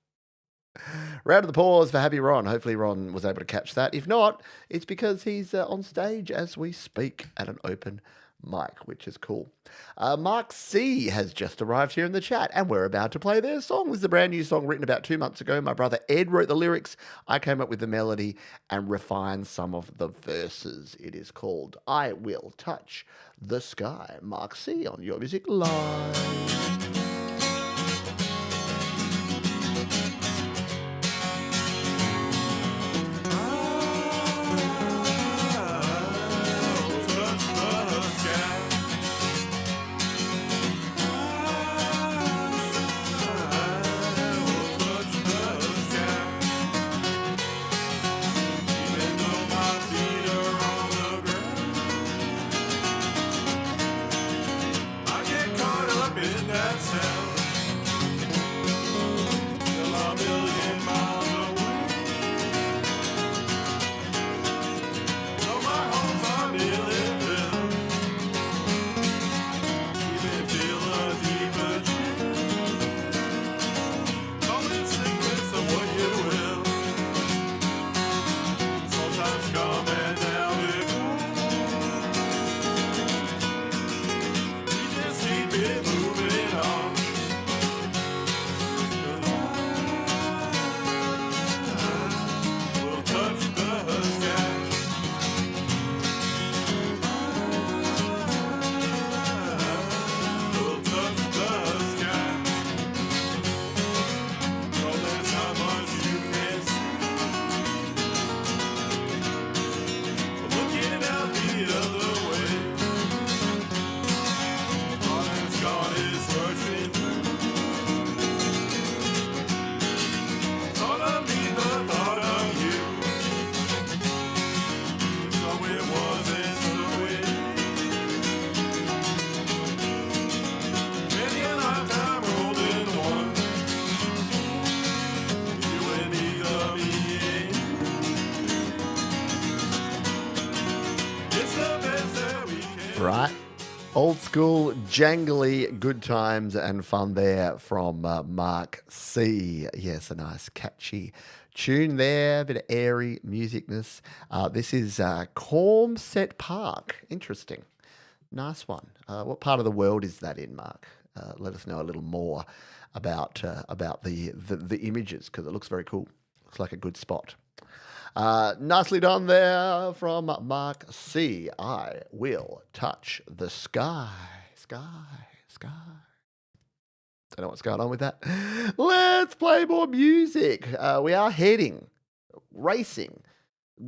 Round of applause for HappyRon. Hopefully Ron was able to catch that. If not, it's because he's on stage as we speak at an open mic, which is cool. Mark C has just arrived here in the chat, and we're about to play their song. This is a brand new song written about 2 months ago. My brother Ed wrote the lyrics. I came up with the melody and refined some of the verses. It is called I Will Touch the Sky. Mark C on Your Music Live. That right? Old school, jangly, good times and fun there from Mark C. Yes, a nice, catchy tune there, a bit of airy musicness. This is Cormset Park. Interesting. Nice one. What part of the world is that in, Mark? Let us know a little more about the images, because it looks very cool. Looks like a good spot. Nicely done there from Mark C. I will touch the sky. Sky. Don't know what's going on with that. Let's play more music. We are racing,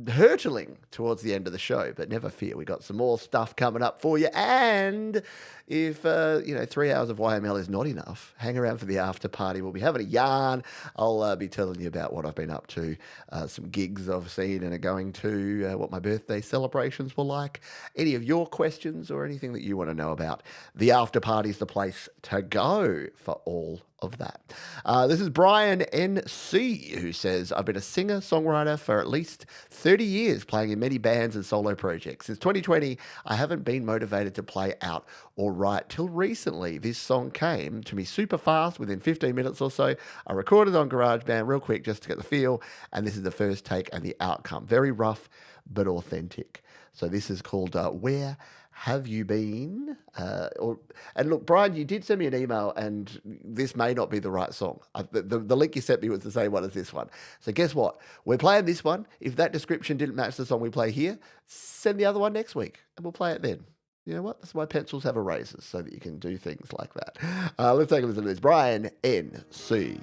hurtling towards the end of the show, but never fear, we got some more stuff coming up for you. And if 3 hours of YML is not enough, hang around for the after party. We'll be having a yarn. I'll be telling you about what I've been up to, some gigs I've seen and are going to, what my birthday celebrations were like, any of your questions or anything that you want to know about. The after party's the place to go for all of that. This is BrianNC, who says, I've been a singer-songwriter for at least 30 years, playing in many bands and solo projects. Since 2020, I haven't been motivated to play out or write till recently. This song came to me super fast, within 15 minutes or so. I recorded on GarageBand real quick just to get the feel, and this is the first take and the outcome. Very rough, but authentic. So this is called Where Have You Been? And look, Brian, you did send me an email, and this may not be the right song. The link you sent me was the same one as this one. So guess what? We're playing this one. If that description didn't match the song we play here, send the other one next week, and we'll play it then. You know what? That's why pencils have erasers, so that you can do things like that. Let's take a listen to this. BrianNC.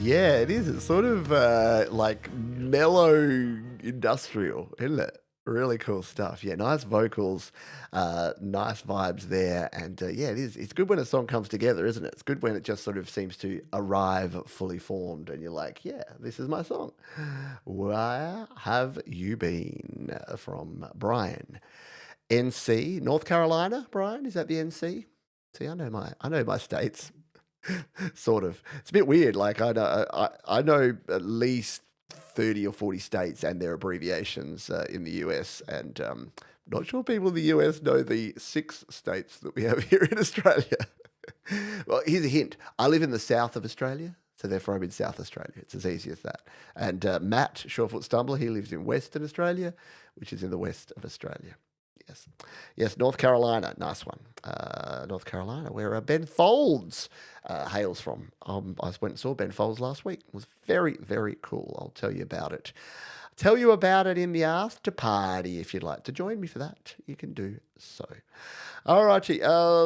Yeah, it is. It's sort of like mellow industrial, isn't it? Really cool stuff. Yeah, nice vocals, nice vibes there. And yeah, it is. It's good when a song comes together, isn't it? It's good when it just sort of seems to arrive fully formed and you're like, yeah, this is my song. Where Have You Been? From Brian. NC, North Carolina, Brian? Is that the NC? See, I know my states. Sort of. It's a bit weird. Like I know at least 30 or 40 states and their abbreviations in the US, and not sure people in the US know the 6 states that we have here in Australia. Well, here's a hint. I live in the south of Australia, so therefore I'm in South Australia. It's as easy as that. And Matt, Surefootstumbler, he lives in Western Australia, which is in the west of Australia. Yes, North Carolina, nice one. North Carolina, where Ben Folds hails from. I went and saw Ben Folds last week. It was very, very cool. I'll tell you about it. Tell you about it in the after party. If you'd like to join me for that, you can do so. Alrighty,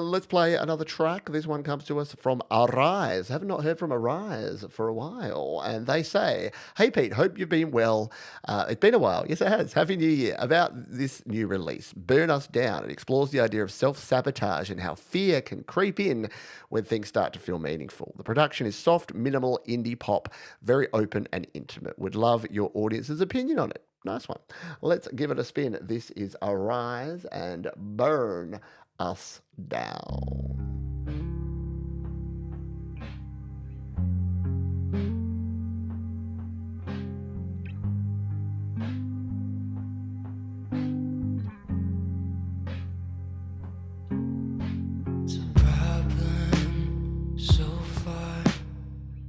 let's play another track. This one comes to us from ARYSE. Have not heard from ARYSE for a while. And they say, hey Pete, hope you've been well. It's been a while. Yes, it has. Happy New Year. About this new release, Burn Us Down. It explores the idea of self-sabotage and how fear can creep in when things start to feel meaningful. The production is soft, minimal, indie pop, very open and intimate. Would love your audience's opinion on it. Nice one. Let's give it a spin. This is ARYSE and Burn Us Down. It's a problem so far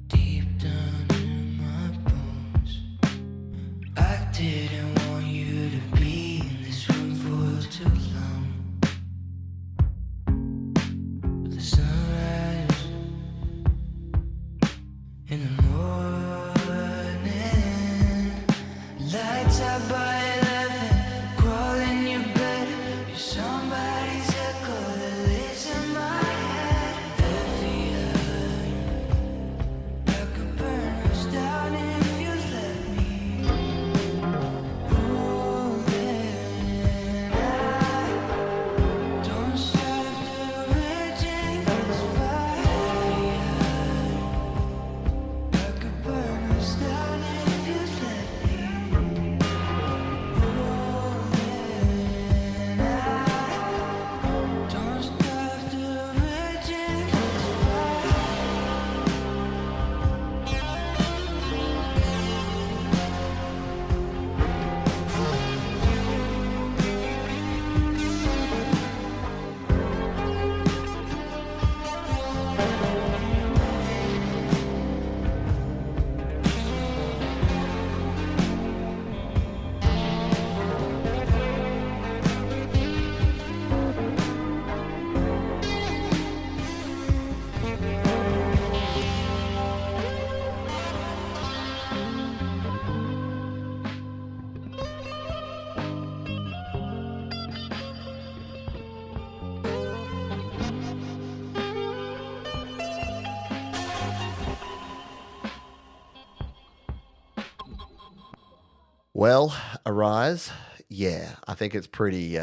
deep down in my bones. I didn't want you to be in this room for too long. But the sunrise in the morning, lights out by 11, crawl in your bed. You're somebody's echo that lives in my head. Heavy eye, I could burn us down if you let me. Don't stop the raging fire. I could burn us down if you let me. Don't stop the raging fire. Well, ARYSE, yeah, I think it's pretty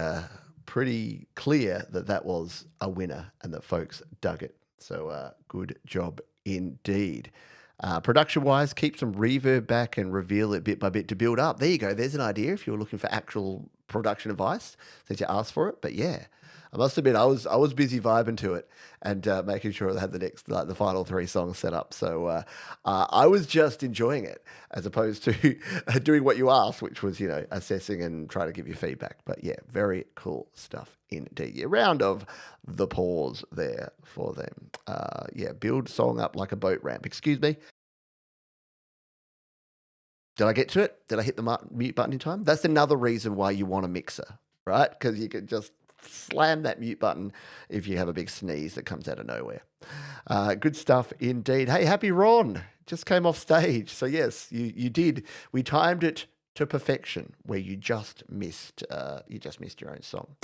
clear that that was a winner and that folks dug it. So good job indeed. Production-wise, keep some reverb back and reveal it bit by bit to build up. There you go. There's an idea if you're looking for actual production advice since you asked for it. But yeah, I must admit I was busy vibing to it and making sure I had the final 3 songs set up. So I was just enjoying it as opposed to doing what you asked, which was assessing and trying to give you feedback. But yeah, very cool stuff indeed. A round of the pause there for them. Yeah, build song up like a boat ramp. Excuse me. Did I get to it? Did I hit the mute button in time? That's another reason why you want a mixer, right? Because you can just slam that mute button if you have a big sneeze that comes out of nowhere. Good stuff indeed. Hey, HappyRon just came off stage. So yes, you did. We timed it to perfection where you just missed your own song.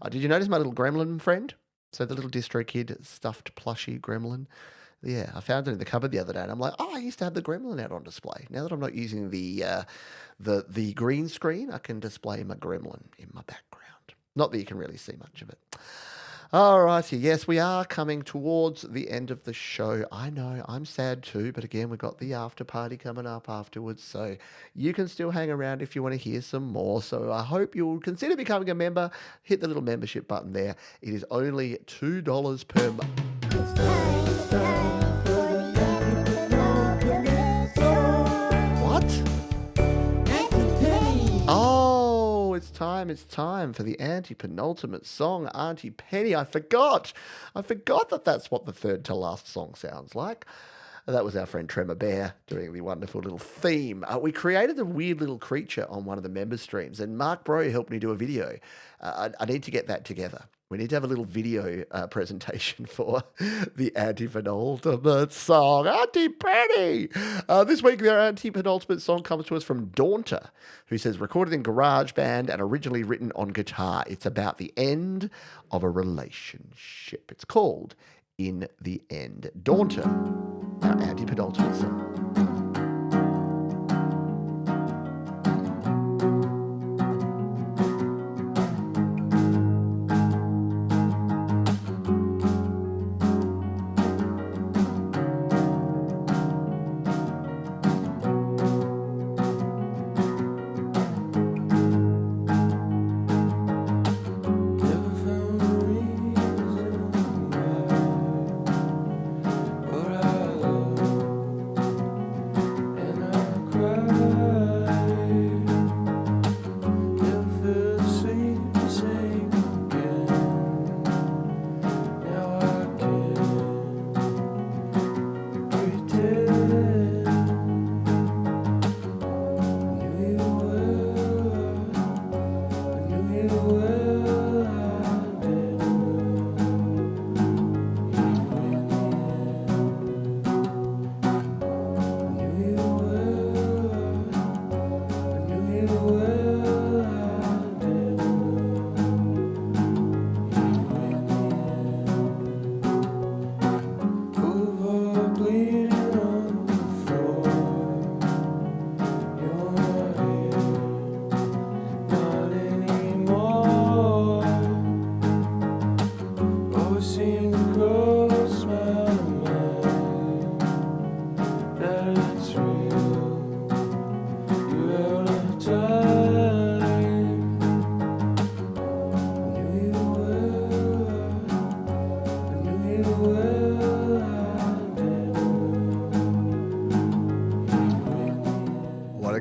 Did you notice my little gremlin friend? So the little distro kid stuffed plushie gremlin. Yeah, I found it in the cupboard the other day, and I'm like, oh, I used to have the gremlin out on display. Now that I'm not using the green screen, I can display my gremlin in my background. Not that you can really see much of it. All righty, yes, we are coming towards the end of the show. I know, I'm sad too, but again, we've got the after party coming up afterwards, so you can still hang around if you want to hear some more. So I hope you'll consider becoming a member. Hit the little membership button there. It is only $2 per month. Oh, it's time for the anti-penultimate song, Auntie Penny. I forgot that that's what the third to last song sounds like. That was our friend Tremor Bear doing the wonderful little theme. We created a weird little creature on one of the member streams, and Mark Bro helped me do a video. I need to get that together. We need to have a little video presentation for the anti-penultimate song. Auntie Penny! This week, our anti-penultimate song comes to us from Daunter, who says, recorded in GarageBand and originally written on guitar. It's about the end of a relationship. It's called In the End. Daunter, our anti-penultimate song.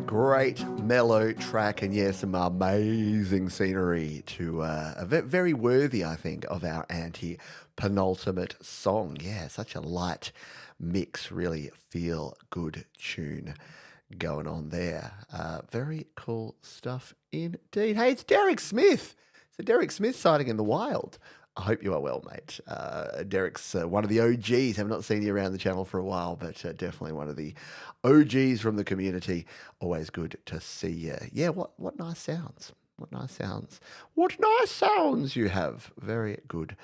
Great mellow track, and yes, some amazing scenery to very worthy, I think, of our anti-penultimate song. Yeah, such a light mix, really feel good tune going on there. Very cool stuff indeed. Hey, it's Derek Smith. It's a Derek Smith sighting in the wild. I hope you are well, mate. Derek's one of the OGs. Have not seen you around the channel for a while, but definitely one of the OGs from the community. Always good to see you. Yeah, what nice sounds. What nice sounds. What nice sounds you have. Very good.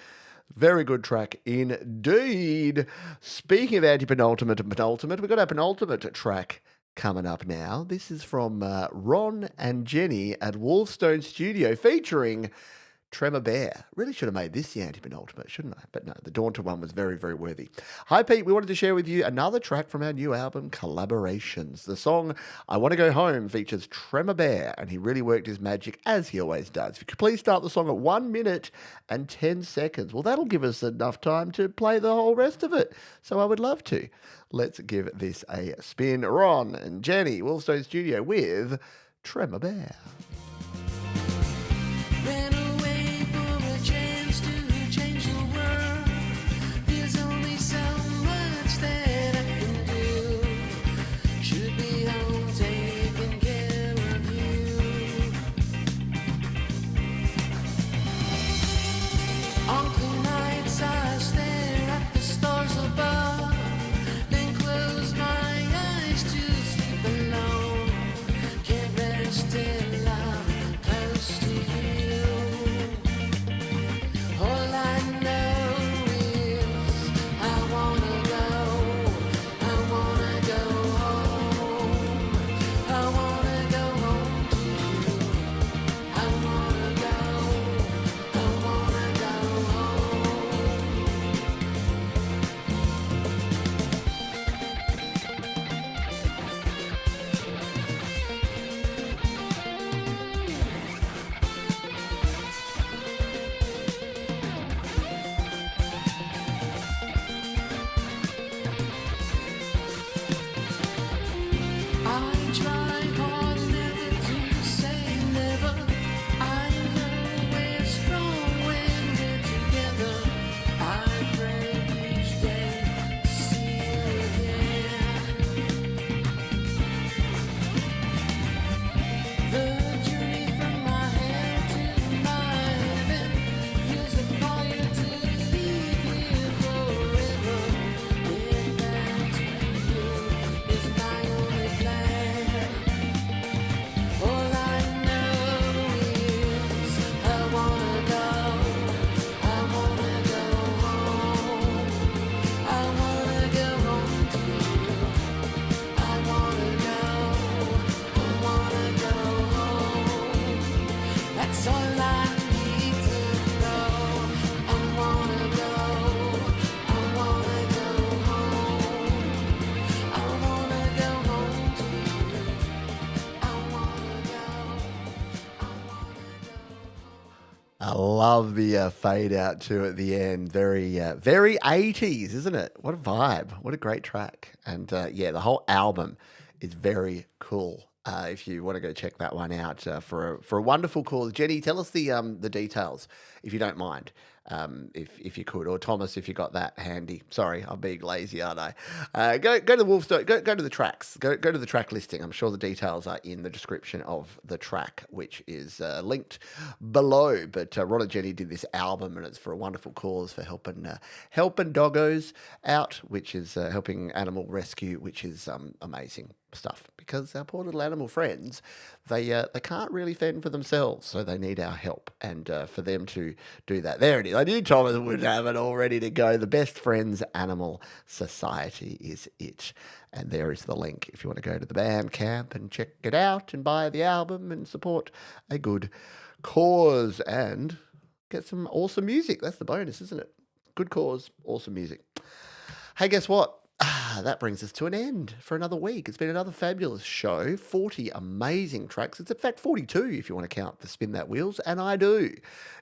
Very good track indeed. Speaking of anti-penultimate and penultimate, we've got our penultimate track coming up now. This is from Ron and Jenny at Wolfestone Studio featuring Tremor Bear. Really should have made this the anti-penultimate, shouldn't I? But no, the Daunter one was very, very worthy. Hi, Pete. We wanted to share with you another track from our new album, Collaborations. The song I Want to Go Home features Tremor Bear, and he really worked his magic, as he always does. If you could please start the song at 1 minute and 10 seconds. Well, that'll give us enough time to play the whole rest of it. So I would love to. Let's give this a spin. Ron and Jenny, Wolfestone Studio with Tremor Bear. Still love That's all I need to know. I wanna go. I wanna go home. I wanna go home to you. I wanna go. I wanna go. I love the fade out too at the end. Very, very 80s, isn't it? What a vibe. What a great track. And yeah, the whole album is very cool. If you want to go check that one out for a wonderful cause. Jenny, tell us the details, if you don't mind, if you could, or Thomas, if you got that handy. Sorry, I'm being lazy, aren't I? Go to the Wolfestone, go to the tracks, go to the track listing. I'm sure the details are in the description of the track, which is linked below. But Ron and Jenny did this album, and it's for a wonderful cause for helping doggos out, which is helping animal rescue, which is amazing stuff, because our poor little animal friends, they can't really fend for themselves, so they need our help. And for them to do that, there it is. I knew Thomas would have it all ready to go. The Best Friends Animal Society is it, and there is the link if you want to go to the Bandcamp and check it out and buy the album and support a good cause and get some awesome music. That's the bonus, isn't it? Good cause, awesome music. Hey, guess what? That brings us to an end for another week. It's been another fabulous show, 40 amazing tracks. It's in fact 42 if you want to count the Spin That Wheels, and I do.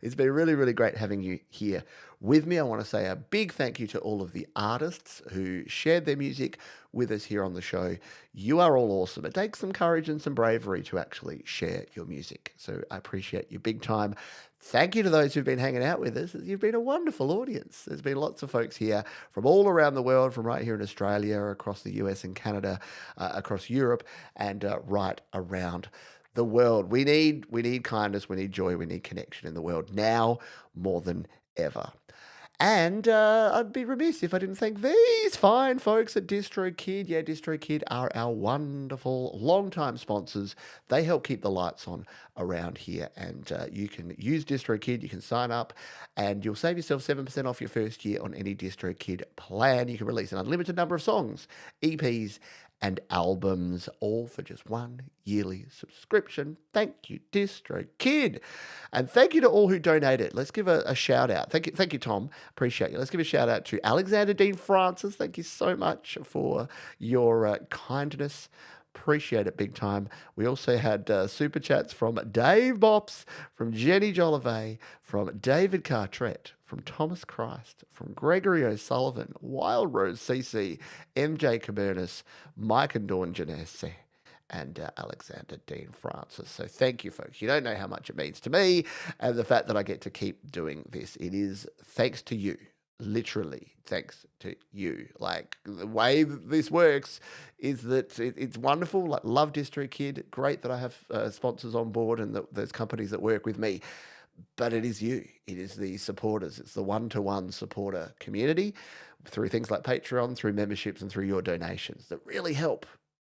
It's been really, really great having you here with me. I want to say a big thank you to all of the artists who shared their music with us here on the show. You are all awesome. It takes some courage and some bravery to actually share your music, so I appreciate you big time. Thank you to those who've been hanging out with us. You've been a wonderful audience. There's been lots of folks here from all around the world, from right here in Australia, across the US and Canada, across Europe, and right around the world. We need kindness, we need joy, we need connection in the world now more than ever. And I'd be remiss if I didn't thank these fine folks at DistroKid. Yeah, DistroKid are our wonderful long-time sponsors. They help keep the lights on around here. And you can use DistroKid. You can sign up and you'll save yourself 7% off your first year on any DistroKid plan. You can release an unlimited number of songs, EPs, and albums, all for just one yearly subscription. Thank you, DistroKid. And thank you to all who donated. Let's give a shout out. Thank you, Tom. Appreciate you. Let's give a shout out to Alexander Dean Francis. Thank you so much for your kindness. Appreciate it big time. We also had super chats from Dave Bops, from Jenny Jolivet, from David Cartrette, from Thomas Christ, from Gregory O'Sullivan, Wild Rose CC, MJ Cabernis, Mike and Dawn Janesse, and Alexander Dean Francis. So thank you, folks. You don't know how much it means to me and the fact that I get to keep doing this. It is thanks to you. Literally, thanks to you. Like, the way that this works is that it's wonderful. Like, love DistroKid. Great that I have sponsors on board and there's companies that work with me. But it is you. It is the supporters. It's the one-to-one supporter community through things like Patreon, through memberships, and through your donations that really help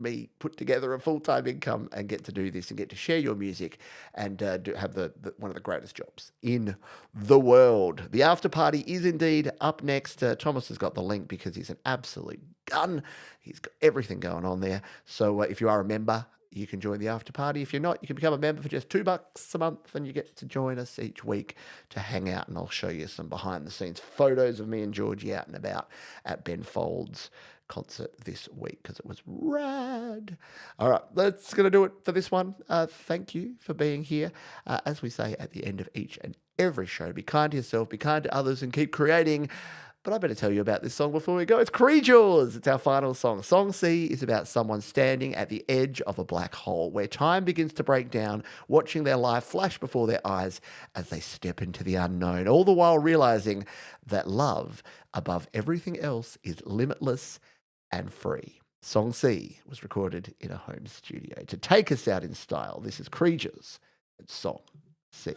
me put together a full-time income and get to do this and get to share your music and have the one of the greatest jobs in the world. The after party is indeed up next. Thomas has got the link because he's an absolute gun. He's got everything going on there. So if you are a member, you can join the after party. If you're not, you can become a member for just $2 a month and you get to join us each week to hang out, and I'll show you some behind the scenes photos of me and Georgie out and about at Ben Folds concert this week because it was rad. All right, that's going to do it for this one. Thank you for being here. As we say at the end of each and every show, be kind to yourself, be kind to others, and keep creating. But I better tell you about this song before we go. It's Kreajours. It's our final song. Song C is about someone standing at the edge of a black hole where time begins to break down, watching their life flash before their eyes as they step into the unknown, all the while realizing that love, above everything else, is limitless and free. Song C was recorded in a home studio. To take us out in style, this is Kreajours and Song C.